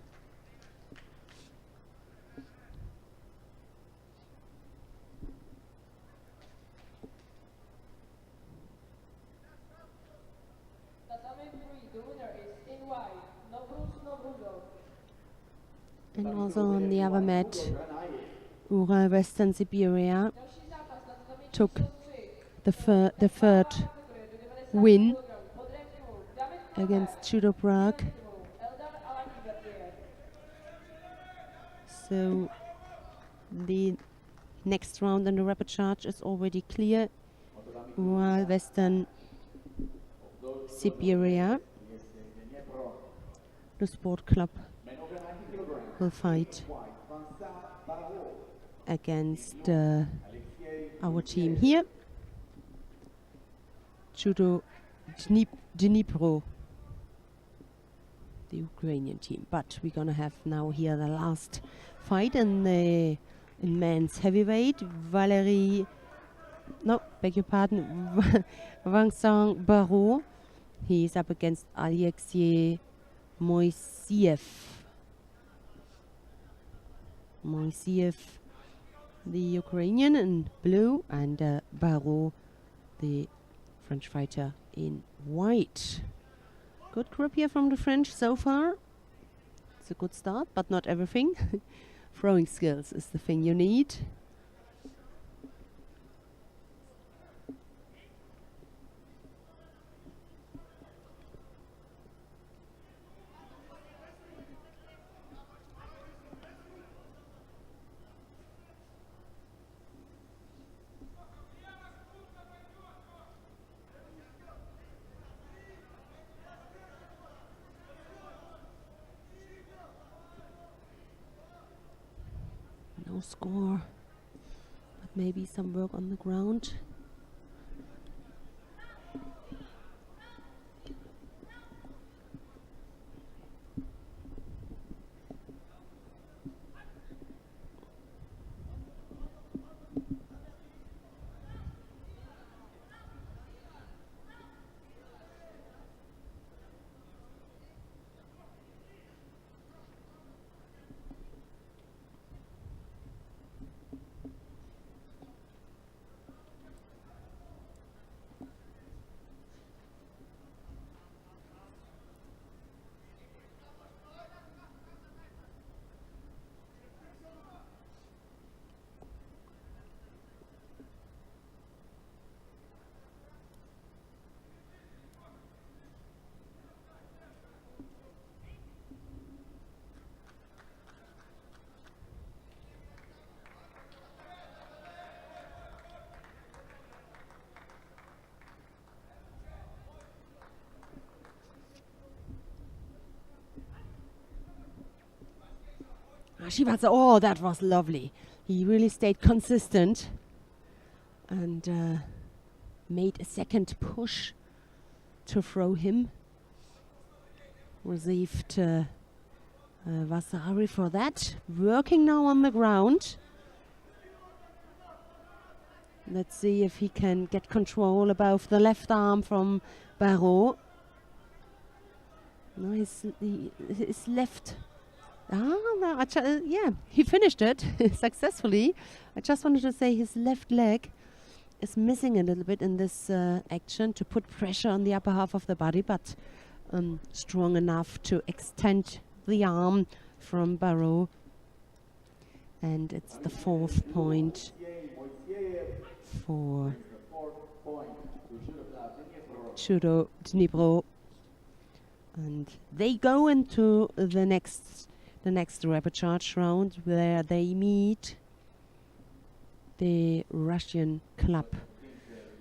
Speaker 2: And also on the other mat, Ural Western Siberia took the third win against Judo Prague. So the next round in the rapid charge is already clear. Ural Western Siberia, the sport club, will fight against our team here, Judo Dnipro, the Ukrainian team. But we're gonna have now here the last fight in men's heavyweight. Vincent Barrault. He is up against Alexei Moiseev. Moiseev, the Ukrainian, in blue, and Barrault, the French fighter, in white. Good grip here from the French so far. It's a good start, but not everything. Throwing skills is the thing you need. No score, but maybe some work on the ground. Oh, that was lovely. He really stayed consistent and made a second push to throw him. Received Vasari for that. Working now on the ground. Let's see if he can get control above the left arm from Barrault. No, his left. No, yeah, he finished it successfully. I just wanted to say his left leg is missing a little bit in this action to put pressure on the upper half of the body, but strong enough to extend the arm from Barrow. And it's the 4th point for Judo Dnipro. And they go into the next rapid charge round, where they meet the Russian club,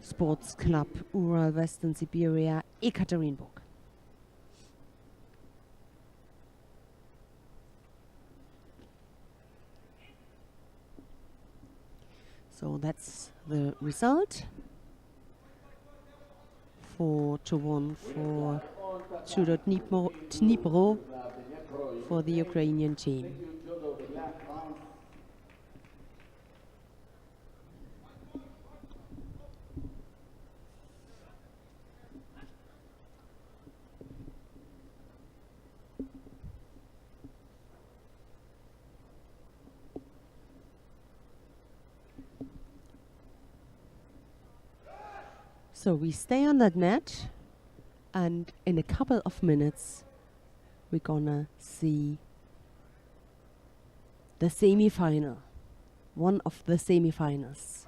Speaker 2: sports club, Ural Western Siberia, Ekaterinburg. So that's the result. 4-1 for Judo Dnipro for the Ukrainian team. So we stay on that mat, and in a couple of minutes we're gonna see the semi-final, one of the semi-finals.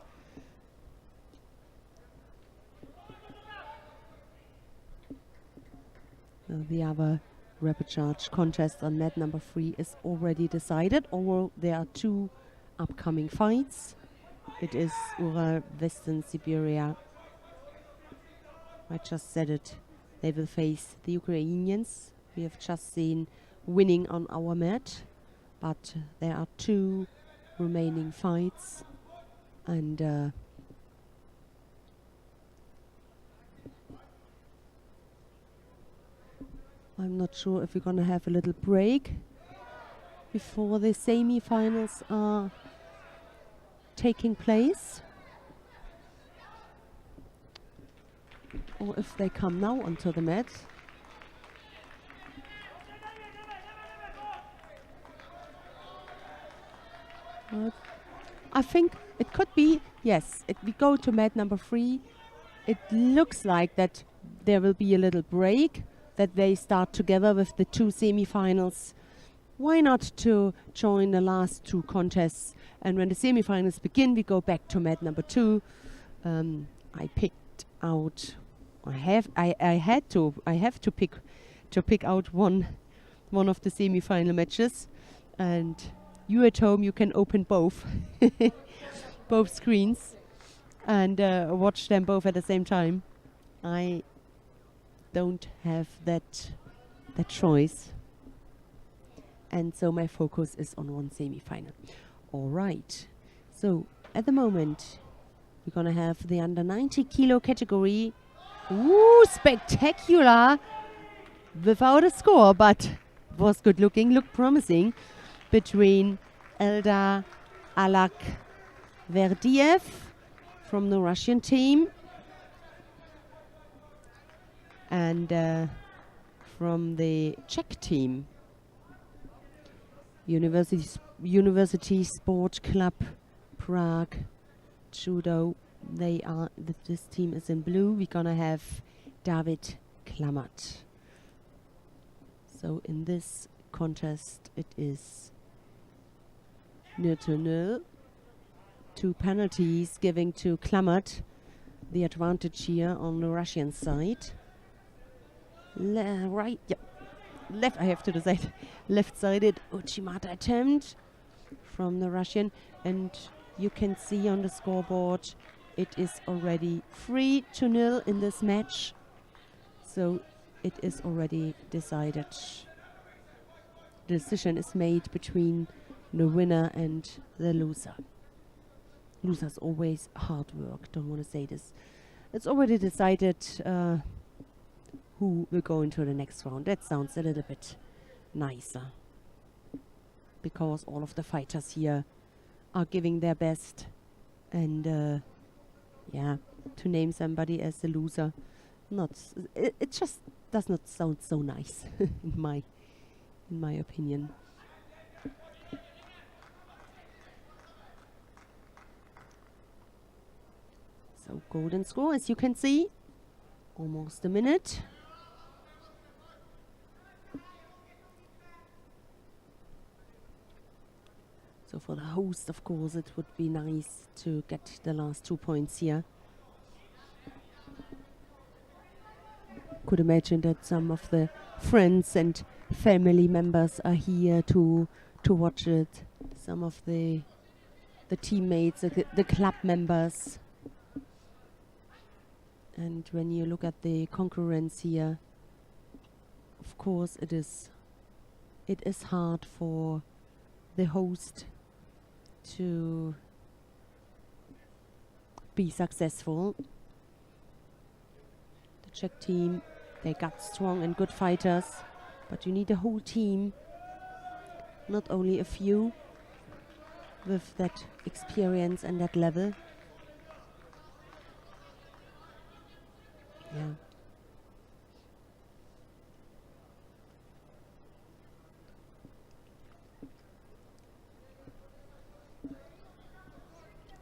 Speaker 2: The other rapid charge contest on mat number 3 is already decided, although there are 2 upcoming fights. It is Ural Western Siberia. I just said it. They will face the Ukrainians. We have just seen winning on our mat, but there are 2 remaining fights, and I'm not sure if we're gonna have a little break before the semi-finals are taking place, or if they come now onto the mat. I think it could be, yes, we go to mat number 3. It looks like that there will be a little break, that they start together with the 2 semi-finals. Why not to join the last 2 contests, and when the semi-finals begin, we go back to mat number 2. I picked out, I have to pick out one of the semi-final matches, and you at home, you can open both both screens and watch them both at the same time. I don't have that choice, and so my focus is on one semi-final. All right, so at the moment we're gonna have the under 90 kilo category. Ooh, spectacular without a score, but was good looking, looked promising, between Eldar Alak-Verdiev from the Russian team and from the Czech team, University Sport Club Prague Judo. This team is in blue. We're gonna have David Klamat. So in this contest it is 0-0. 2 penalties giving to Klamat the advantage here on the Russian side. Right, yeah. Left, I have to decide. Left-sided Uchimata attempt from the Russian, and you can see on the scoreboard it is already 3-0 in this match. So it is already decided. The decision is made between the winner and the loser. Loser's always hard work, don't want to say this. It's already decided who will go into the next round. That sounds a little bit nicer, because all of the fighters here are giving their best, and yeah, to name somebody as the loser, it just does not sound so nice in my opinion. So golden score, as you can see, almost a minute. So for the host, of course, it would be nice to get the last 2 points here. Could imagine that some of the friends and family members are here to watch it. Some of the teammates, the club members. And when you look at the concurrence here, of course it is hard for the host to be successful. The Czech team, they got strong and good fighters, but you need a whole team, not only a few with that experience and that level. Yeah.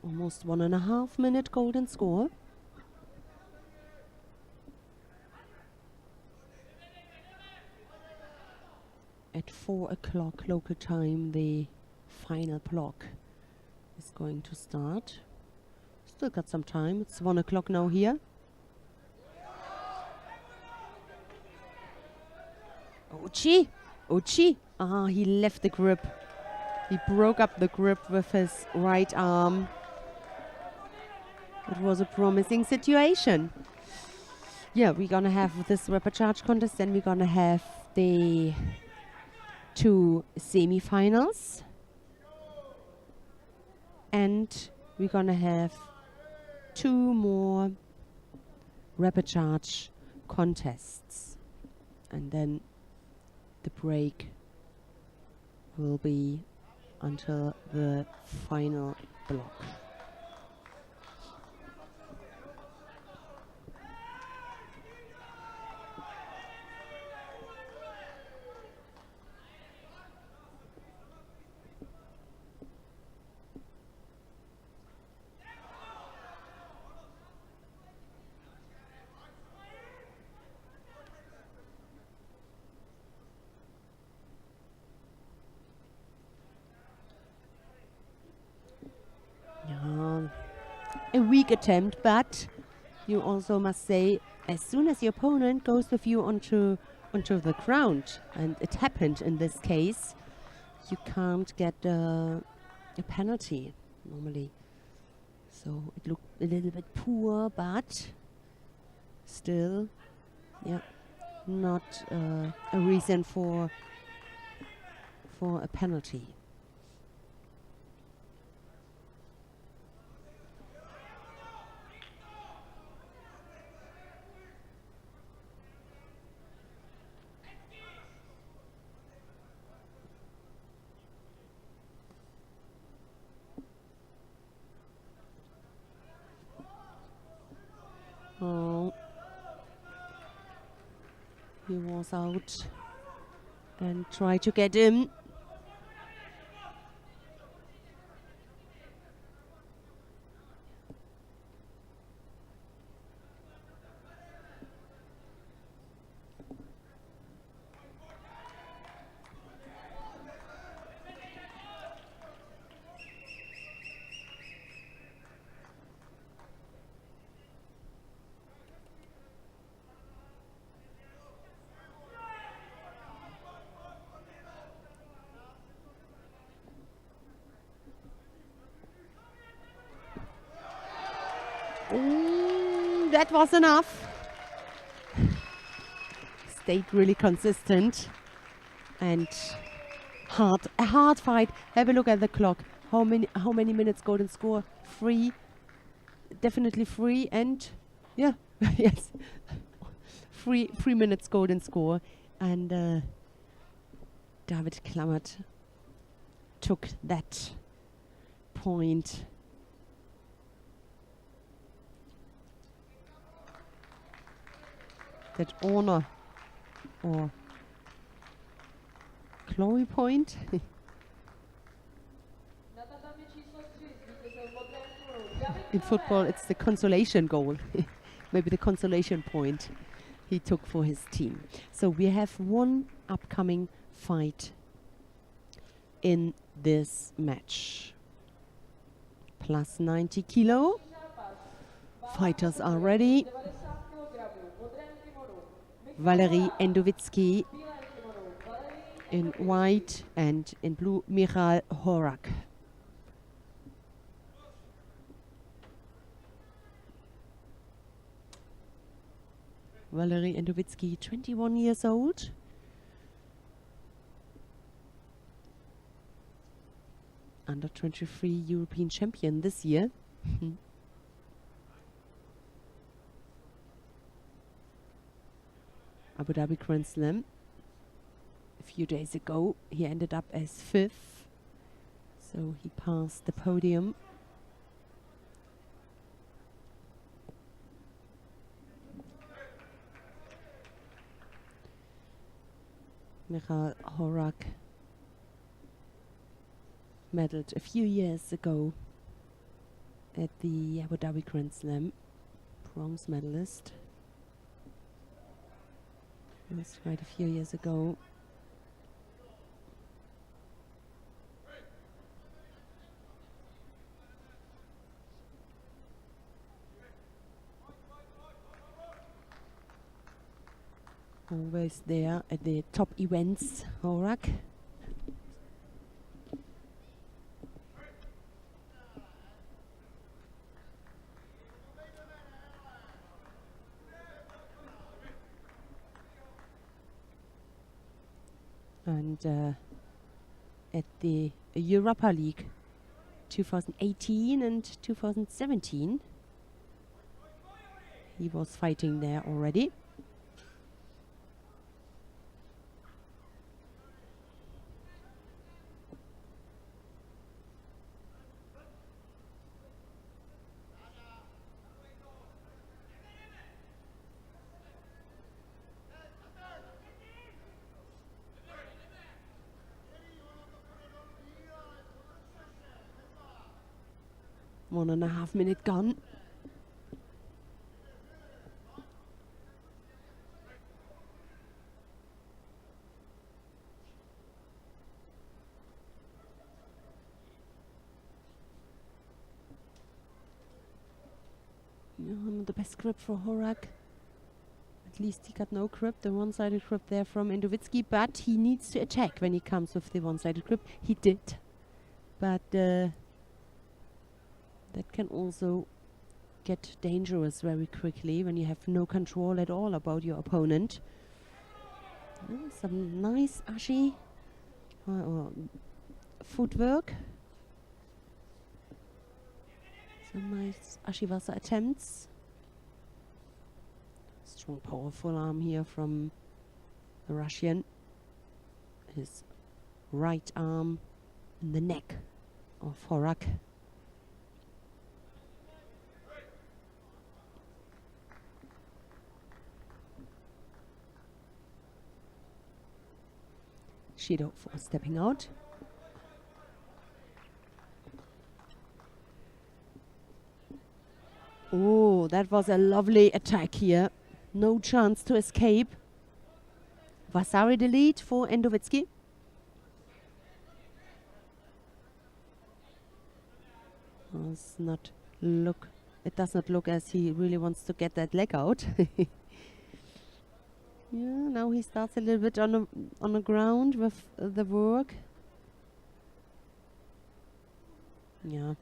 Speaker 2: Almost 1.5 minute golden score. At 4 o'clock local time, the final block is going to start. Still got some time. It's 1 o'clock now here. Ochi. Ah, he left the grip. He broke up the grip with his right arm. It was a promising situation. Yeah, we're gonna have this rapid charge contest, then we're gonna have the 2 semi-finals. And we're gonna have 2 more rapid charge contests. And then the break will be until the final block. A weak attempt, but you also must say, as soon as your opponent goes with you onto the ground, and it happened in this case, you can't get a penalty normally. So it looked a little bit poor, but still, yeah, not a reason for a penalty. Oh, he was out and tried to get him. That was enough. Stayed really consistent and a hard fight. Have a look at the clock. How many minutes golden score? 3. Definitely 3 and yeah, yes. 3 minutes golden score, and David Klammert took that point. That honor or glory point. in football, it's the consolation goal. Maybe the consolation point he took for his team. So we have one upcoming fight in this match. Plus 90 kilo. Fighters are ready. Valery Endovitsky in white and in blue Michal Horak. Valery Endovitsky, 21 years old. Under 23 European champion this year. Abu Dhabi Grand Slam. A few days ago, he ended up as 5th. So he passed the podium. Michal Horak medaled a few years ago at the Abu Dhabi Grand Slam, bronze medalist. That's quite a few years ago. Always there at the top events, Horak. And at the Europa League 2018 and 2017, he was fighting there already. One and a half minute gone. Not the best grip for Horak. At least he got no grip, the one-sided grip there from Endovitsky, but he needs to attack when he comes with the one-sided grip. He did, but that can also get dangerous very quickly when you have no control at all about your opponent. Some nice ashi footwork. Some nice ashiwasa attempts. Strong, powerful arm here from the Russian. His right arm in the neck of Horak. Judo for stepping out. Oh, that was a lovely attack here. No chance to escape. Vasari the lead for Endovitsky. It does not look as he really wants to get that leg out. Yeah, now he starts a little bit on the ground with the work. Yeah.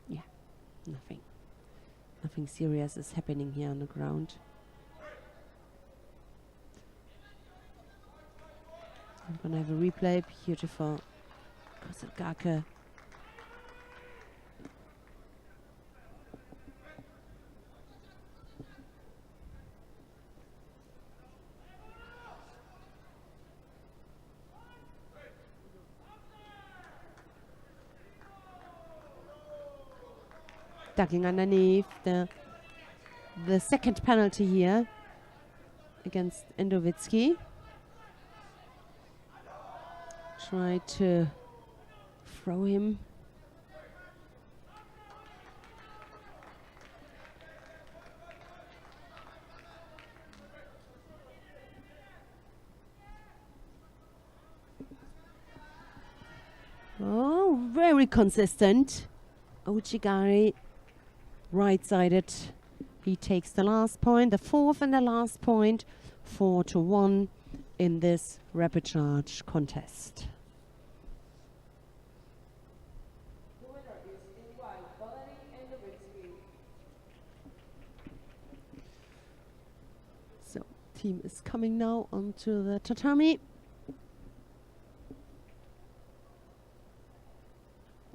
Speaker 2: Yeah, nothing serious is happening here on the ground. I'm gonna have a replay. Beautiful. Kosakake. Ducking underneath the the second penalty here against Endovitsky. Try to throw him. Oh, very consistent. Uchigari, right-sided. He takes the last point, the fourth and the last point, 4-1 in this rapid charge contest.
Speaker 4: The winner is in white, Valery Endovitsky.
Speaker 2: So, team is coming now onto the tatami.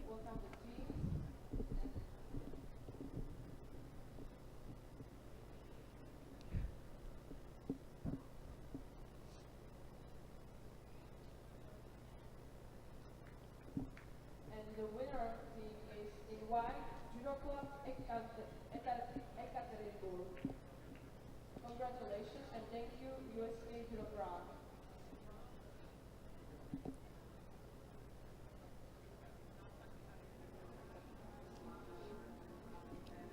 Speaker 4: Welcome to teams. And the winner team is in white, Judo Club Ekaterinburg. Congratulations and thank you, USA Judo Prague.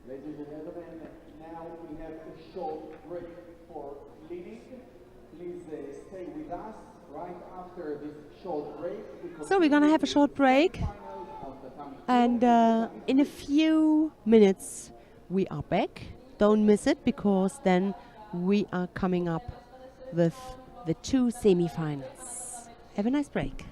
Speaker 3: Ladies and gentlemen, now we have a short break for cleaning. Please stay with us right after this short break.
Speaker 2: So we're gonna have a short break, and in a few minutes we are back. Don't miss it, because then we are coming up with the two semi-finals. Have a nice break.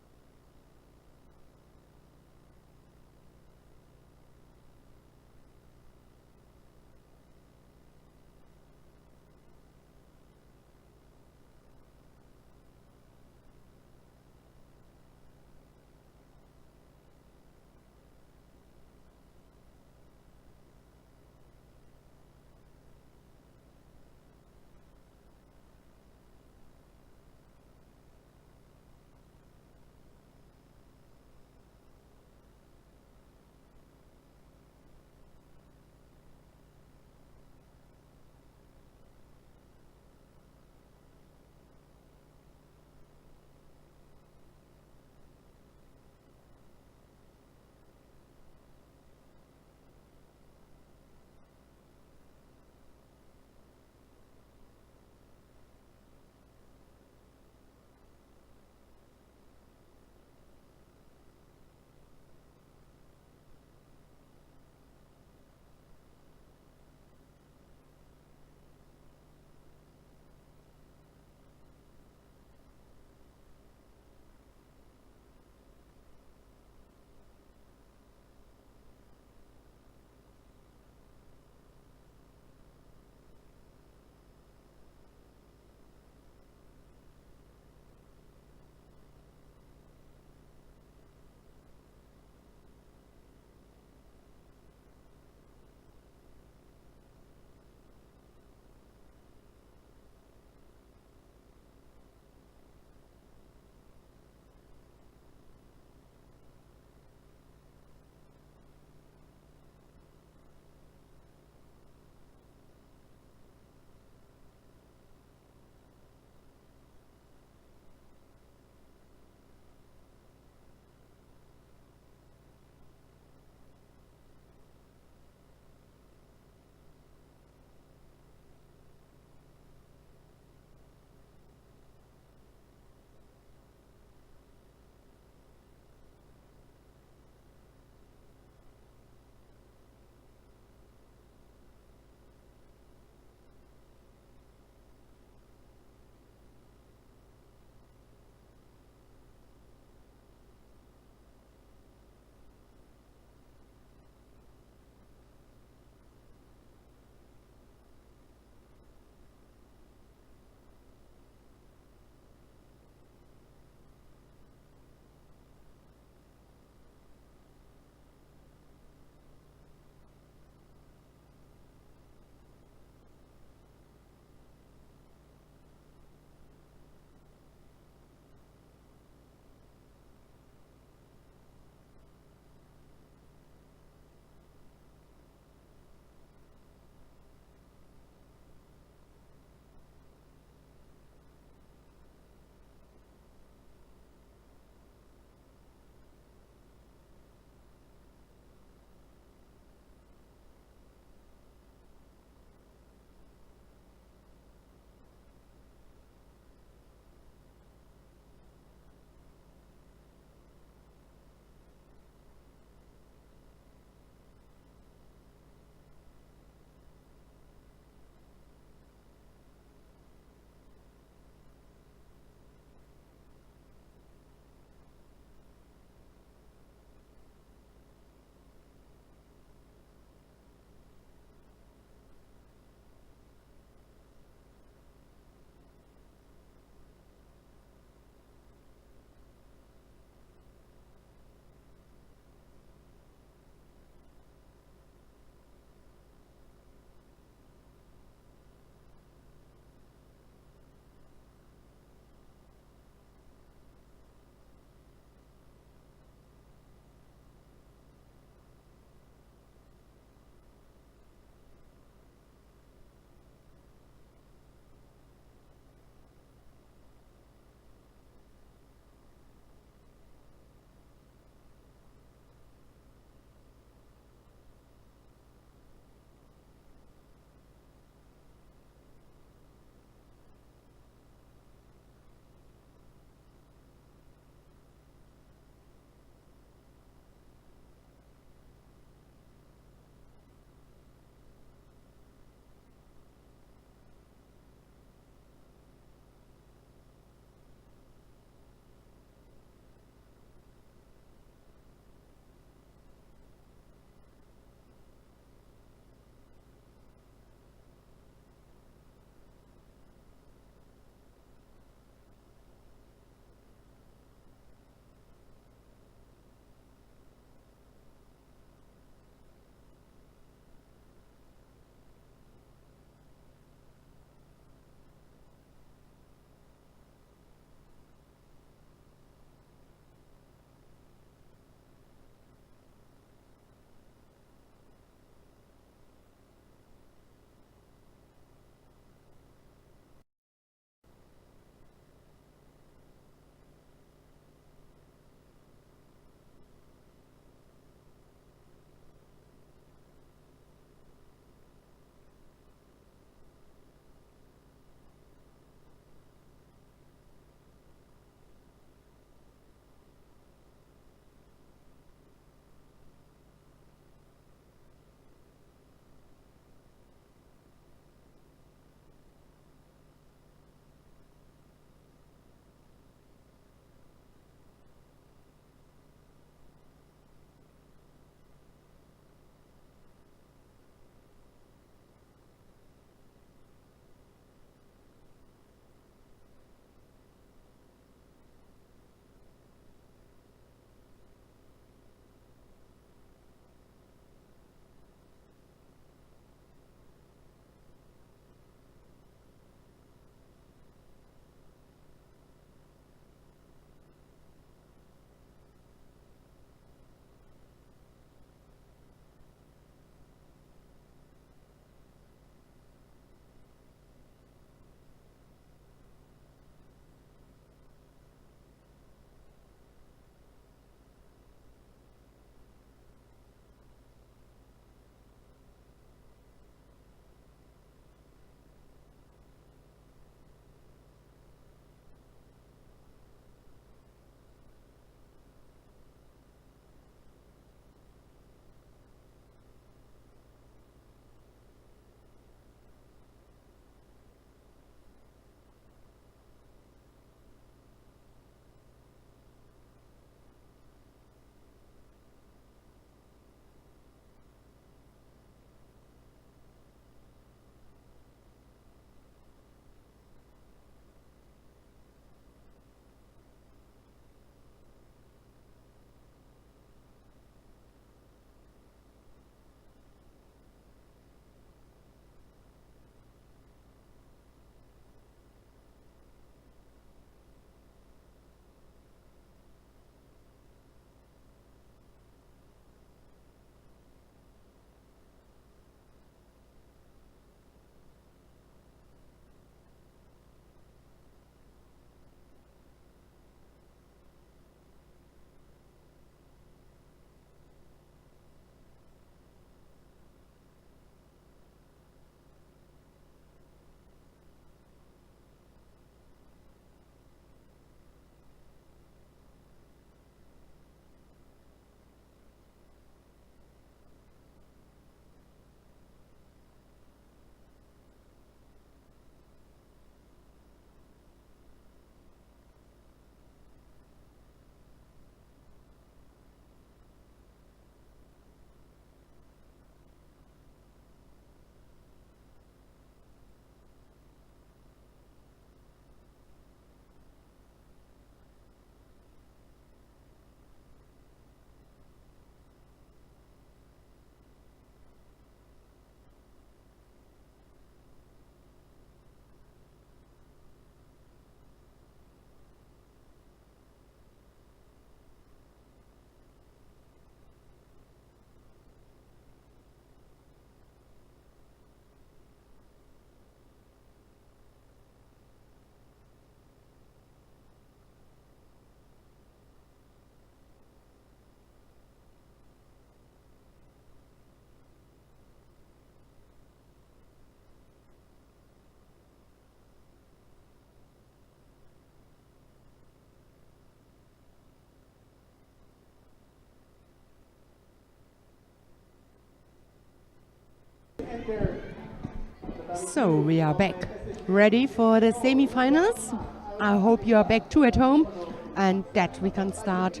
Speaker 2: So we are back, ready for the semi-finals. I hope you are back too at home, and that we can start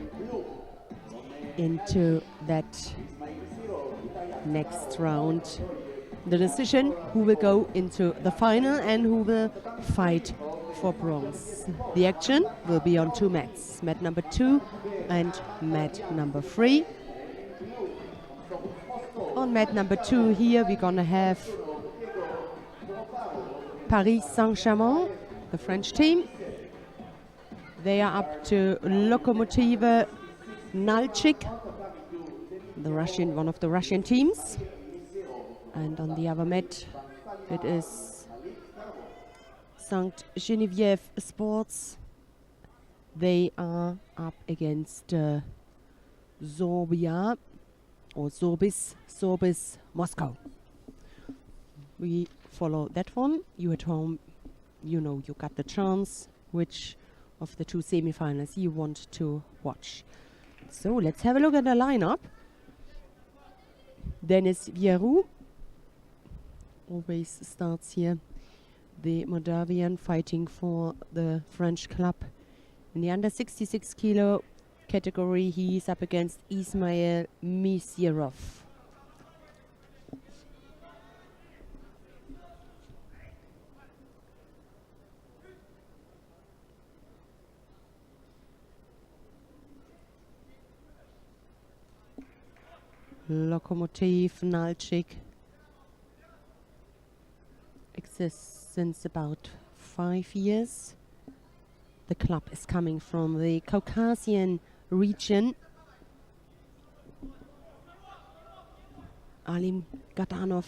Speaker 2: into that next round. The decision who will go into the final and who will fight for bronze. The action will be on 2 mats, mat number 2 and mat number 3. On mat number 2 here we're gonna have Paris Saint-Germain, the French team. They are up to Lokomotiv Nalchik, the Russian, one of the Russian teams. And on the other mat, it is St. Geneviève Sports. They are up against Sorbia or Sorbis Moscow. We follow that one. You at home, you know you got the chance which of the 2 semi-finals you want to watch. So let's have a look at the lineup. Denis Vierou always starts here, the Moldavian fighting for the French club. In the under 66 kilo category, he is up against Ismail Misirov. Lokomotiv Nalchik exists since about 5 years. The club is coming from the Caucasian region. Alim Gadanov,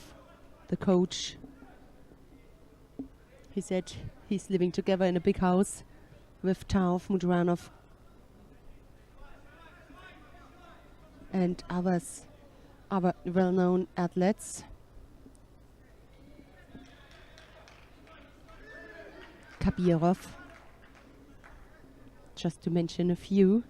Speaker 2: the coach, he said he's living together in a big house with Tauf Mudranov and other well-known athletes. Kabirov, just to mention a few.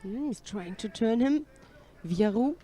Speaker 2: He's trying to turn him. Vierou.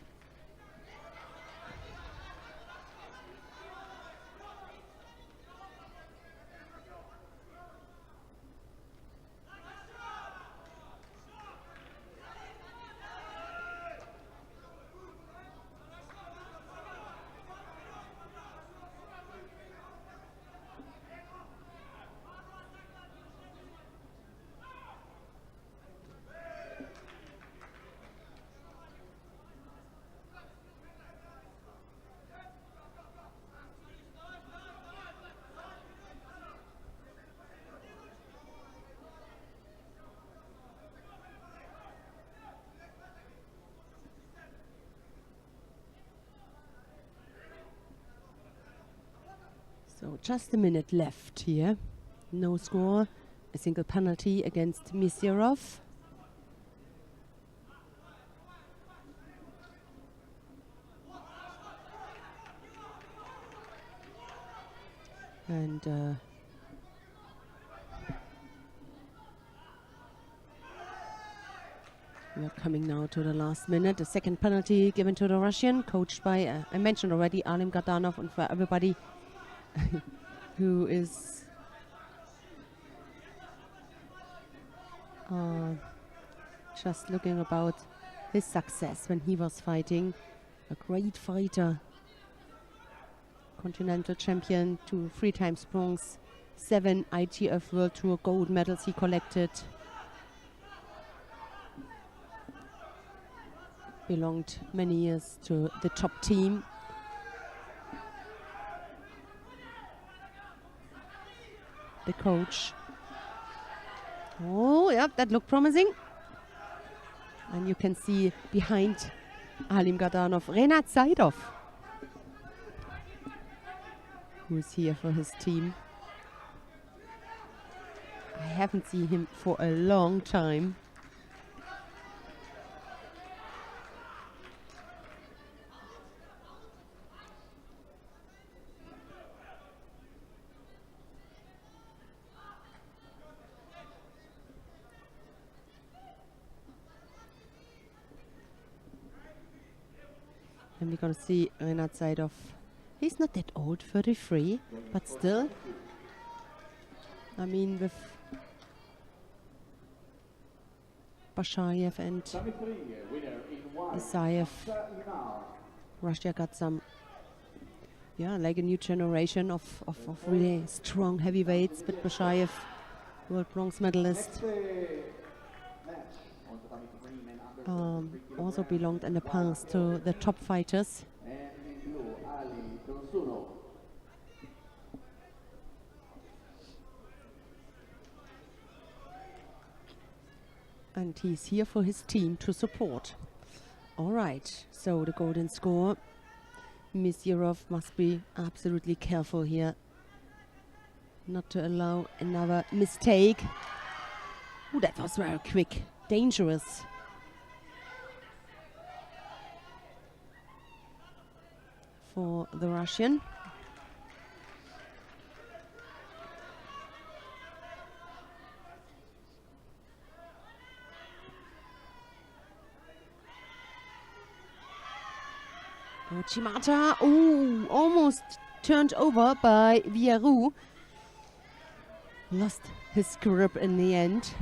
Speaker 2: So just a minute left here. No score. A single penalty against Misyarov. And we are coming now to the last minute. The second penalty given to the Russian, coached by, I mentioned already, Alim Gardanov, and for everybody who is just looking about his success when he was fighting. A great fighter. Continental champion, 2 3 times bronze, 7 ITF World Tour gold medals he collected. Belonged many years to the top team. The coach. Oh, yeah, that looked promising. And you can see behind Alim Gardanov, Renat Zaidov, who is here for his team. I haven't seen him for a long time. And we're going to see Renat Zaidov. He's not that old, 33, but still. I mean, with Bashayev and Isayev, Russia got some, like a new generation of really strong heavyweights. But Bashayev, world bronze medalist, also belonged in the past to the top fighters. And he's here for his team to support. All right, so the golden score. Misyarov must be absolutely careful here not to allow another mistake. Oh, that was very quick, dangerous. For the Russian. Chimata, almost turned over by Villaru. Lost his grip in the end.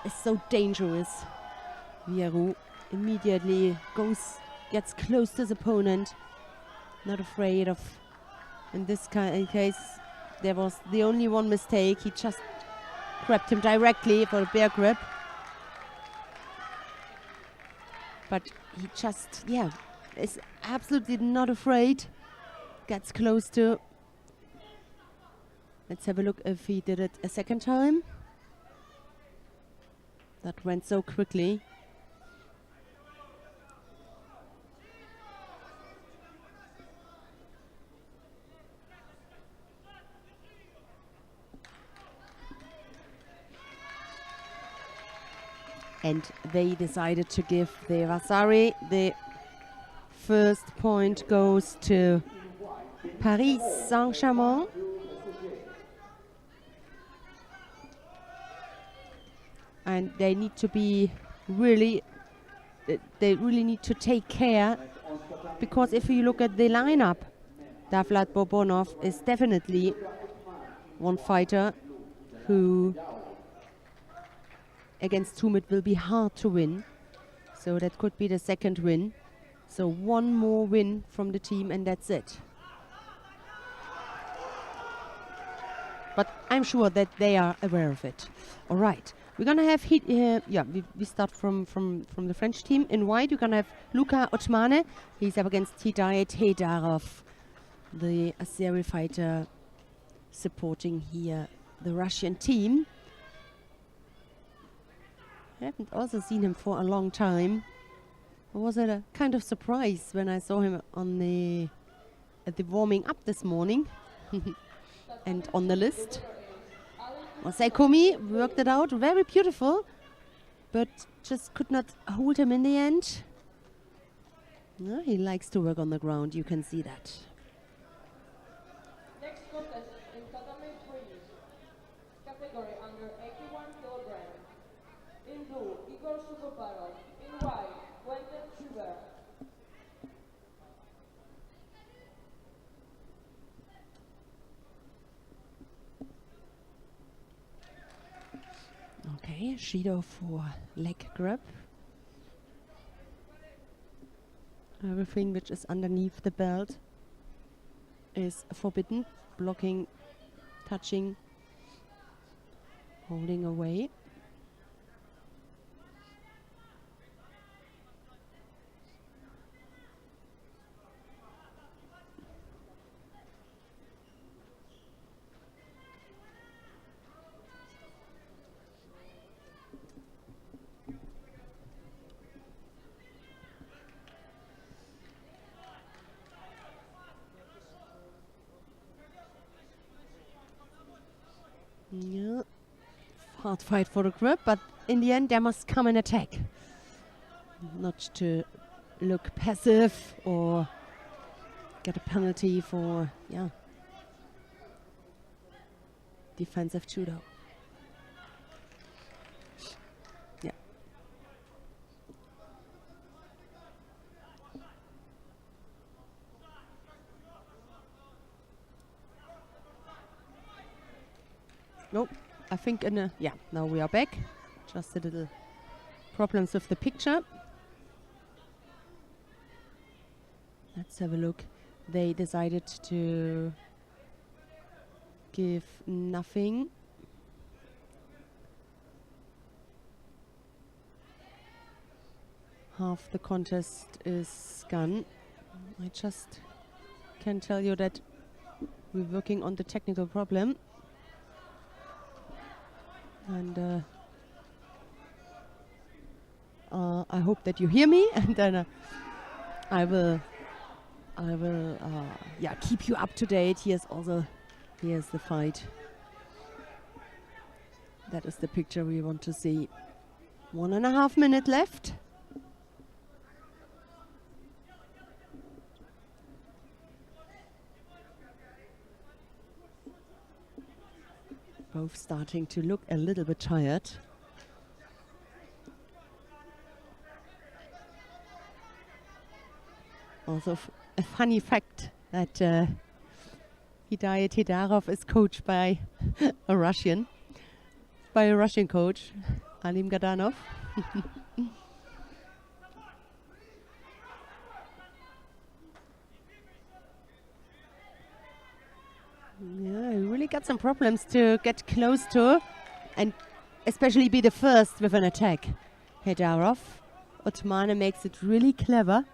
Speaker 2: It's so dangerous. Villaru immediately gets close to his opponent, not afraid of. In this case, there was the only one mistake. He just grabbed him directly for a bear grip. But he just, is absolutely not afraid. Gets close to. Let's have a look if he did it a second time. That went so quickly. And they decided to give the Vasari. The first point goes to Paris Saint-Germain. And they need to be really, they really need to take care, because if you look at the lineup, Davlat Bobonov is definitely one fighter who, against whom it will be hard to win. So that could be the second win. So one more win from the team and that's it. But I'm sure that they are aware of it. All right. We're going to have, we start from the French team. In white, we're going to have Luka Otmane. He's up against Hidayat Haydarov, the Azeri fighter supporting here the Russian team. I haven't also seen him for a long time. I was at a kind of surprise when I saw him at the warming up this morning and on the list. Seikomi worked it out, very beautiful, but just could not hold him in the end. No, he likes to work on the ground, you can see that.
Speaker 4: Next contest in tatami 3, category under 81 kilograms. In blue, Igor Sukoparov. In white, Judo.
Speaker 2: Okay, Judo for leg grab. Everything which is underneath the belt is forbidden. Blocking, touching, holding away. Yeah, hard fight for the grip, but in the end there must come an attack. Not to look passive or get a penalty for, defensive judo. Yeah. Nope, I think now we are back. Just a little problems with the picture. Let's have a look. They decided to give nothing. Half the contest is gone. I just can tell you that we're working on the technical problem. And I hope that you hear me, and then I will keep you up to date. Here's the fight. That is the picture we want to see. 1.5 minutes left. Both starting to look a little bit tired. Also a funny fact that Hidayat Hidarov is coached by a Russian coach, Alim Gadanov. Yeah, he really got some problems to get close to and especially be the first with an attack. Hidarov. Otmane makes it really clever.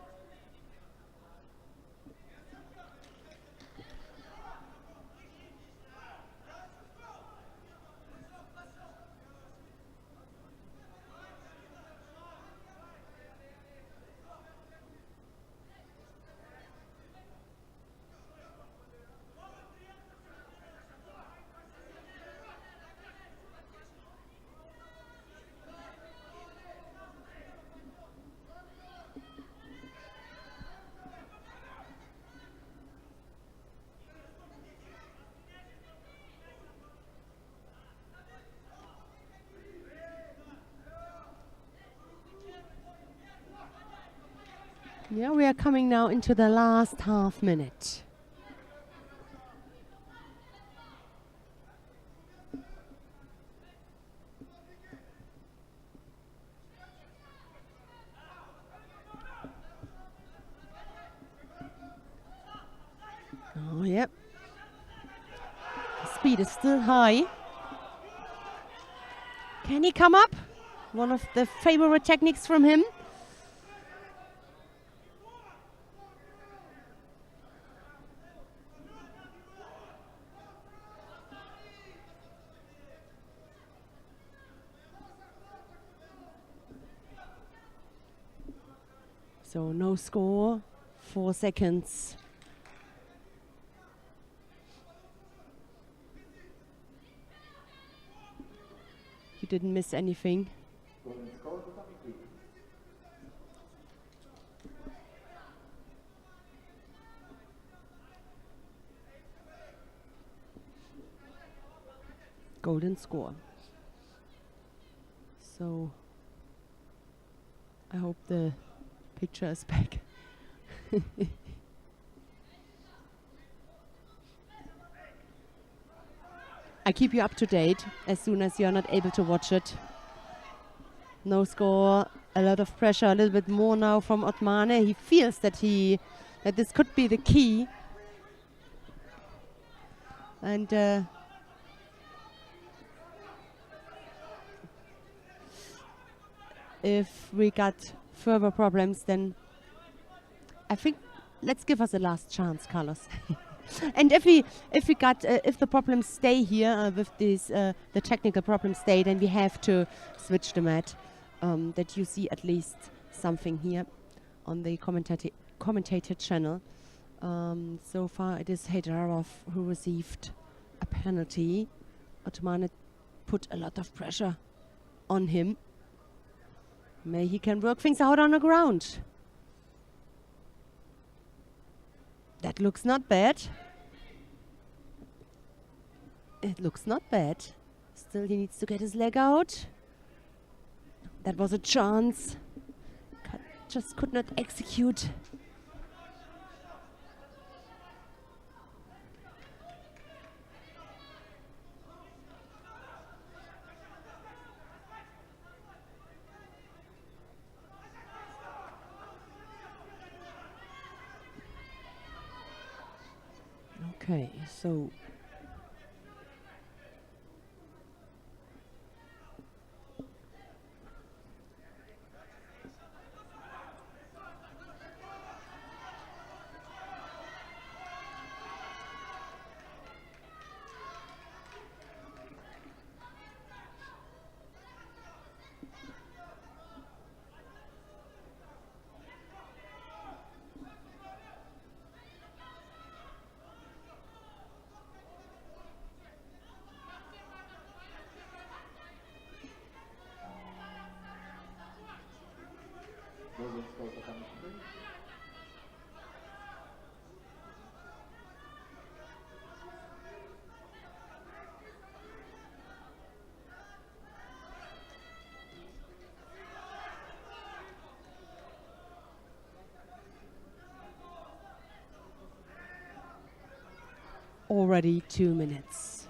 Speaker 2: Yeah, we are coming now into the last half minute. Oh, yep. The speed is still high. Can he come up? One of the favorite techniques from him. So no score, 4 seconds. You didn't miss anything.
Speaker 3: Golden score tatami 3.
Speaker 2: Golden score. So I hope the picture is back. I keep you up to date as soon as you're not able to watch it. No score, a lot of pressure, a little bit more now from Otmane. He feels that this could be the key. And if we got further problems, then I think let's give us a last chance, Carlos. And if the problems stay here with this, the technical problems stay, then we have to switch the mat. That you see at least something here on the commentated channel. So far, it is Heidarov who received a penalty. Otmane put a lot of pressure on him. Maybe he can work things out on the ground. That looks not bad. It looks not bad. Still, he needs to get his leg out. That was a chance. Just could not execute. Okay, so
Speaker 3: Golden score tatami 3.
Speaker 2: already 2 minutes.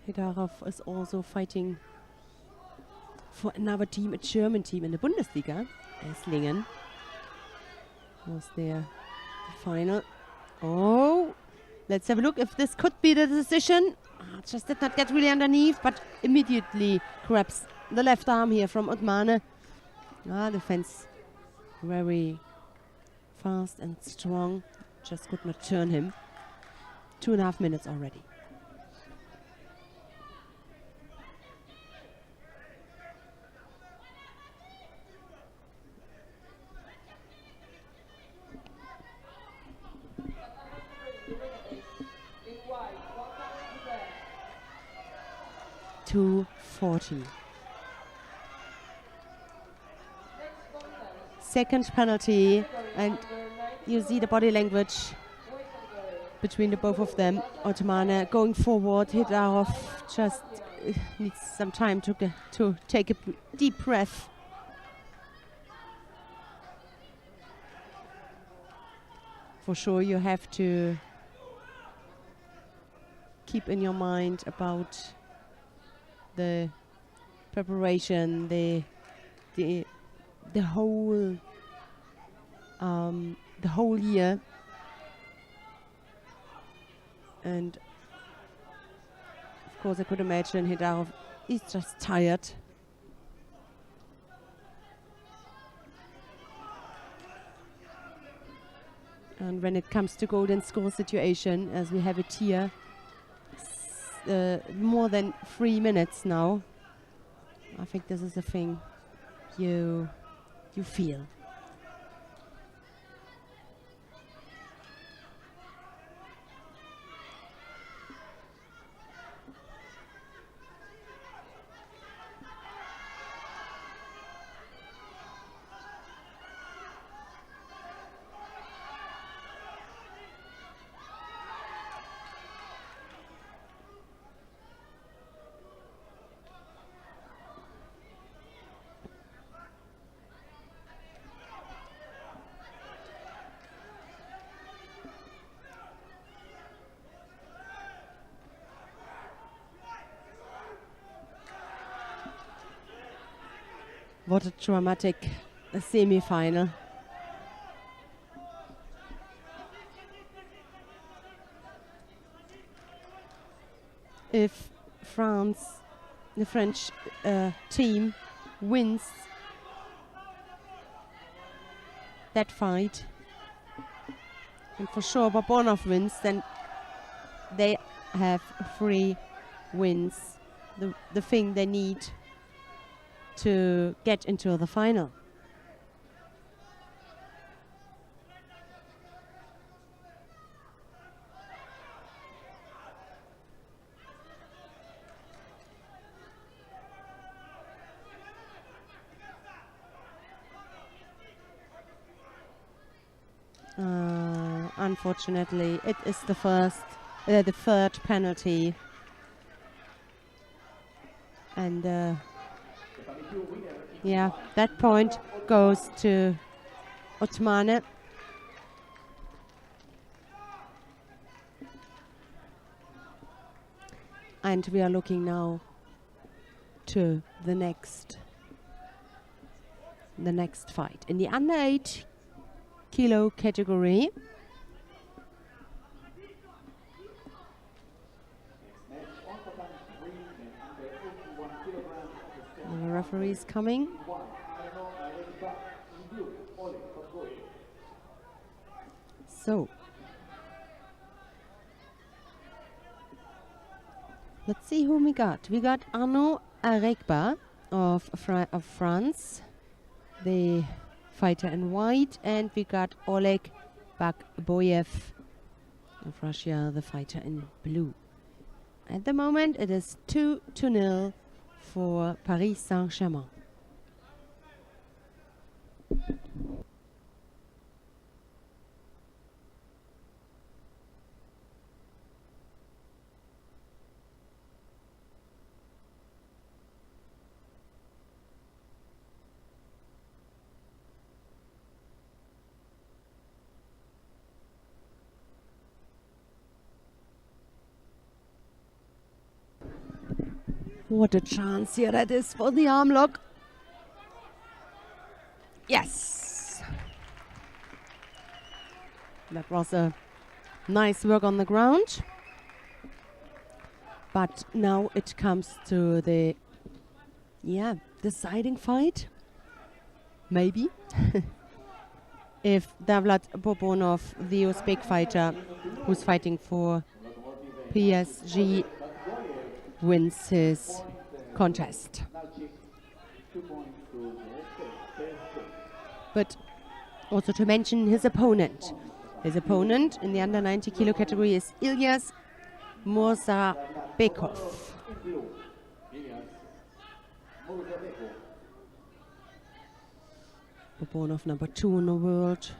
Speaker 2: Heidarov is also fighting for another team, a German team in the Bundesliga. Esslingen was there the final. Oh, let's have a look if this could be the decision. Just did not get really underneath, but immediately grabs the left arm here from Otmane. Defense very fast and strong. Just could not turn him. 2.5 minutes already.
Speaker 4: In white, 1 time to back.
Speaker 2: 2:40.
Speaker 4: Next contest,
Speaker 2: Second penalty, and you see the body language
Speaker 4: weight category.
Speaker 2: between the both of them. Otmane going forward, Heidarov just needs some time to take a deep breath. For sure, you have to keep in your mind about the preparation, the whole year And of course I could imagine he's just tired. And when it comes to golden score situation, as we have it here, more than 3 minutes now, I think this is a thing you feel. What a dramatic semi-final. If the French team wins that fight, and for sure Bobonov wins, then they have 3 wins, the thing they need to get into the final. Unfortunately, it is the third penalty, and yeah, that point goes to Otmane. And we are looking now to the next fight in the under 8 kilo category. The referee is coming. So let's see whom we got. We got Arnaud Aregba of France, the fighter in white, and we got Oleg Bakboyev of Russia, the fighter in blue. At the moment it is 2-0 for Paris Saint-Germain. What a chance here that is for the arm lock. Yes! That was a nice work on the ground. But now it comes to the deciding fight. Maybe. If Davlat Bobonov, the Uzbek fighter who's fighting for PSG, wins his contest. But also to mention his opponent. His opponent in the under 90 kilo category is Ilyas Murzabekov. Bobonov number 2 in the world.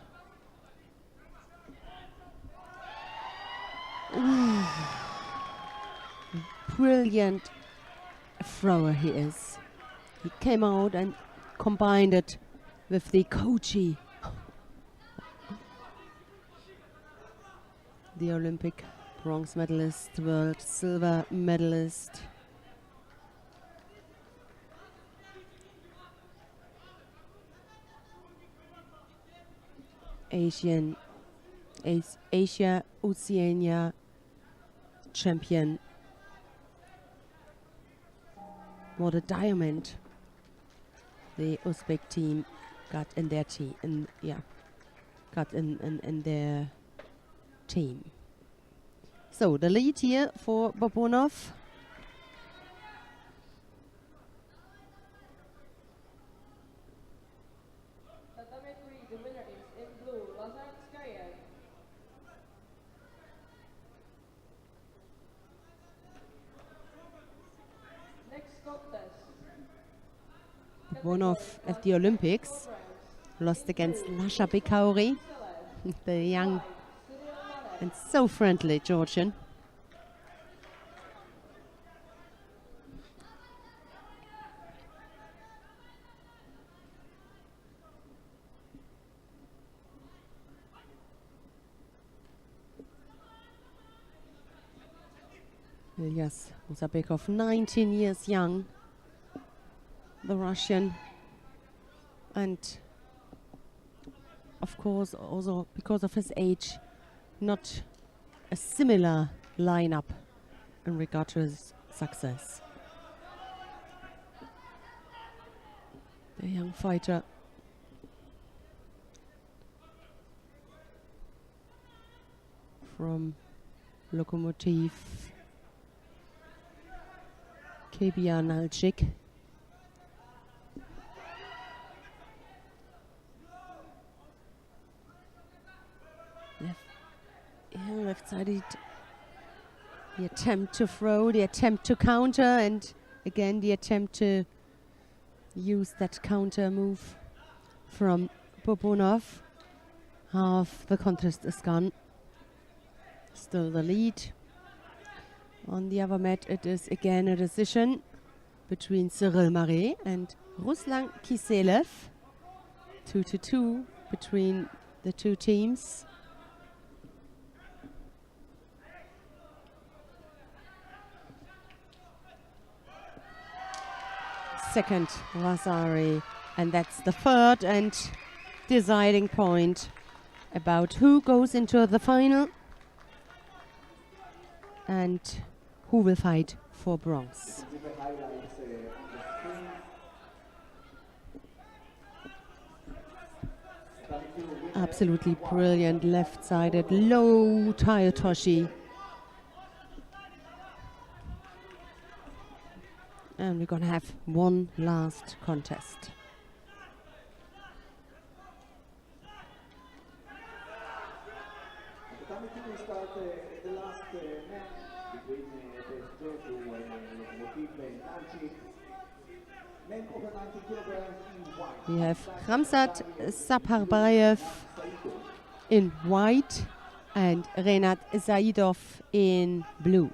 Speaker 2: Brilliant thrower he is. He came out and combined it with the Kochi, the Olympic bronze medalist, world silver medalist. Asia, Oceania champion. What a diamond the Uzbek team got in their team, got in their team. So the lead here for Bobunov.
Speaker 4: Tatame 3, the winner is in blue, Lazarskaya. Next contest.
Speaker 2: Bobunov at the Olympics lost against Lasha Bekauri, the young and so friendly Georgian. Yes, Uzbekov, 19 years young, the Russian, and of course also because of his age, not a similar lineup in regard to his success. The young fighter from Lokomotiv KBR Nalchik. Left-sided, the attempt to throw, the attempt to counter, and again the attempt to use that counter move from Bobunov. Half the contest is gone. Still the lead. On the other mat, it is again a decision between Cyril Marais and Ruslan Kiselev. 2-2 between the two teams. Second, Vasari, and that's the third and deciding point about who goes into the final and who will fight for bronze. Absolutely brilliant left-sided low Tayotoshi. And we're going to have one last contest.
Speaker 3: At the time we start the last match between Judo and Lokomotiv and Nalchik. Men over 90 kilograms in white.
Speaker 2: We have Ramsat Saparbayev in white and Renat Zaidov in blue.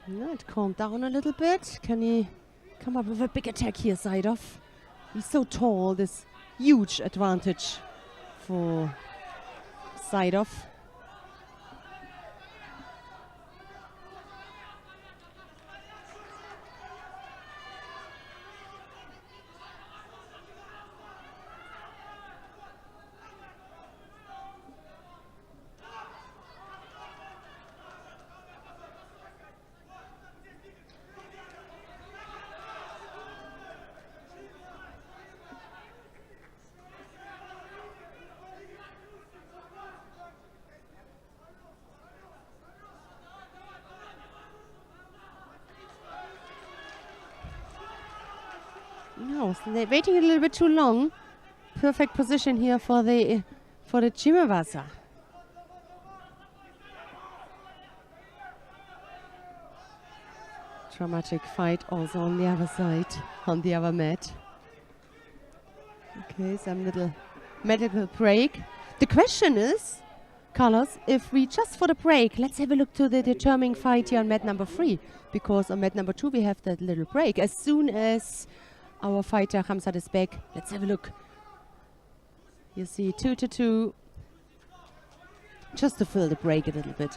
Speaker 2: Yeah, it calmed down a little bit. Can he come up with a big attack here, Zaidov? He's so tall, this huge advantage for Zaidov. Oh, so they're waiting a little bit too long. Perfect position here for the Chimawasa. Dramatic fight also on the other side, on the other mat. Okay, some little medical break. The question is, Carlos, if we just for the break, let's have a look to the determining fight here on mat number 3, because on mat number 2 we have that little break. As soon as our fighter Khamzat is back, let's have a look. You see 2-2, just to fill the break a little bit.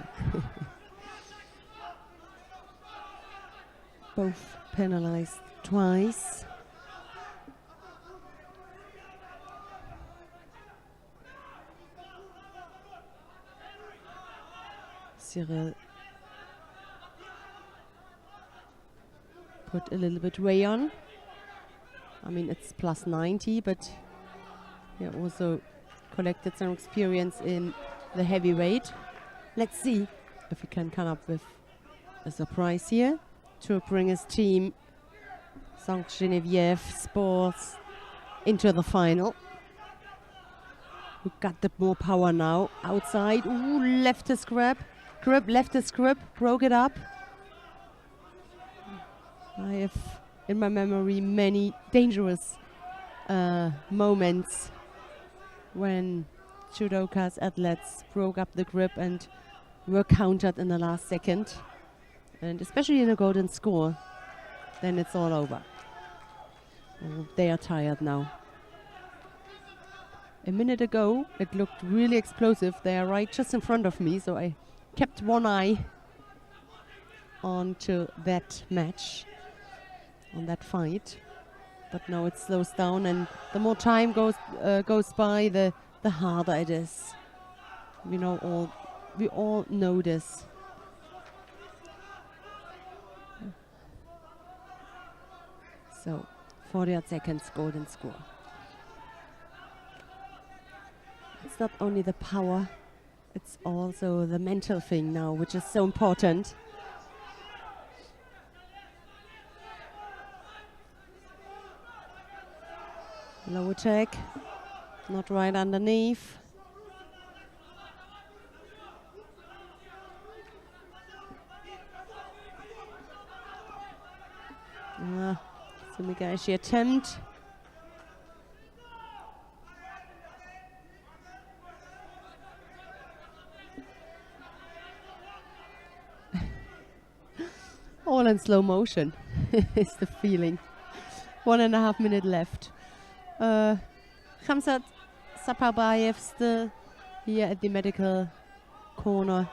Speaker 2: Both penalized twice. Cyril put a little bit weight on. I mean, it's plus 90, but he also collected some experience in the heavyweight. Let's see if he can come up with a surprise here to bring his team, St. Genevieve Sports, into the final. Who got the more power now? Outside, ooh, left his grip, left his grip, broke it up. I have in my memory many dangerous moments when judokas, athletes broke up the grip and were countered in the last second. And especially in a golden score, then it's all over. Oh, they are tired now. A minute ago, it looked really explosive. They are right just in front of me, so I kept one eye onto that match, on that fight. But now it slows down, and the more time goes by, the harder it is. We all know this. So, 48 seconds, golden score. It's not only the power, it's also the mental thing now, which is so important. Low attack, not right underneath. Sumigashi attempt. All in slow motion is the feeling. 1.5 minutes left. Khamzat Saparbayev still here at the medical corner.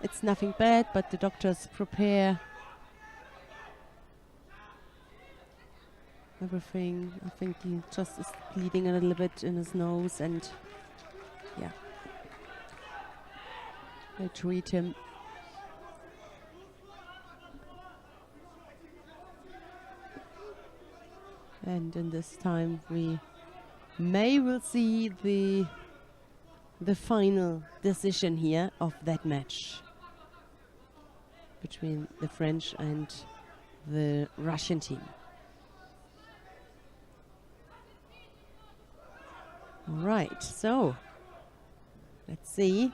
Speaker 2: It's nothing bad, but the doctors prepare everything. I think he just is bleeding a little bit in his nose, and yeah, they treat him. And in this time we will see the final decision here of that match between the French and the Russian team. All right, so let's see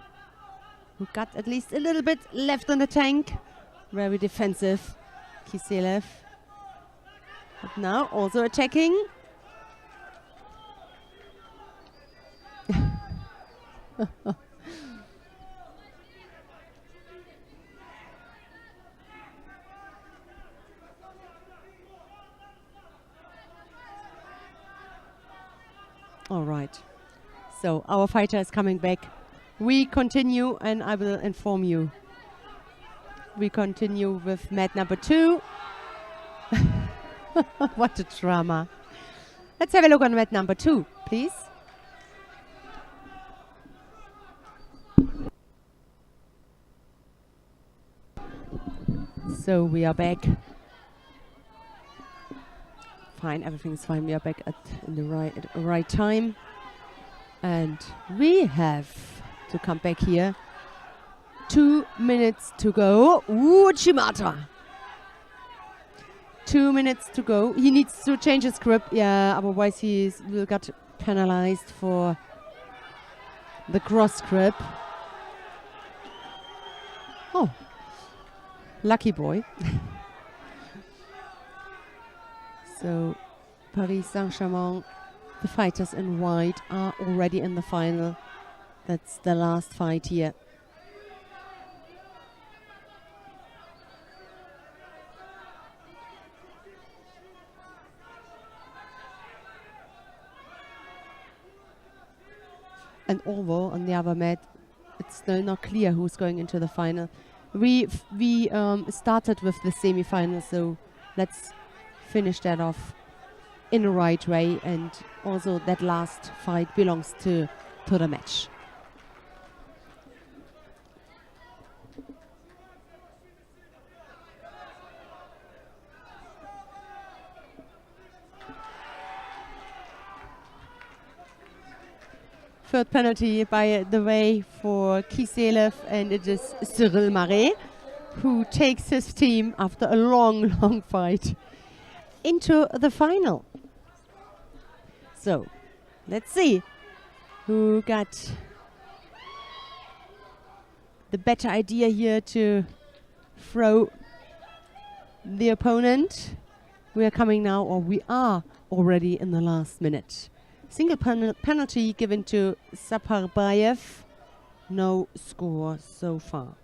Speaker 2: who got at least a little bit left on the tank. Very defensive, Kiselev. But now also attacking. All right. So our fighter is coming back. We continue, and I will inform you. We continue with mat number 2. What a drama. Let's have a look on mat number 2, please. So we are back. Fine, everything's fine. We are back at the right time. And we have to come back here. 2 minutes to go. Ooh, Chimata. 2 minutes to go. He needs to change his grip. Yeah, otherwise he will get penalized for the cross grip. Oh, lucky boy. So Paris Saint-Germain, the fighters in white, are already in the final. That's the last fight here. And although on the other mat, it's still not clear who's going into the final. We started with the semi-final, so let's finish that off in the right way. And also that last fight belongs to the match. Third penalty, by the way, for Kiselev, and it is Cyril Marais, who takes his team after a long, long fight into the final. So, let's see who got the better idea here to throw the opponent. We are coming now, or we are already in the last minute. Single penalty given to Saparbayev. No score so far.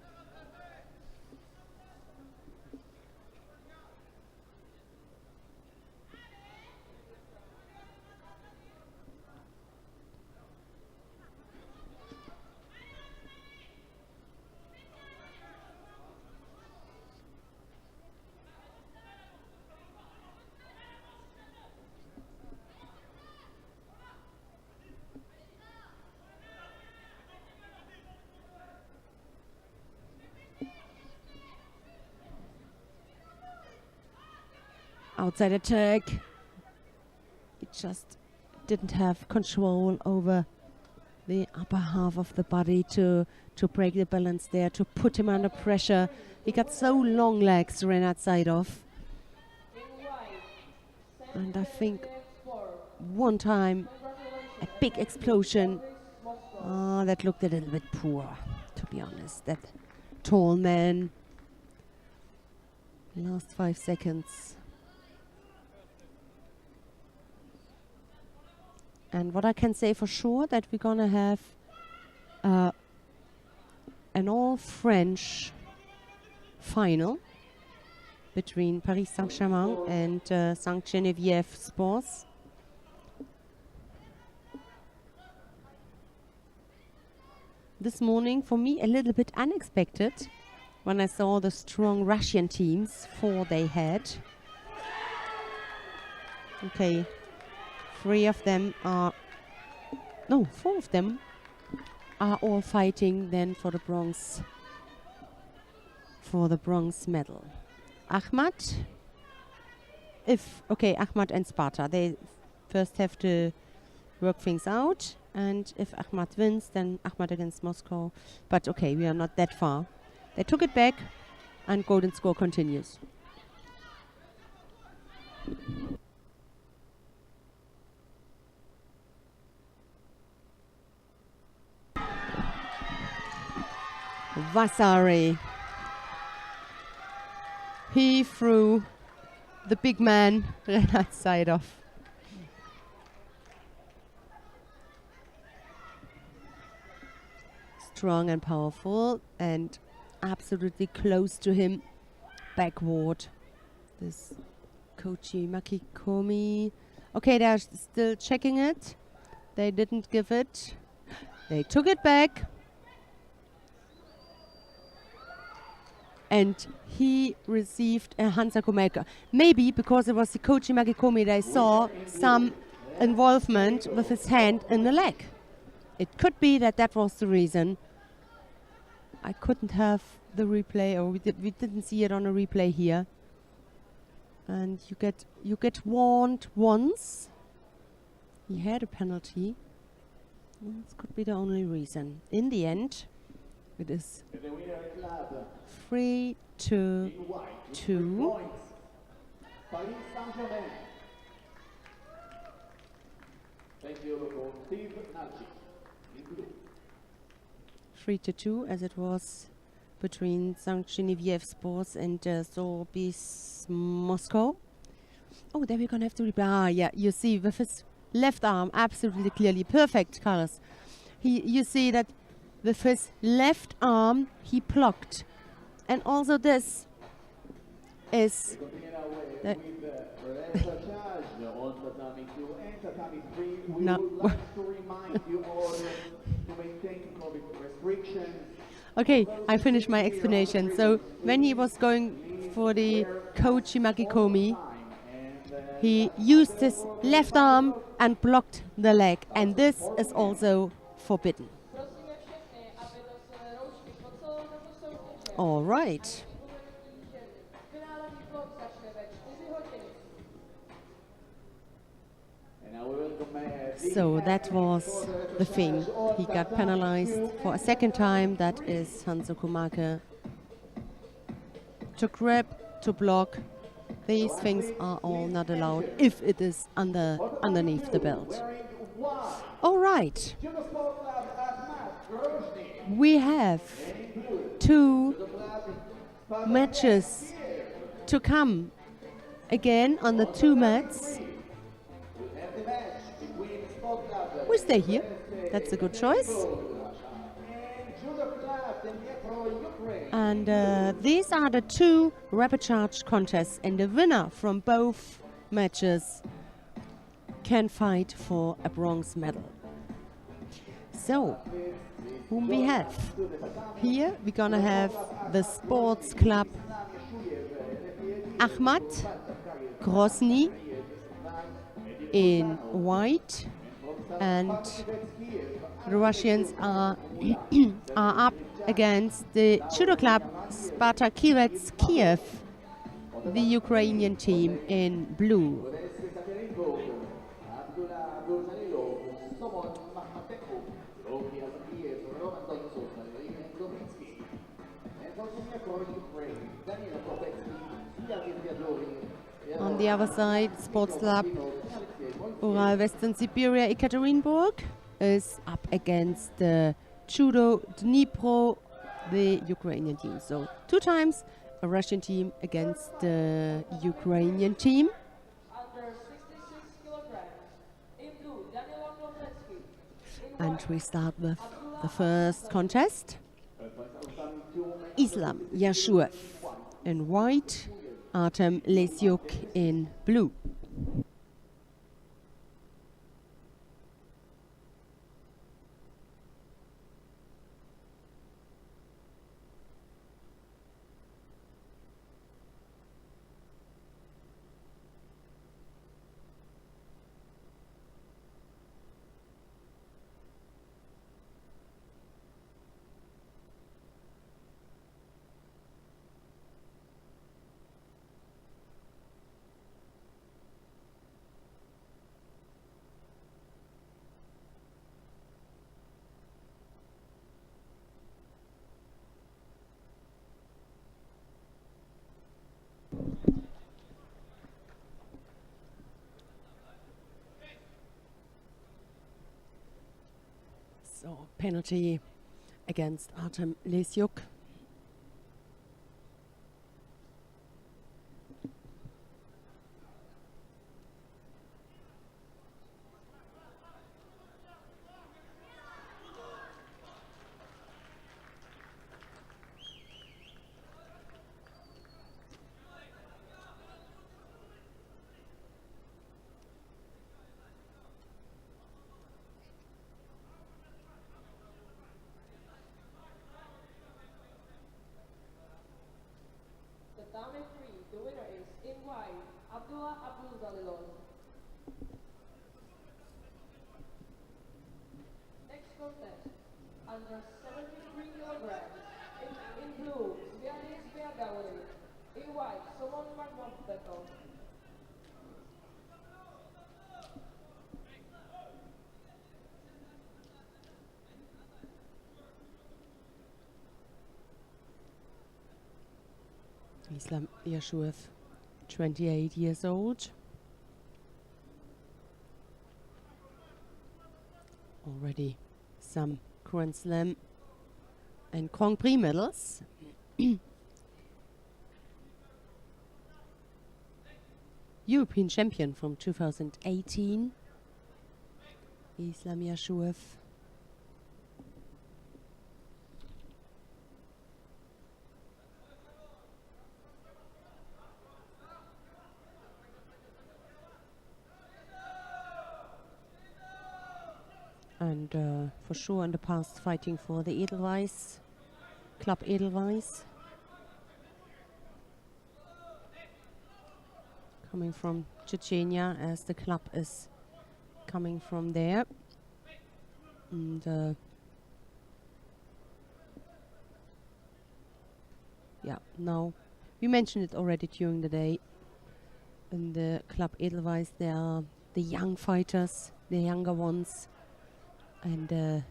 Speaker 2: Outside attack. It just didn't have control over the upper half of the body to break the balance there, to put him under pressure. He got so long legs, Renat Zaidov. And I think one time a big explosion. That looked a little bit poor, to be honest. That tall man. Last 5 seconds. And what I can say for sure, that we're gonna have an all-French final between Paris Saint-Germain and Saint-Geneviève Sports. This morning, for me, a little bit unexpected when I saw the strong Russian teams, 4 they had. Okay. 4 of them are all fighting then for the bronze medal. Ahmad and Sparta, they first have to work things out, and if Ahmad wins, then Ahmad against Moscow. But okay, we are not that far. They took it back, and golden score continues. Vasari. He threw the big man, Renat Zaidov. Strong and powerful, and absolutely close to him. Backward. This Kochi Makikomi. Okay, they're still checking it. They didn't give it. They took it back. And he received a Hansaku. Maybe because it was the Kochi Magikomi, they saw some involvement with his hand in the leg. It could be that was the reason. I couldn't have the replay, or we didn't see it on a replay here. And you get warned once. He had a penalty. This could be the only reason. In the end, it is 3-2.
Speaker 3: Paris Saint-Germain. Thank you, local Steve Nalchik, in blue.
Speaker 2: 3-2, as it was between St. Genevieve Sports and Sorbis Moscow. Oh, there we're gonna have to yeah, you see with his left arm, absolutely clearly, perfect, Carlos. You see that with his left arm he blocked, and also this is the no. Okay, I finished my explanation. So when he was going for the Kochi Makikomi, he used his left arm and blocked the leg, and this is also forbidden.
Speaker 4: Prosíme všechny, aby nosili roušky po celou dobu soutěže.
Speaker 2: All right.
Speaker 4: Finálový blok začne ve 4 hodiny.
Speaker 2: So that was the thing. He got penalized for a second time. That is Hanzo Kumake. To grab, to block, these things are all not allowed if it is underneath the belt. All right. We have 2 matches to come again on the 2 mats. We stay here. That's a good choice. And these are the 2 rapid charge contests, and the winner from both matches can fight for a bronze medal. So, whom we have? Here we're gonna have the sports club Ahmad Grozny in white, and the Russians are up against the judo club Spartakivets Kiev, the Ukrainian team, in blue. On the other side, Sports Club Ural Western Siberia Ekaterinburg is up against the Judo Dnipro, the Ukrainian team. So 2 times a Russian team against the Ukrainian team.
Speaker 4: Under 66 kilograms. In blue, Daniel Kropecki.
Speaker 2: And we start with the first contest. Islam Yashuev in white, Artem Lesyuk in blue. So penalty against Artem Lesyuk.
Speaker 4: Tatame 3, the winner is, in white, Abdullah Abdulzalilov. Next contest, under 73 kilograms. In blue, Sviadis Sviadawari. In white, Solon Magmopetov.
Speaker 2: Islam Yashuev 28 years old. Already some Grand Slam and Grand Prix medals. European champion from 2018. Islam Yashuev. And for sure in the past fighting for the Edelweiss, Club Edelweiss. Coming from Chechnya, as the club is coming from there. And yeah, now we mentioned it already during the day. In the Club Edelweiss, there are the young fighters, the younger ones, and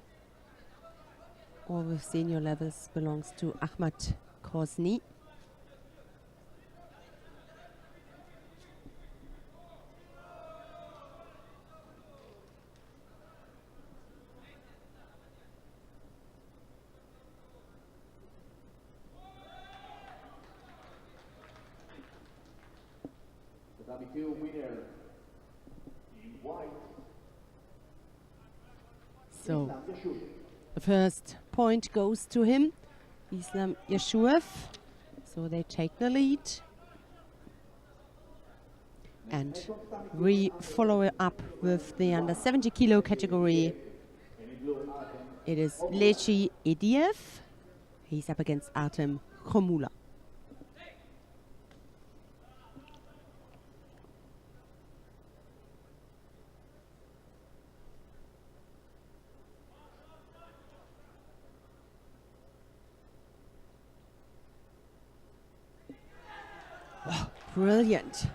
Speaker 2: all with senior levels belongs to Ahmad Kozny.
Speaker 3: The WQ winner in white.
Speaker 2: So the first point goes to him, Islam Yashuev. So they take the lead. And we follow it up with the under 70 kilo category. It is Lechi Ediev. He's up against Artem Khomula. Brilliant.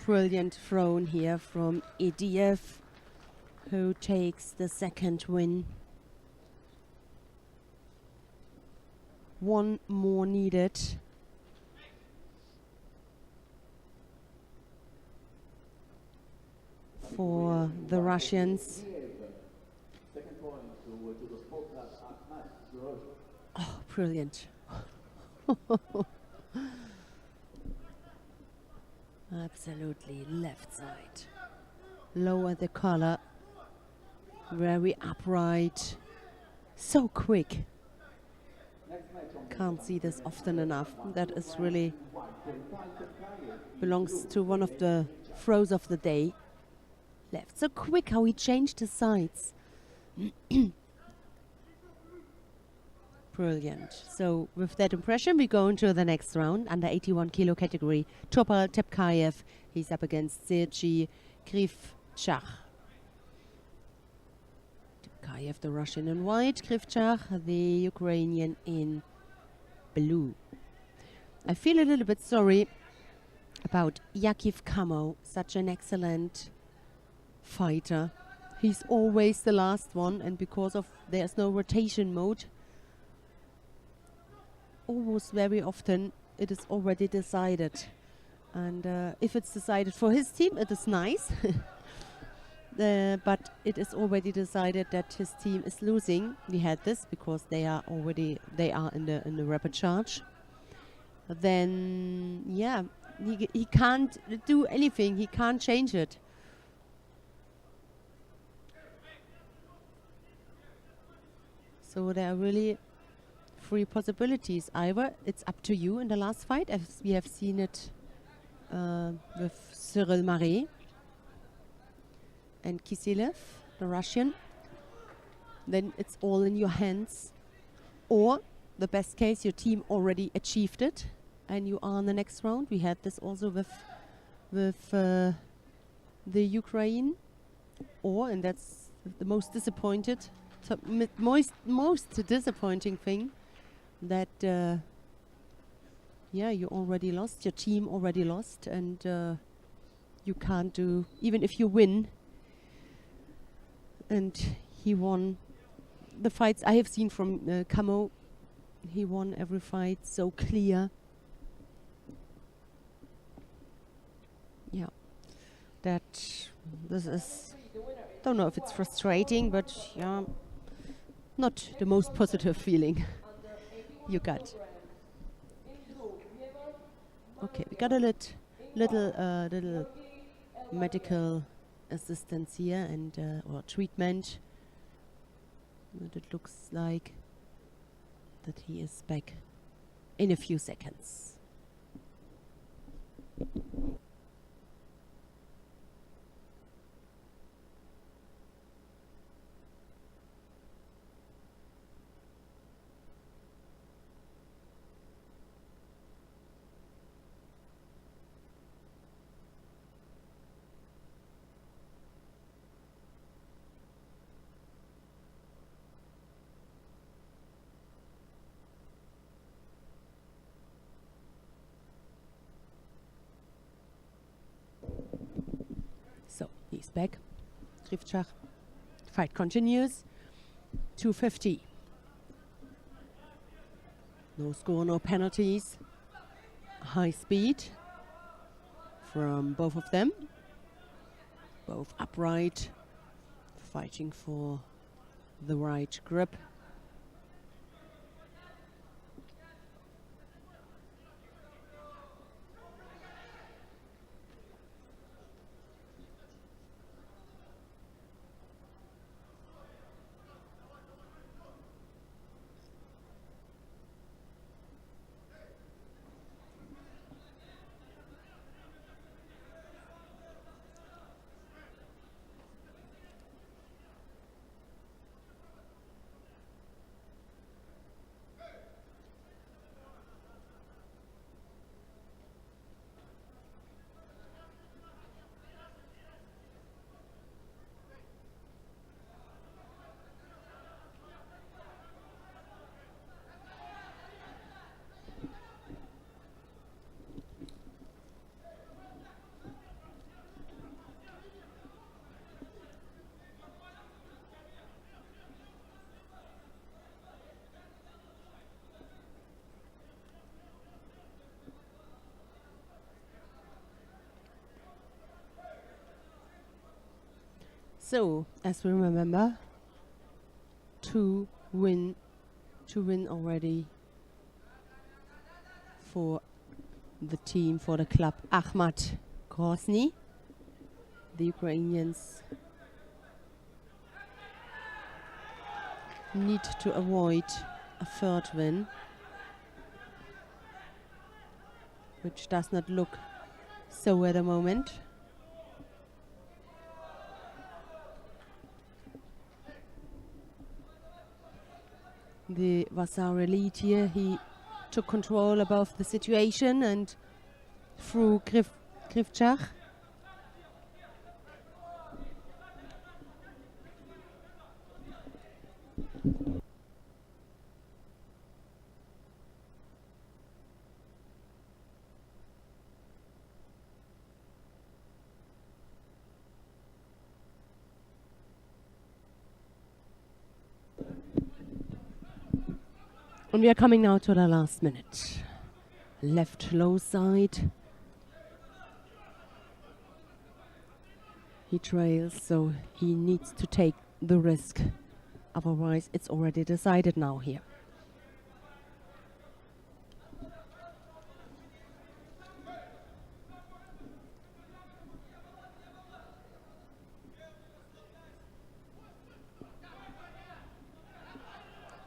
Speaker 2: Brilliant thrown here from Ediev, who takes the second win. One more needed. For the Russians.
Speaker 3: Second point to Judo Sport Club Ahmad Kozny.
Speaker 2: Oh, brilliant. Absolutely left side. Lower the collar. Very upright. So quick. Can't see this often enough. That is really belongs to one of the throws of the day. Left. So quick how he changed his sides. Brilliant. So with that impression, we go into the next round, under 81 kilo category. Topal Tepkayev, he's up against Sergei Krivchak. Tepkayev, the Russian in white, Krivchak, the Ukrainian in blue. I feel a little bit sorry about Yakiv Kamo, such an excellent fighter. He's always the last one, and because of there's no rotation mode, almost very often it is already decided. And if it's decided for his team, it is nice. But it is already decided that his team is losing. We had this because they are in the rapid charge. Then yeah, he can't do anything. He can't change it. So there are really three possibilities. Either it's up to you in the last fight, as we have seen it with Cyril Marais and Kiselev, the Russian. Then it's all in your hands. Or the best case, your team already achieved it and you are in the next round. We had this also with the Ukraine. Or, and that's the most disappointed, most disappointing thing, that yeah, you already lost, your team already lost, and you can't do, even if you win. And he won the fights I have seen from Kamo. He won every fight so clear. that this is, don't know if it's frustrating, but yeah, not the most positive feeling you got. Okay, we got a little medical assistance here and or treatment. And it looks like that he is back in a few seconds. So he's back. Krivchak. Fight continues. 250. No score, no penalties. High speed from both of them. Both upright, fighting for the right grip. So, as we remember, to win already for the team, for the club, Akhmat Grozny. The Ukrainians need to avoid a third win, which does not look so at the moment. The Vasar elite here, he took control above the situation and threw Krivchak. And we are coming now to the last minute. Left low side. He trails, so he needs to take the risk. Otherwise, it's already decided now here.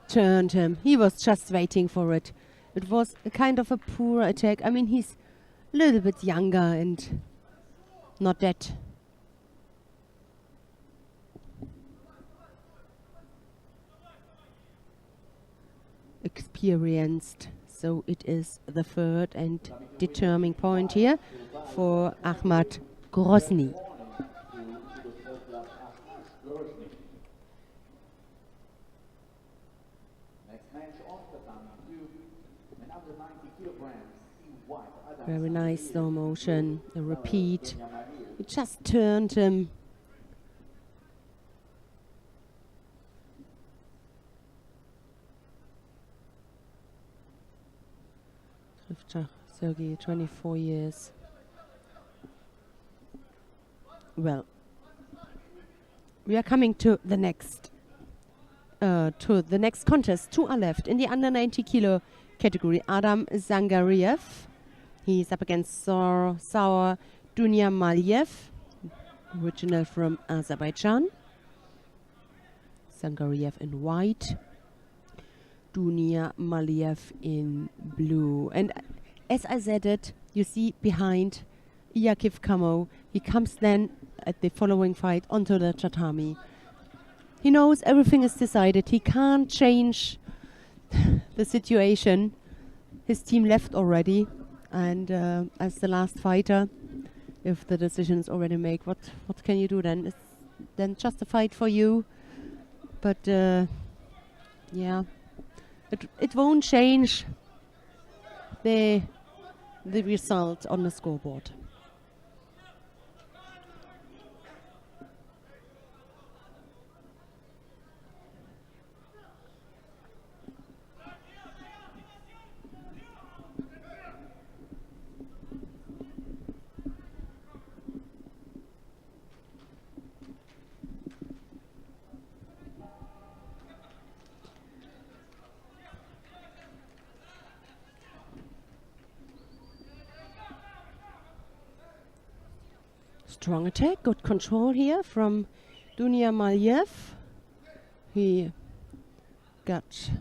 Speaker 2: Turned him. He was just waiting for it. It was a kind of a poor attack. I mean, he's a little bit younger and not that experienced. So it is the third and determining point here for Akhmat Grozny. Very nice slow motion, a repeat. He just turned him. Sergei, 24 years. Well, we are coming to the next contest. Two are left in the under 90 kilo category. Adam Zangariev, he's up against Saur Dunyamaliev, original from Azerbaijan. Zangariev in white, Dunyamaliev in blue. And as I said it, you see behind Iakov Kamo, he comes then at the following fight onto the tatami. He knows everything is decided. He can't change the situation. His team left already, and as the last fighter, if the decision is already made, what can you do then? It's then just a fight for you. But yeah, it won't change the result on the scoreboard. Strong attack, good control here from Dunyamaliev. He got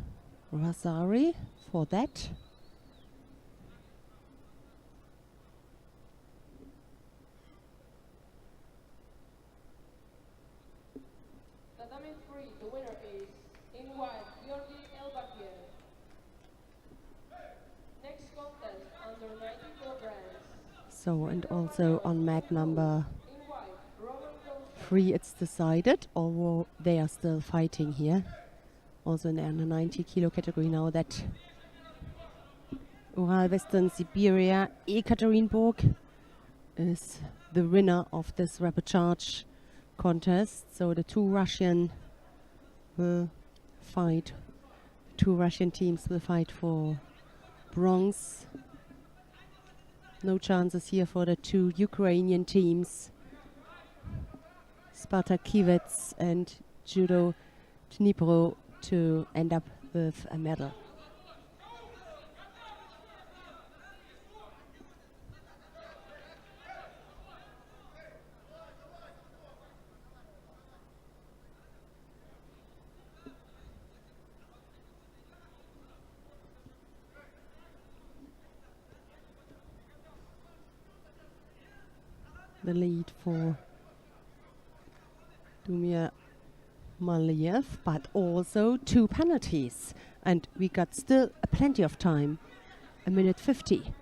Speaker 2: Razari for that.
Speaker 4: Tatami 3, the winner is in white, Georgi Elbakir. Next contest under 90 kilograms.
Speaker 2: So, and also on mat number 3 it's decided, although they are still fighting here. Also in the under 90 kilo category now that Ural Western Siberia Ekaterinburg is the winner of this rapid charge contest. So the two Russian will fight, two Russian teams will fight for bronze. No chances here for the two Ukrainian teams, Spartakivets and Judo Dnipro, to end up with a medal. The lead for Dumia Maliev, but also two penalties. And we got still plenty of time, a minute 50.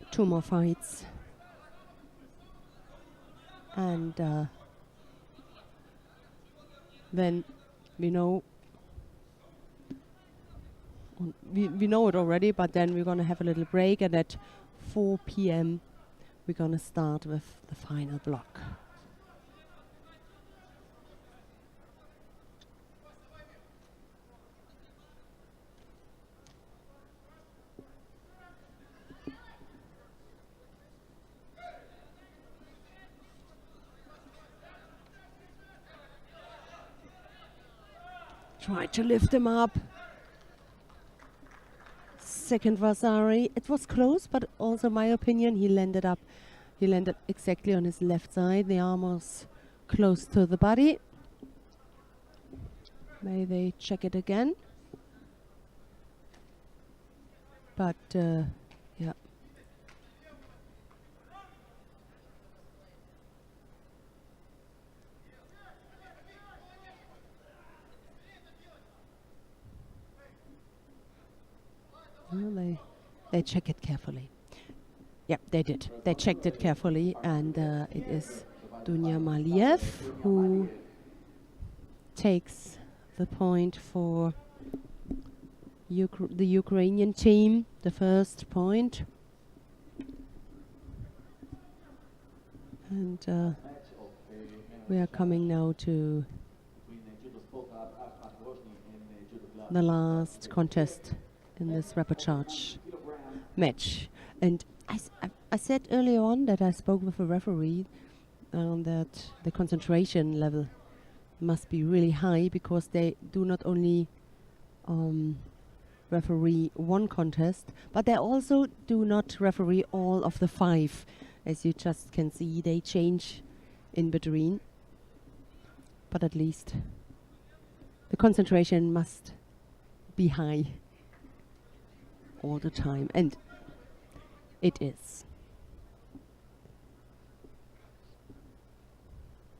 Speaker 2: Two more fights, and then we know we know it already, but then we're gonna have a little break, and at 4 p.m. we're gonna start with the final block. Try to lift him up. Second Vasari. It was close, but also my opinion, he landed exactly on his left side. The arm was close to the body. May they check it again. But yeah. They check it carefully. Yeah, they did. They checked it carefully, and it is Dunya Maliev who takes the point for the Ukrainian team, the first point. And we are coming now to the last contest in this rapid charge match. And I said earlier on that I spoke with a referee that the concentration level must be really high, because they do not only referee one contest, but they also do not referee all of the 5. As you just can see, they change in between. But at least the concentration must be high all the time, and it is.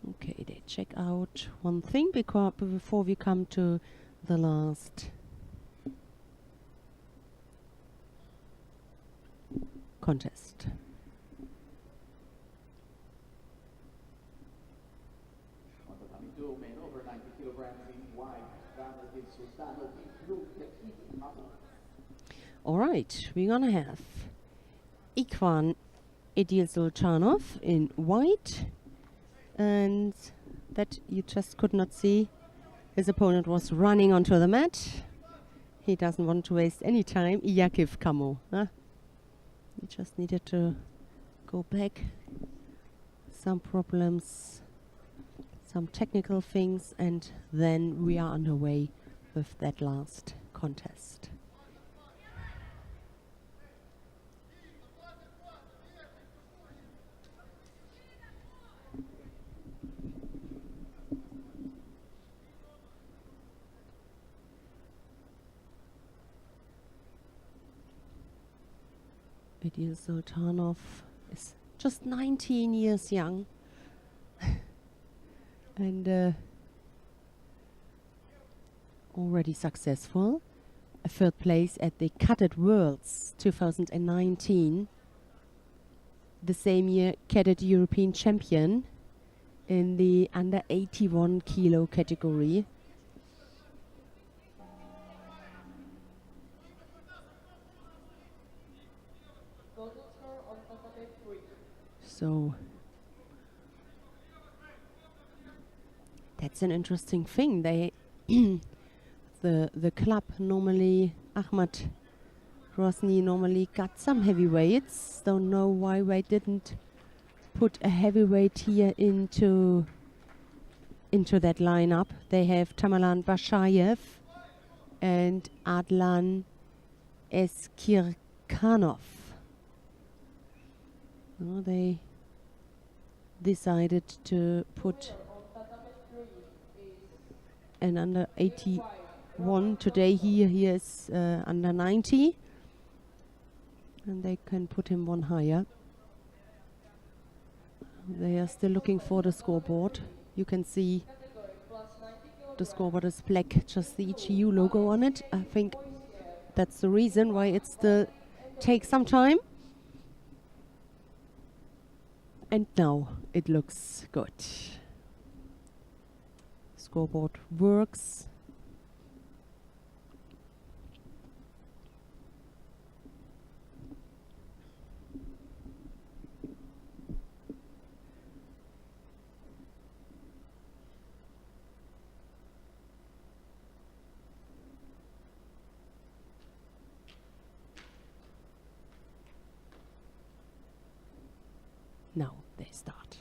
Speaker 2: Okay, they check out one thing before we come to the last contest.
Speaker 3: On the tummy 2, men over 90 kilograms in white, runner is Sultano in blue, Yakiti Mapu.
Speaker 2: All right, we're gonna have Ikvan Edil Sultanov in white, and that you just could not see. His opponent was running onto the mat. He doesn't want to waste any time. Yakiv Kamo. Huh? He just needed to go back. Some problems, some technical things, and then we are underway with that last contest. Edil Sultanov is just 19 years young and already successful. A 3rd place at the Cadet Worlds 2019. The same year, Cadet European Champion in the under 81 kilo category. So that's an interesting thing. They the club normally, Ahmad Rosny normally got some heavyweights. Don't know why they didn't put a heavyweight here into that lineup. They have Tamerlan Bashayev and Adlan Eskirkanov. No, they decided to put an under 81 today. He is under 90, and they can put him one higher. They are still looking for the scoreboard. You can see the scoreboard is black, just the EGU logo on it. I think that's the reason why it still takes some time. And now it looks good. Scoreboard works. Now they start.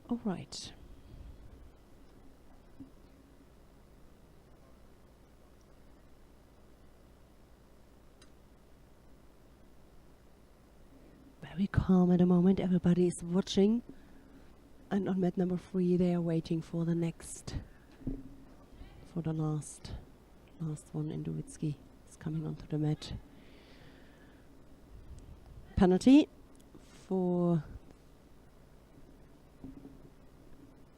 Speaker 2: All right. Very calm at the moment. Everybody is watching. And on mat number 3, they are waiting for the next, for the last one, Indovitsky He's coming onto the mat. Penalty for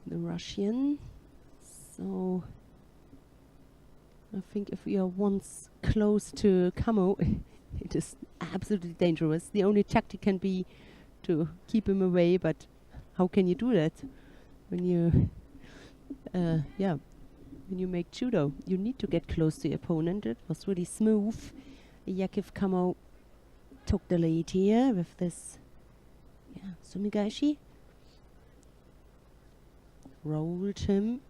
Speaker 2: the Russian. So I think if we are once close to Camo, it is absolutely dangerous. The only tactic can be to keep him away, but how can you do that when you when you make judo? You need to get close to your opponent. It was really smooth. Jakub Camo took the lead here with this sumigaeshi. Rolled him.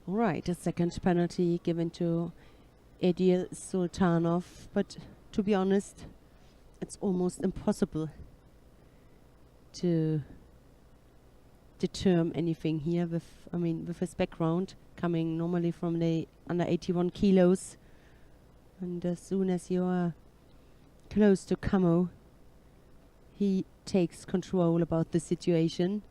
Speaker 2: All right, a second penalty given to Edil Sultanov, but to be honest, it's almost impossible to determine anything here with his background coming normally from the under 81 kilos, and as soon as you are close to Camo, he takes control about the situation.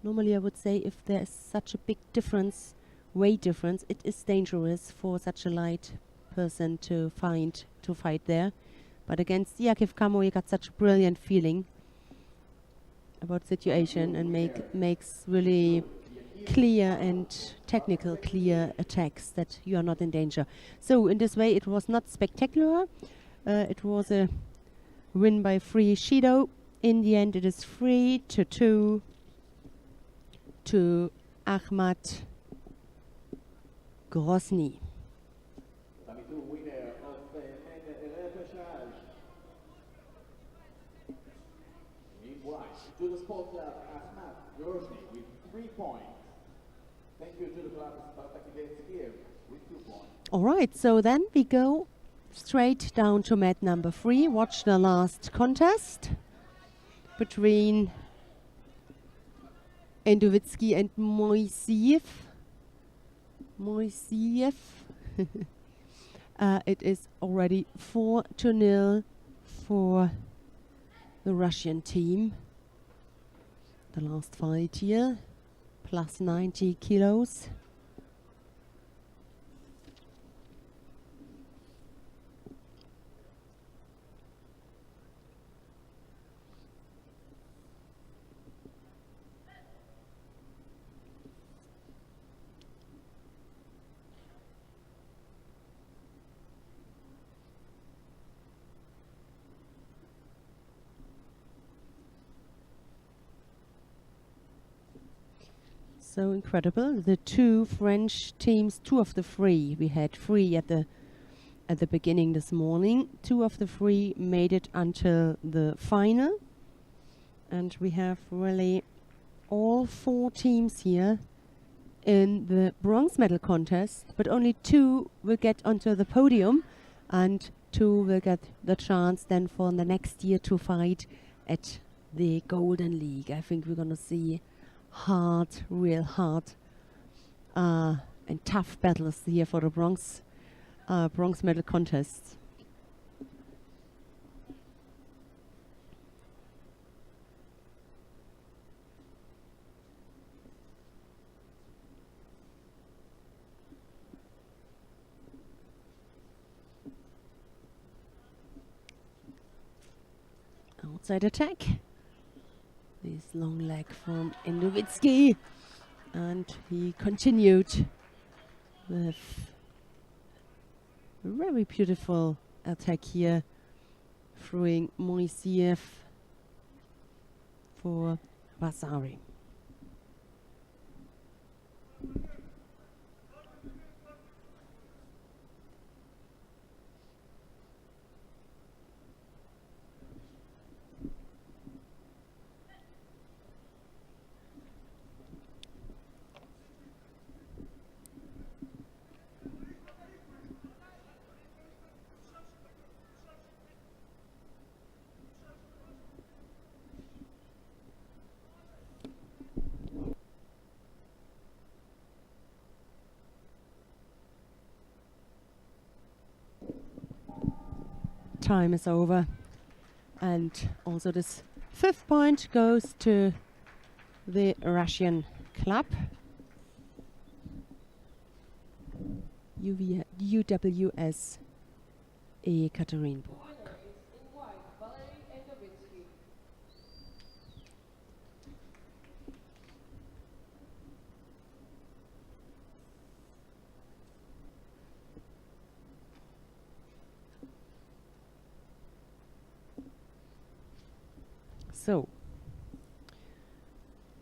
Speaker 2: Normally I would say if there is such a big difference, weight difference, it is dangerous for such a light person to fight there. But against Jakub Camo, he got such a brilliant feeling about situation and makes really clear and technical clear attacks that you are not in danger. So in this way it was not spectacular. It was a win by 3 Judo. In the end it is 3-2 to Ahmad Grozny.
Speaker 3: Winner of the men repechage. Meanwhile, Judo Sport Club Ahmad Grozny with 3 points. Thank you to the club here with 2 points.
Speaker 2: All right, so then we go straight down to mat number 3. Watch the last contest between Endovitsky and Moiseev. It is already 4-0 for the Russian team. The last fight here, plus 90 kilos. So incredible. The 2 French teams, 2 of the 3, we had 3 at the beginning this morning. 2 of the 3 made it until the final. And we have really all 4 teams here in the bronze medal contest, but only 2 will get onto the podium and 2 will get the chance then for the next year to fight at the Golden League. I think we're gonna see real hard and tough battles here for the bronze medal contests. Outside attack. This long leg from Endovitsky, and he continued with a very beautiful attack here, throwing Moiseev for Vasari. time is over. And also this 5th point goes to the Russian club. UWS Ekaterinburg.
Speaker 4: Winner is in white, Valery Endovitsky.
Speaker 2: So,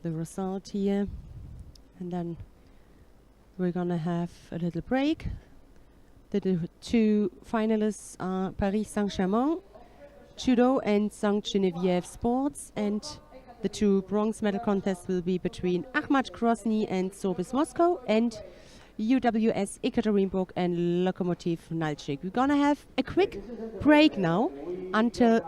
Speaker 2: the result here, and then we're gonna have a little break. The two finalists are Paris Saint-Germain, Judo and St. Genevieve Sports, and the two bronze medal contests will be between Ahmad Grozny and Sorbis Moscow, and UWS Ekaterinburg and Lokomotiv Nalchik. We're gonna have a quick break now until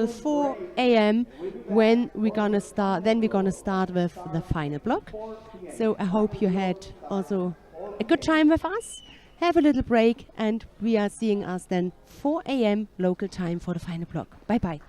Speaker 2: 4 a.m. when we're gonna start. Then we're gonna start with the final block. So I hope you had also a good time with us. Have a little break, and we are seeing us then 4 a.m. local time for the final block. Bye bye.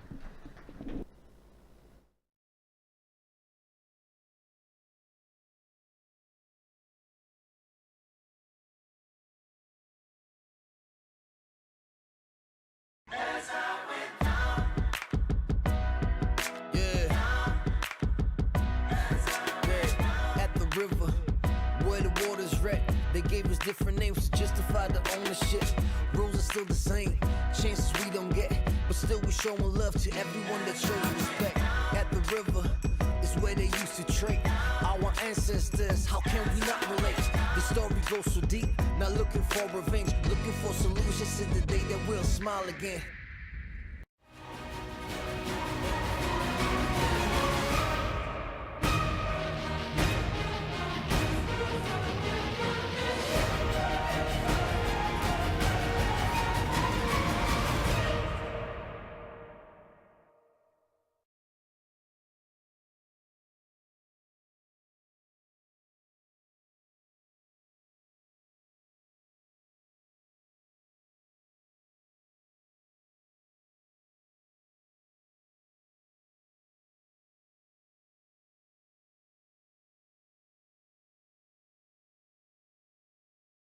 Speaker 1: At the river, where the water's red, they gave us different names to justify the ownership. Rules are still the same, chances we don't get, but still we showing love to everyone that shows respect. At the river is where they used to trade our ancestors. How can we not relate? The story goes so deep, not looking for revenge, looking for solutions in the day that we'll smile again.